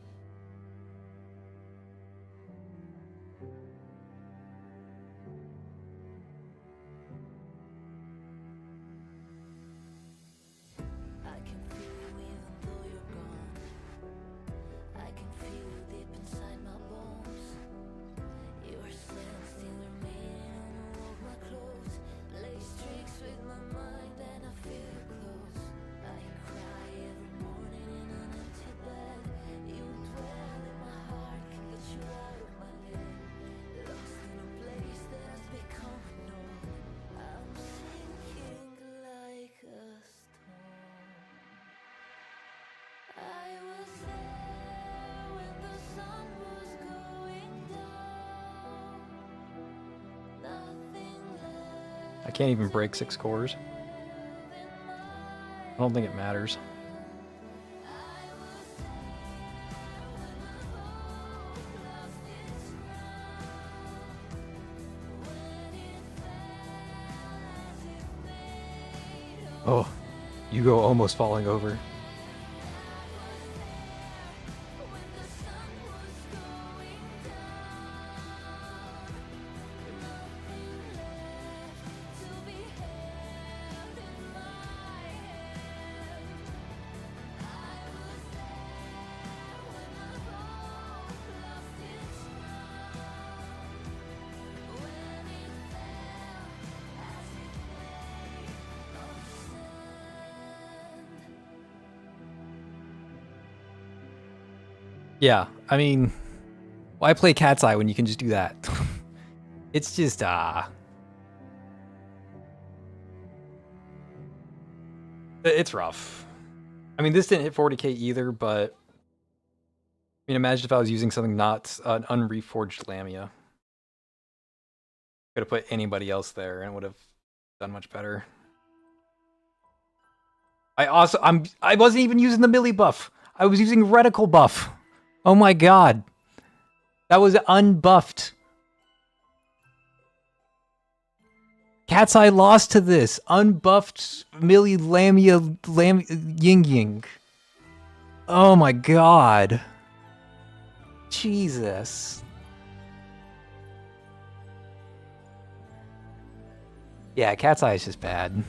A: I can't even break 6 cores. I don't think it matters. Oh, Yugo almost falling over. Yeah, I mean, why play Cat's Eye when you can just do that? It's just, it's rough. I mean, this didn't hit 40k either, but I mean, imagine if I was using something not an unreforged Lamia. Could have put anybody else there and would have done much better. I wasn't even using the melee buff. I was using reticle buff. Oh my god. That was unbuffed. Cat's Eye lost to this. Unbuffed Millie Lamia Ying Ying. Oh my god. Jesus. Yeah, Cat's Eye is just bad.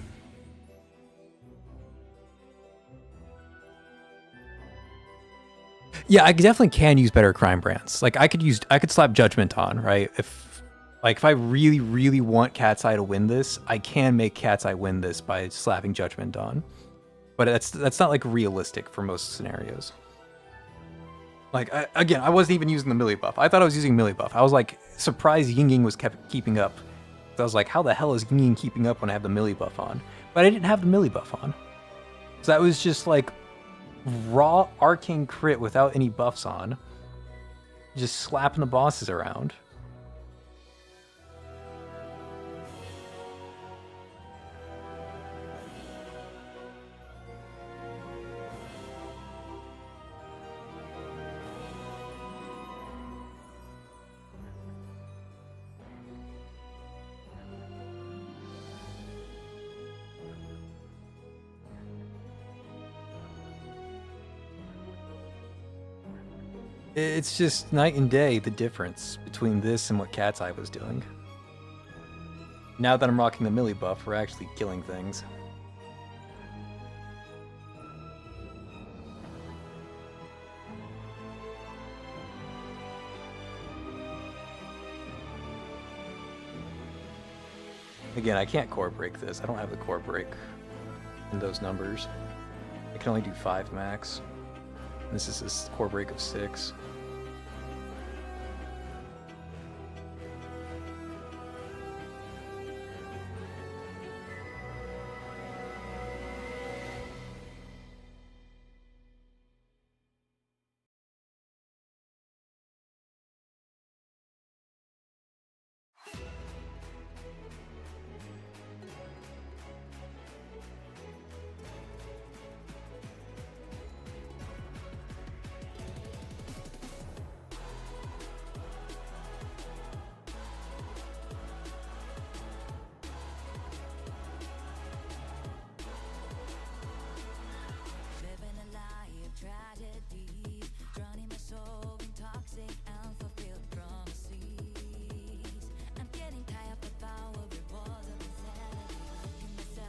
A: Yeah, I definitely can use better crime brands. Like I could slap Judgment on, right? If I really want Cat's Eye to win this, I can make Cat's Eye win this by slapping Judgment on. But that's not like realistic for most scenarios. Like again, I wasn't even using the melee buff. I thought I was using melee buff. I was like surprised Ying Ying was keeping up. So I was like, how the hell is Ying Ying keeping up when I have the melee buff on? But I didn't have the melee buff on. So that was just like raw arcane crit without any buffs on. Just slapping the bosses around. It's just night and day, the difference between this and what Cat's Eye was doing. Now that I'm rocking the melee buff, we're actually killing things. Again, I can't core break this. I don't have the core break in those numbers. I can only do 5 max. This is a core break of 6.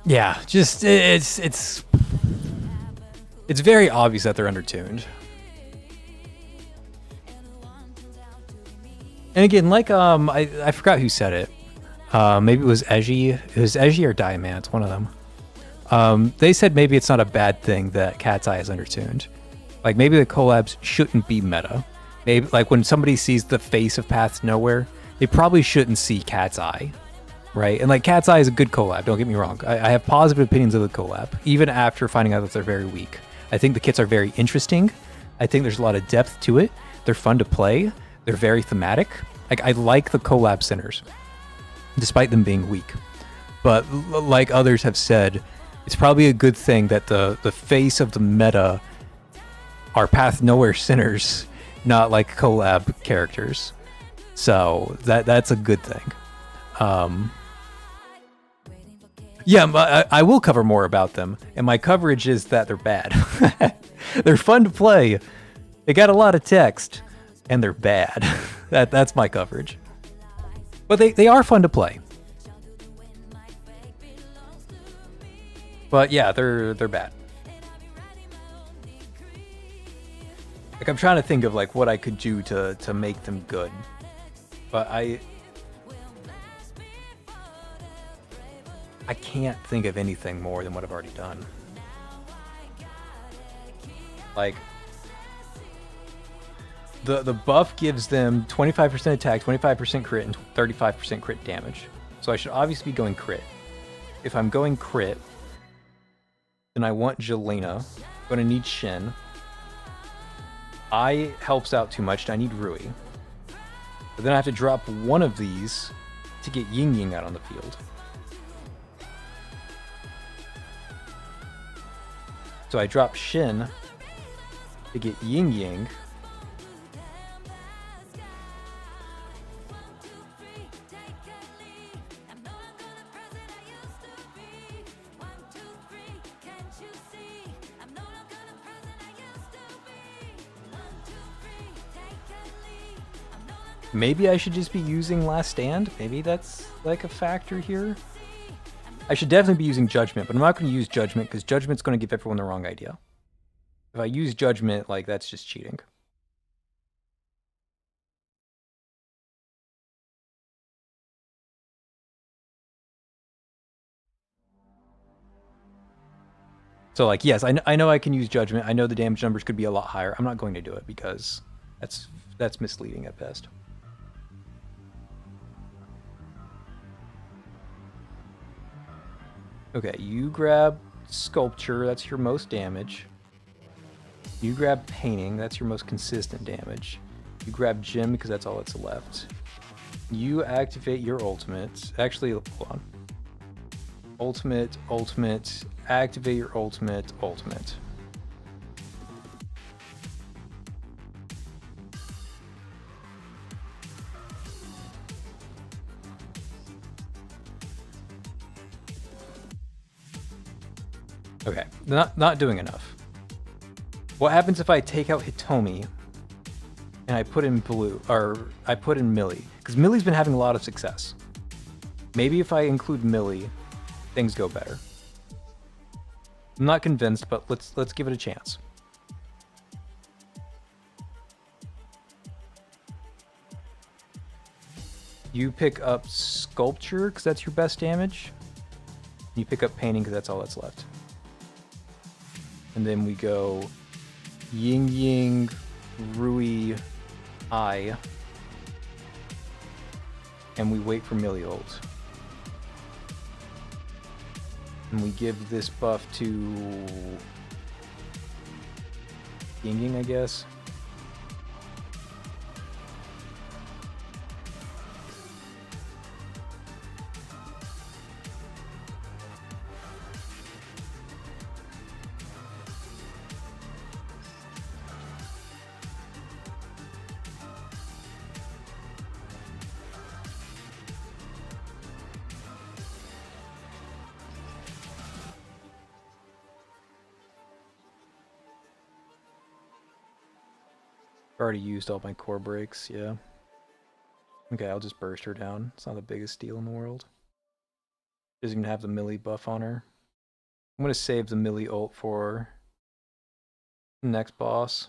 A: Yeah, just it's very obvious that they're undertuned. And again, like I forgot who said it. Maybe it was Eji. It was Eji or Diamant, one of them. They said maybe it's not a bad thing that Cat's Eye is undertuned. Like maybe the collabs shouldn't be meta. Maybe like when somebody sees the face of Path Nowhere, they probably shouldn't see Cat's Eye. Right? And like Cat's Eye is a good collab, don't get me wrong. I have positive opinions of the collab, even after finding out that they're very weak. I think the kits are very interesting. I think there's a lot of depth to it. They're fun to play. They're very thematic. Like I like the collab centers, despite them being weak. But like others have said, it's probably a good thing that the face of the meta are Path Nowhere centers, not like collab characters. So that's a good thing. Yeah, I will cover more about them, and my coverage is that they're bad. They're fun to play. They got a lot of text, and they're bad. That's my coverage. But they are fun to play. But yeah, they're bad. Like I'm trying to think of like what I could do to make them good, but I can't think of anything more than what I've already done. Like, the buff gives them 25% attack, 25% crit, and 35% crit damage. So I should obviously be going crit. If I'm going crit, then I want Jelena. I'm going to need Shin. Eye helps out too much, and I need Rui. But then I have to drop one of these to get Ying Ying out on the field. So I drop Shin, to get Ying Yang. Maybe I should just be using Last Stand. Maybe that's like a factor here. I should definitely be using Judgment, but I'm not going to use Judgment because Judgment's going to give everyone the wrong idea. If I use Judgment, like, that's just cheating. So, like, yes, I know I can use Judgment. I know the damage numbers could be a lot higher. I'm not going to do it because that's misleading at best. Okay, you grab Sculpture, that's your most damage. You grab Painting, that's your most consistent damage. You grab Gym because that's all that's left. You activate your ultimate. Actually, hold on. Ultimate, activate your ultimate. Okay, not doing enough. What happens if I take out Hitomi and I put in Blue, or I put in Millie? Because Millie's been having a lot of success. Maybe if I include Millie, things go better. I'm not convinced, but let's give it a chance. You pick up Sculpture because that's your best damage. You pick up Painting because that's all that's left. And then we go Ying Yang, Rui, Eye. And we wait for Millie ult. And we give this buff to Ying Yang, I guess. Already used all my core breaks, yeah. Okay, I'll just burst her down. It's not the biggest deal in the world. Doesn't even have the Millie buff on her. I'm gonna save the Millie ult for the next boss.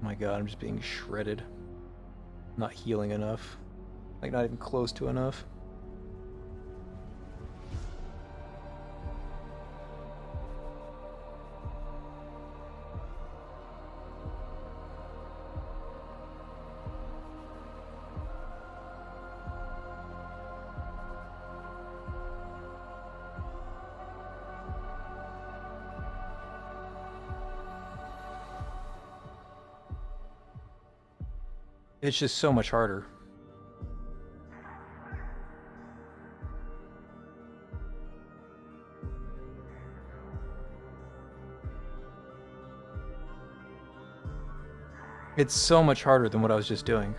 A: Oh my god, I'm just being shredded. Not healing enough. Like, not even close to enough. It's just so much harder. It's so much harder than what I was just doing.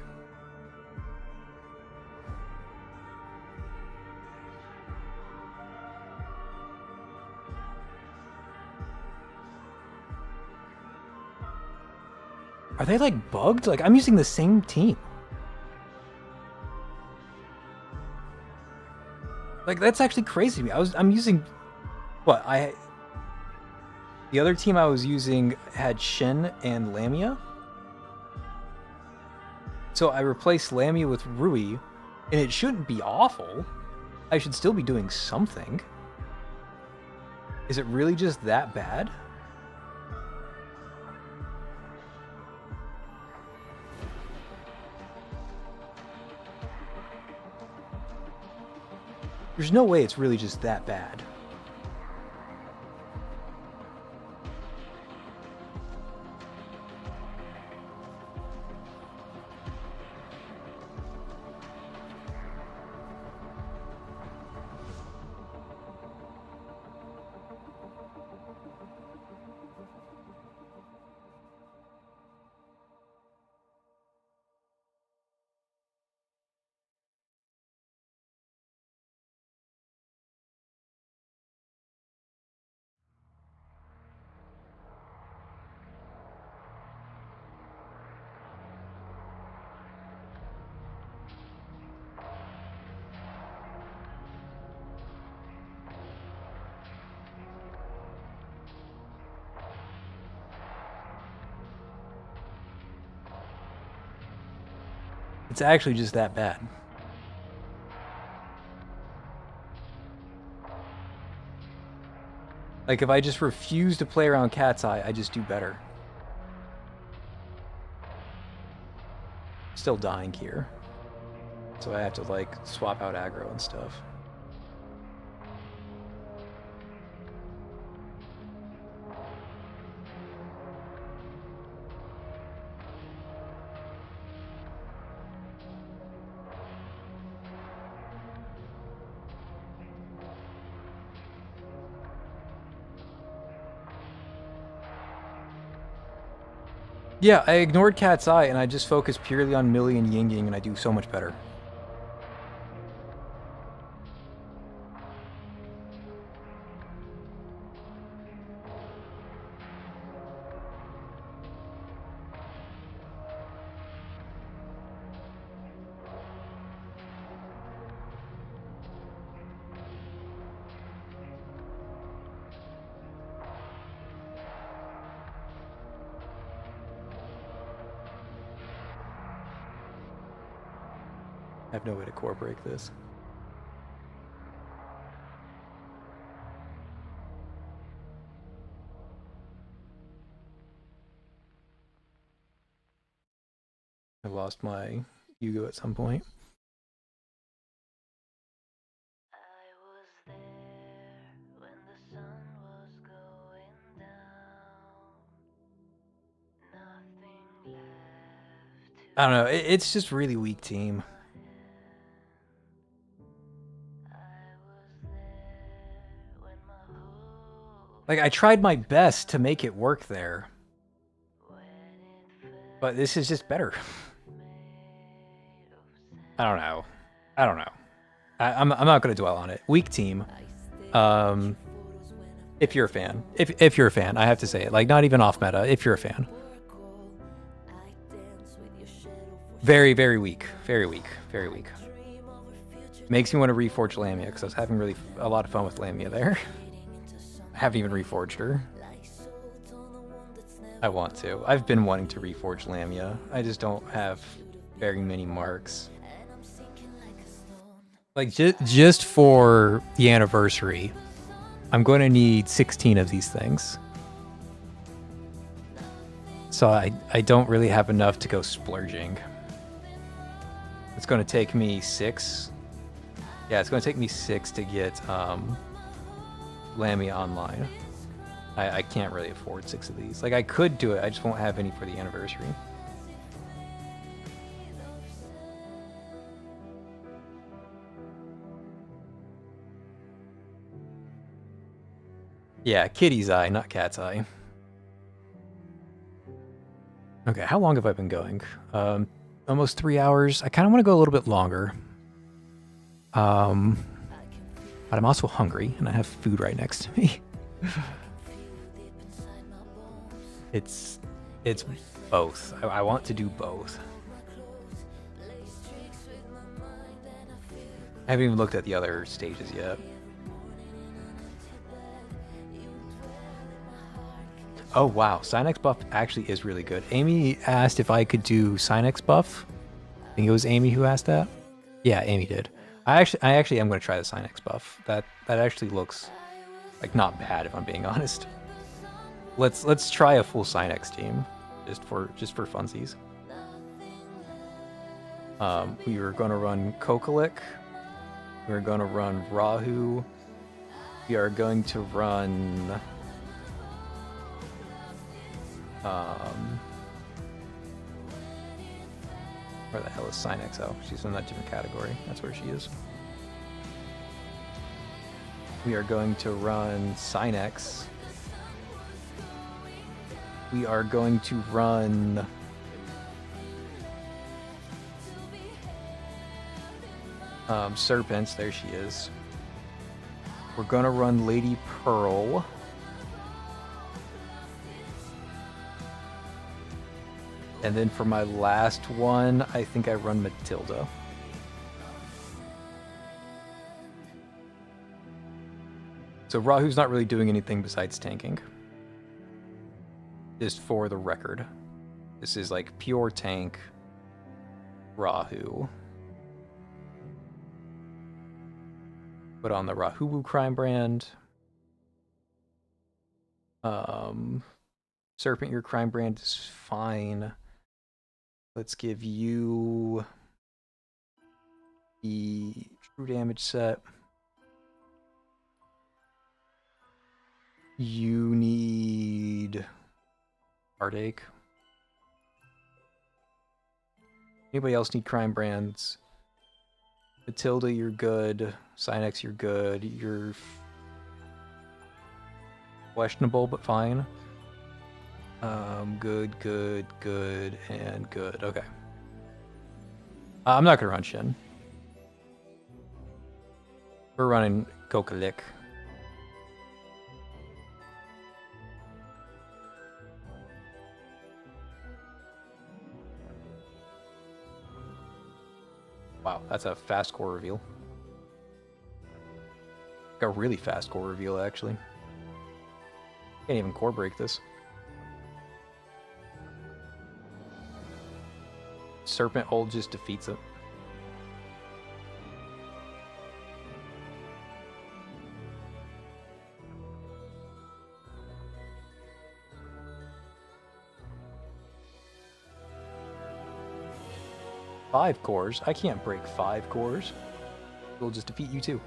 A: Are they like bugged? Like, I'm using the same team. Like, that's actually crazy to me. I'm using what? The other team I was using had Shin and Lamia. So I replaced Lamia with Rui, and it shouldn't be awful. I should still be doing something. Is it really just that bad? There's no way it's really just that bad. It's actually just that bad. Like, if I just refuse to play around Cat's Eye, I just do better. Still dying here. So I have to, like, swap out aggro and stuff. Yeah, I ignored Cat's Eye and I just focused purely on Millie and Ying Ying and I do so much better. I have no way to core break this. I lost my Yugo at some point.
C: I was there when the sun was going down. Nothing left to
A: I don't know, it's just really weak team. Like, I tried my best to make it work there. But this is just better. I don't know. I don't know. I'm not going to dwell on it. Weak team. If you're a fan. If you're a fan, I have to say it. Like, not even off meta. If you're a fan. Very, very weak. Very weak. Very weak. Makes me want to reforge Lamia, because I was having really a lot of fun with Lamia there. I haven't even reforged her. I want to. I've been wanting to reforge Lamia. I just don't have very many marks. Like, just for the anniversary, I'm going to need 16 of these things. So I don't really have enough to go splurging. It's going to take me 6. Yeah, it's going to take me 6 to get Lamia online. I can't really afford 6 of these. Like, I could do it, I just won't have any for the anniversary. Yeah, Kitty's Eye, not Cat's Eye. Okay, how long have I been going? Almost 3 hours. I kind of want to go a little bit longer. But I'm also hungry, and I have food right next to me. It's both. I want to do both. I haven't even looked at the other stages yet. Oh wow, Synex buff actually is really good. Amy asked if I could do Synex buff. I think it was Amy who asked that. Yeah, Amy did. I actually am going to try the Synex buff. That actually looks like not bad, if I'm being honest. Let's try a full Synex team, just for funsies. We were going to run Kokalik. We were going to run Rahu. We are going to run where the hell is Synex? Oh, she's in that different category. That's where she is. We are going to run Synex. We are going to run Serpents. There she is. We're going to run Lady Pearl. And then for my last one, I think I run Matilda. So Rahu's not really doing anything besides tanking. Just for the record. This is like pure tank. Rahu. Put on the Rahubu crime brand. Serpent, your crime brand is fine. Let's give you the true damage set. You need Heartache. Anybody else need crime brands? Matilda, you're good. Synex, you're good. You're questionable, but fine. Good, good, good, and good. Okay. I'm not gonna run Shin. We're running Kokalik. Wow, that's a fast core reveal. Like a really fast core reveal, actually. Can't even core break this. Serpent ult just defeats it. Five cores? I can't break 5 cores. We'll just defeat you too.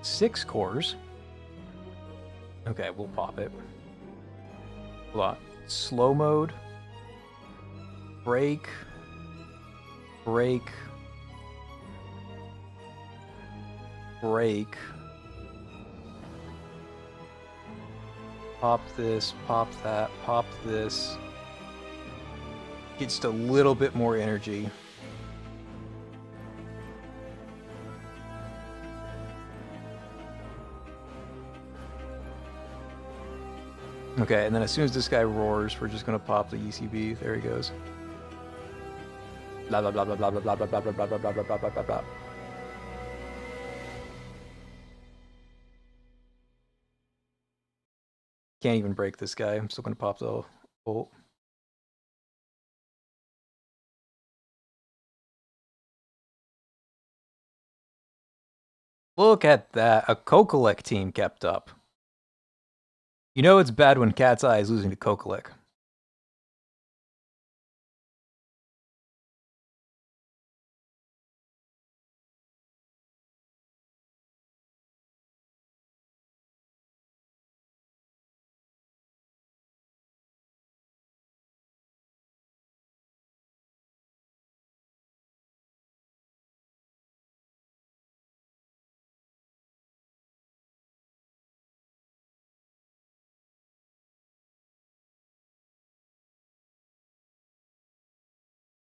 A: Six cores. Okay, we'll pop it. Hold on. Slow mode. Break. Break. Break. Pop this, pop that, pop this. Get just a little bit more energy. Okay, and then as soon as this guy roars, we're just gonna pop the ECB. There he goes. Blah blah blah blah blah blah blah blah blah blah blah blah blah blah blah blah. Can't even break this guy. I'm still gonna pop the ult. Look at that. A Kokolek team kept up. You know it's bad when Cat's Eye is losing to Kokolek.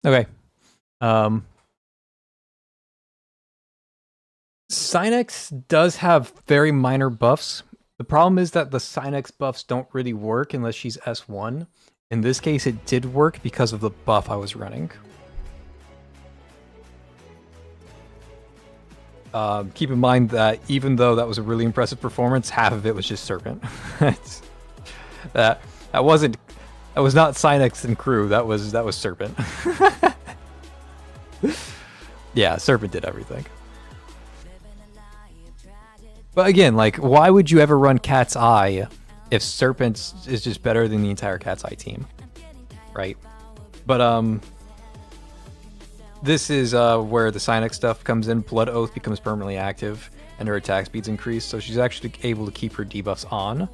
A: Okay. Synex does have very minor buffs. The problem is that the Synex buffs don't really work unless she's S1. In this case, it did work because of the buff I was running. Keep in mind that even though that was a really impressive performance, half of it was just Serpent. that was not Synex and crew. That was Serpent. Yeah, Serpent did everything. But again, like, why would you ever run Cat's Eye if Serpent is just better than the entire Cat's Eye team, right? But this is where the Synex stuff comes in. Blood Oath becomes permanently active, and her attack speeds increase, so she's actually able to keep her debuffs on,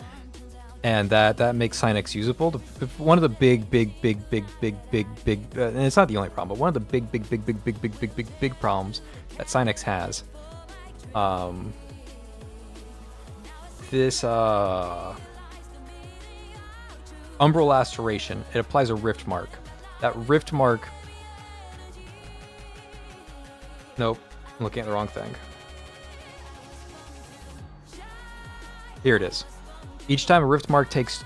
A: and that makes Synex usable. One of the big, and it's not the only problem, but one of the big problems that Synex has. This Umbral Laceration, it applies a Rift Mark. That Rift Mark... Nope, I'm looking at the wrong thing. Here it is. Each time a Rift Mark takes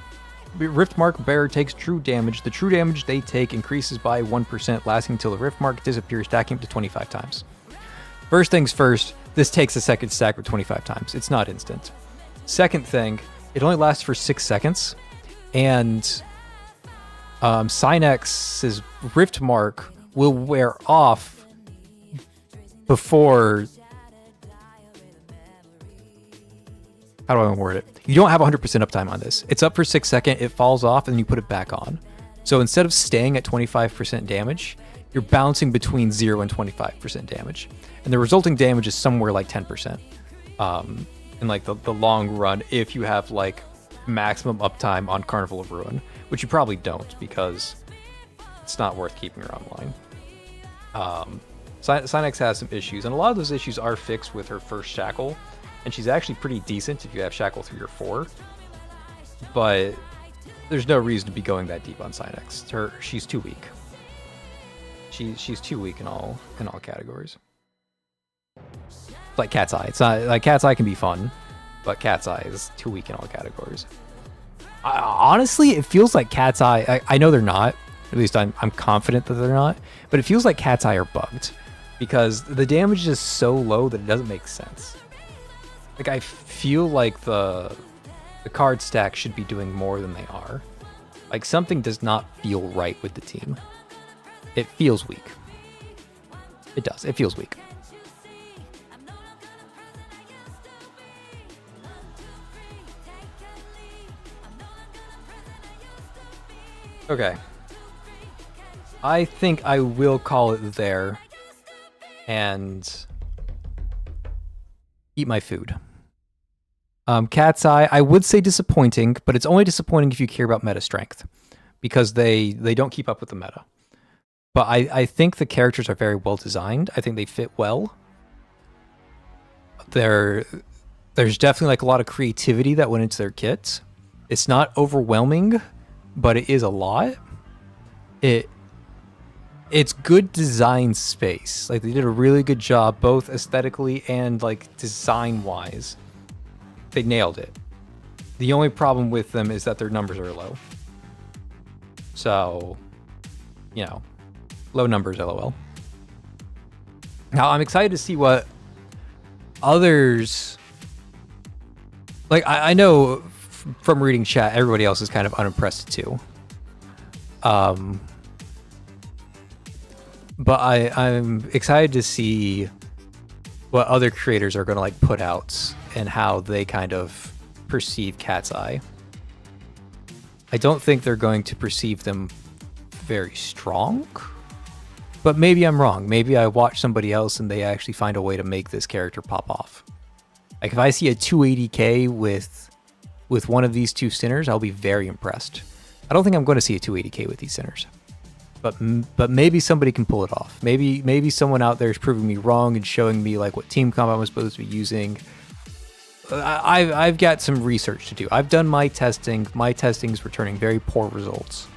A: Riftmark bearer takes true damage. The true damage they take increases by 1%, lasting until the Riftmark disappears, stacking up to 25 times. First things first, this takes a second stack with 25 times. It's not instant. Second thing, it only lasts for 6 seconds, and Synex's Riftmark will wear off before... How do I word it? You don't have 100% uptime on this. It's up for 6 seconds, it falls off, and then you put it back on. So instead of staying at 25% damage, you're bouncing between 0 and 25% damage. And the resulting damage is somewhere like 10%. In like the long run, if you have like maximum uptime on Carnival of Ruin, which you probably don't because it's not worth keeping her online. Synex has some issues, and a lot of those issues are fixed with her first shackle. And she's actually pretty decent if you have Shackle 3 or 4. But there's no reason to be going that deep on Synex. She's too weak. She's too weak in all categories. It's like Cat's Eye. It's not like Cat's Eye can be fun, but Cat's Eye is too weak in all categories. Honestly, it feels like Cat's Eye. I know they're not. At least I'm confident that they're not. But it feels like Cat's Eye are bugged because the damage is so low that it doesn't make sense. Like, I feel like the card stack should be doing more than they are. Like, something does not feel right with the team. It feels weak. It does. It feels weak. Okay. I think I will call it there and eat my food. Cat's Eye, I would say disappointing, but it's only disappointing if you care about meta strength, because they don't keep up with the meta. But I think the characters are very well designed. I think they fit well. There's definitely like a lot of creativity that went into their kits. It's not overwhelming, but it is a lot. It's good design space. Like, they did a really good job, both aesthetically and like design wise. They nailed it. The only problem with them is that their numbers are low. So, you know, low numbers, LOL. Now, I'm excited to see what others... Like, I know from reading chat, everybody else is kind of unimpressed too. But I'm excited to see what other creators are going to like put out and how they kind of perceive Cat's Eye. I don't think they're going to perceive them very strong, but maybe I'm wrong. Maybe I watch somebody else and they actually find a way to make this character pop off. Like, if I see a 280k with one of these two sinners, I'll be very impressed. I don't think I'm going to see a 280k with these sinners. But maybe somebody can pull it off. Maybe someone out there is proving me wrong and showing me like what team comp I'm supposed to be using. I've got some research to do. I've done my testing. My testing is returning very poor results.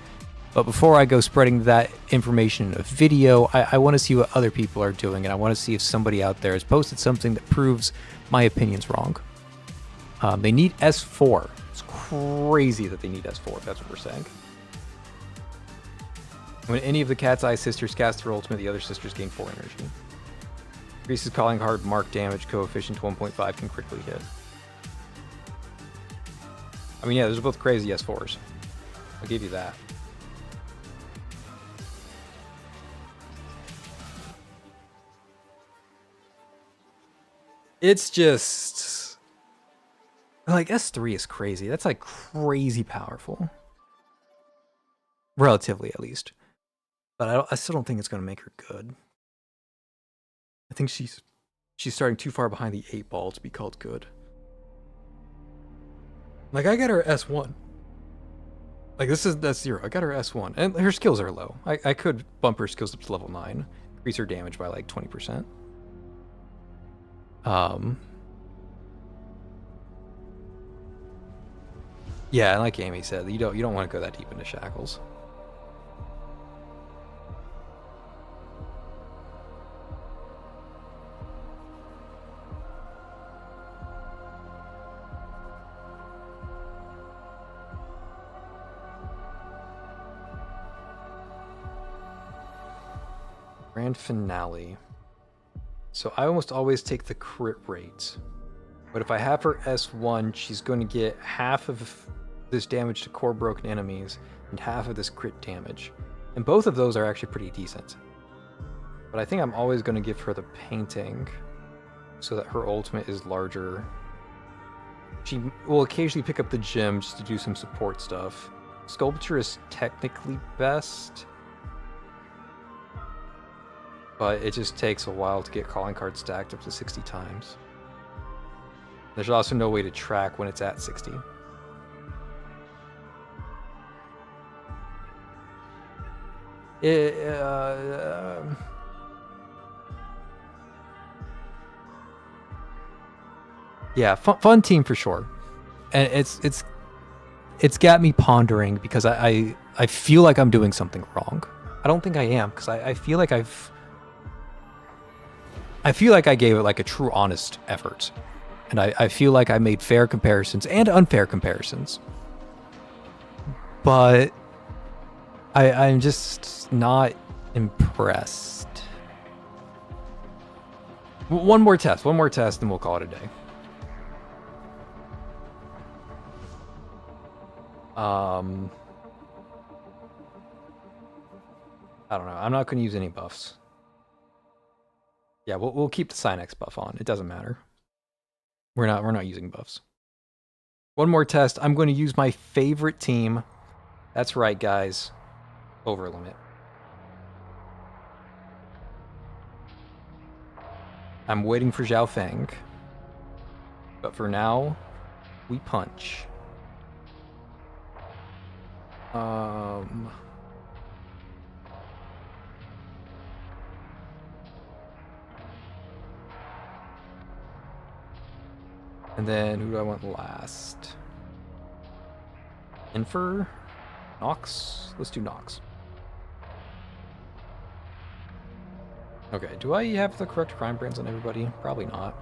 A: But before I go spreading that information in a video, I want to see what other people are doing, and I want to see if somebody out there has posted something that proves my opinion's wrong. They need S4. It's crazy that they need S4, if that's what we're saying. When any of the Cat's Eye sisters cast their ultimate, the other sisters gain 4 energy. Increases calling card mark damage coefficient to 1.5, can critically hit. I mean, yeah, those are both crazy S4s. I'll give you that. It's just... like, S3 is crazy. That's like crazy powerful. Relatively, at least. But I still don't think it's going to make her good. I think she's starting too far behind the 8 ball to be called good. Like, I got her S1. Like, that's 0. I got her S1. And her skills are low. I could bump her skills up to level 9. Increase her damage by like 20%. Yeah, and like Amy said, you don't want to go that deep into shackles. Grand finale. So I almost always take the crit rate. But if I have her S1, she's going to get half of this damage to core broken enemies and half of this crit damage. And both of those are actually pretty decent. But I think I'm always going to give her the painting so that her ultimate is larger. She will occasionally pick up the gem just to do some support stuff. Sculpture is technically best, but it just takes a while to get calling cards stacked up to 60 times. There's also no way to track when it's at 60. Yeah, fun team for sure, and it's got me pondering because I feel like I'm doing something wrong. I don't think I am because I feel like I gave it like a true honest effort, and I feel like I made fair comparisons and unfair comparisons, but I'm just not impressed. One more test, and we'll call it a day. I don't know. I'm not going to use any buffs. Yeah, we'll keep the Synex buff on. It doesn't matter. We're not using buffs. One more test. I'm going to use my favorite team. That's right, guys. Overlimit. I'm waiting for Zhao Feng. But for now, we punch. And then who do I want last? Infer? Nox? Let's do Nox. Okay, do I have the correct crime brands on everybody? Probably not.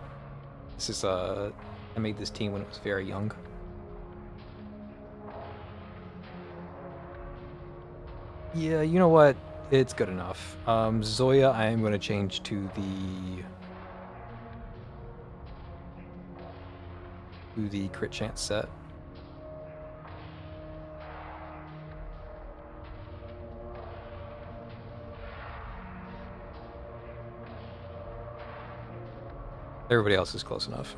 A: This is, I made this team when it was very young. Yeah, you know what? It's good enough. Zoya, I am going to change to the crit chance set. Everybody else is close enough.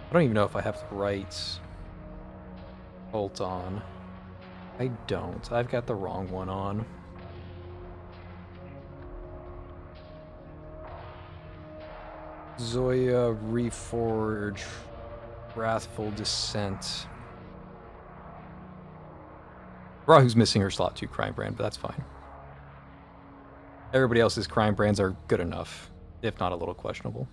A: I don't even know if I have the right bolt on. I don't. I've got the wrong one on. Zoya, Reforge, Wrathful Descent. Rahu's missing her slot 2 crime brand, but that's fine. Everybody else's crime brands are good enough, if not a little questionable.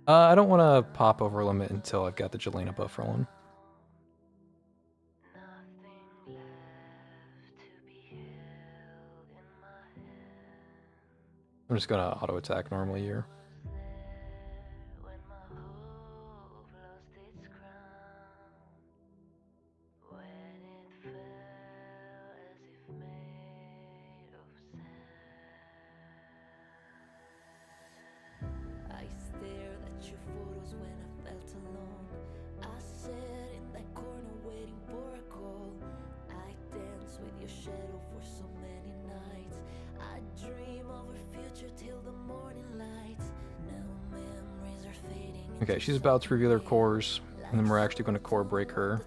A: I don't want to pop over limit until I've got the Jelena buff rolling. I'm just gonna auto attack normally here. Okay, she's about to reveal her cores, and then we're actually going to core break her.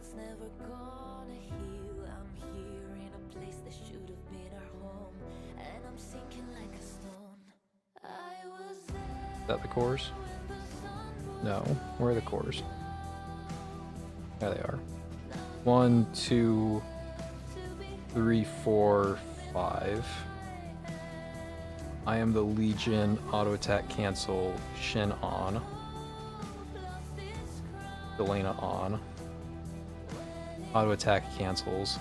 A: Is that the cores? No. Where are the cores? There they are. 1, 2, 3, 4, 5. I am the Legion, auto attack cancel, Shin on. Jelena on. Auto attack cancels.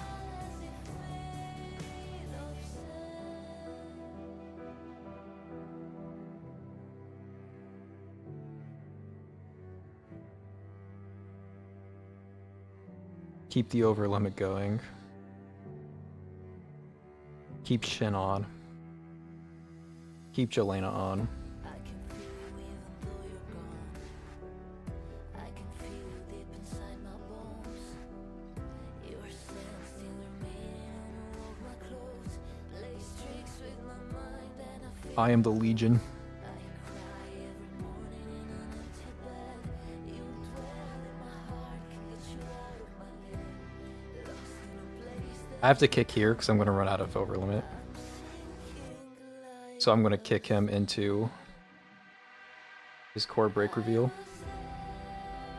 A: Keep the over limit going. Keep Shin on. Keep Jelena on. I am the Legion. I have to kick here because I'm going to run out of over limit. So I'm going to kick him into his core break reveal.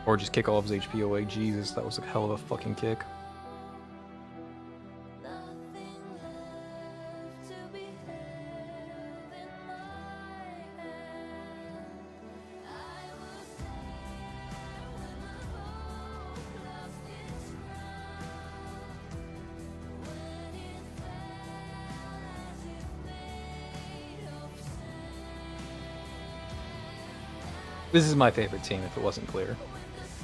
A: Or just kick all of his HP away. Jesus, that was a hell of a fucking kick. This is my favorite team, if it wasn't clear.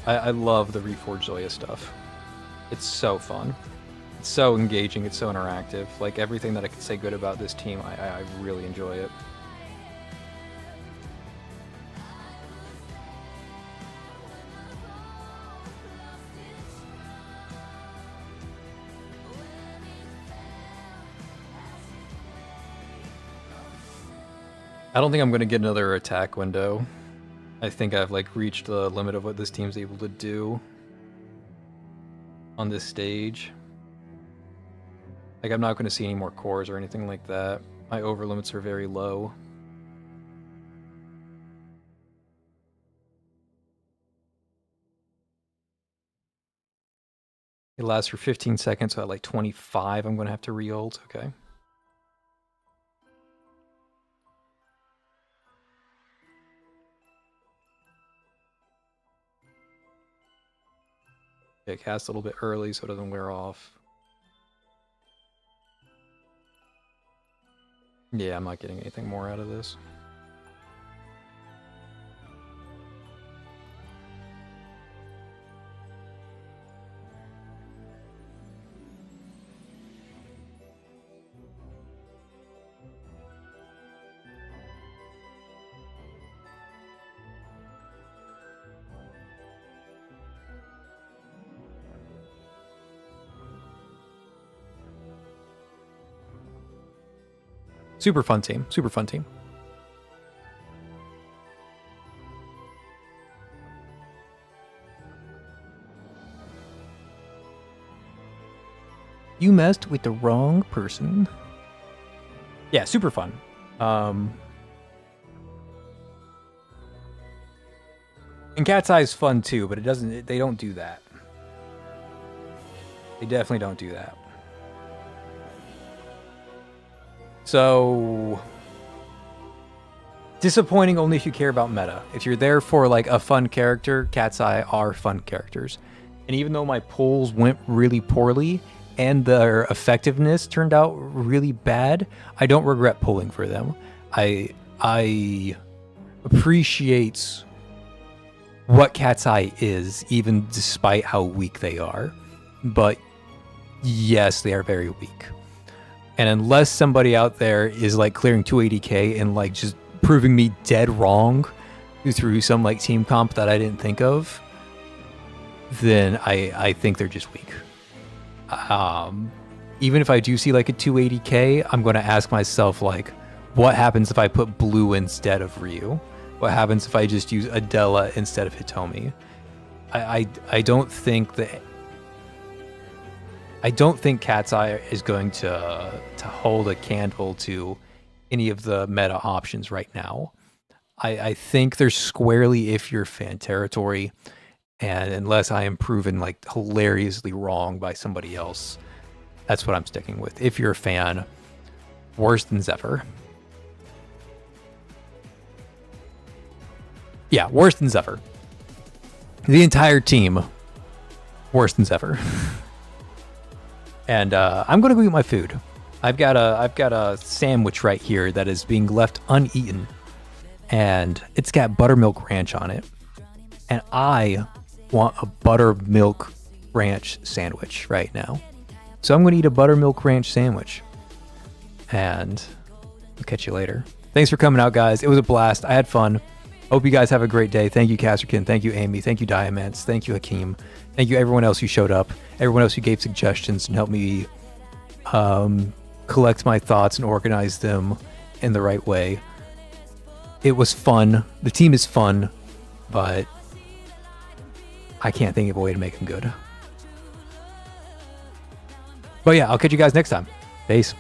A: I love the Reforged Zoya stuff. It's so fun. It's so engaging, it's so interactive. Like, everything that I could say good about this team, I really enjoy it. I don't think I'm going to get another attack window. I think I've like reached the limit of what this team's able to do on this stage. Like, I'm not going to see any more cores or anything like that. My over limits are very low. It lasts for 15 seconds, so at like 25 I'm going to have to re-ult. Okay. Okay, cast a little bit early so it doesn't wear off. Yeah, I'm not getting anything more out of this. Super fun team. Super fun team. You messed with the wrong person. Yeah, super fun. And Cat's Eye is fun too, but it doesn't. They don't do that. They definitely don't do that. So disappointing only if you care about meta. If you're there for like a fun character, Cat's Eye are fun characters. And even though my pulls went really poorly and their effectiveness turned out really bad, I don't regret pulling for them. I appreciate what Cat's Eye is, even despite how weak they are. But yes, they are very weak. And unless somebody out there is like clearing 280k and like just proving me dead wrong through some like team comp that I didn't think of, then I think they're just weak. Even if I do see like a 280k, I'm going to ask myself like, what happens if I put blue instead of Ryu? What happens if I just use Adela instead of Hitomi? I don't think that... I don't think Cat's Eye is going to hold a candle to any of the meta options right now. I think they're squarely if you're fan territory, and unless I am proven like hilariously wrong by somebody else, that's what I'm sticking with. If you're a fan, worse than Zephyr. Yeah, worse than Zephyr. The entire team, worse than Zephyr. And I'm gonna go eat my food. I've got a sandwich right here that is being left uneaten, and it's got buttermilk ranch on it. And I want a buttermilk ranch sandwich right now. So I'm going to eat a buttermilk ranch sandwich. And I'll catch you later. Thanks for coming out, guys. It was a blast. I had fun. Hope you guys have a great day. Thank you, Casterkin. Thank you, Amy. Thank you, Diamonds. Thank you, Hakeem. Thank you, everyone else who showed up. Everyone else who gave suggestions and helped me collect my thoughts and organize them in the right way. It was fun. The team is fun, but I can't think of a way to make them good. But yeah, I'll catch you guys next time. Peace.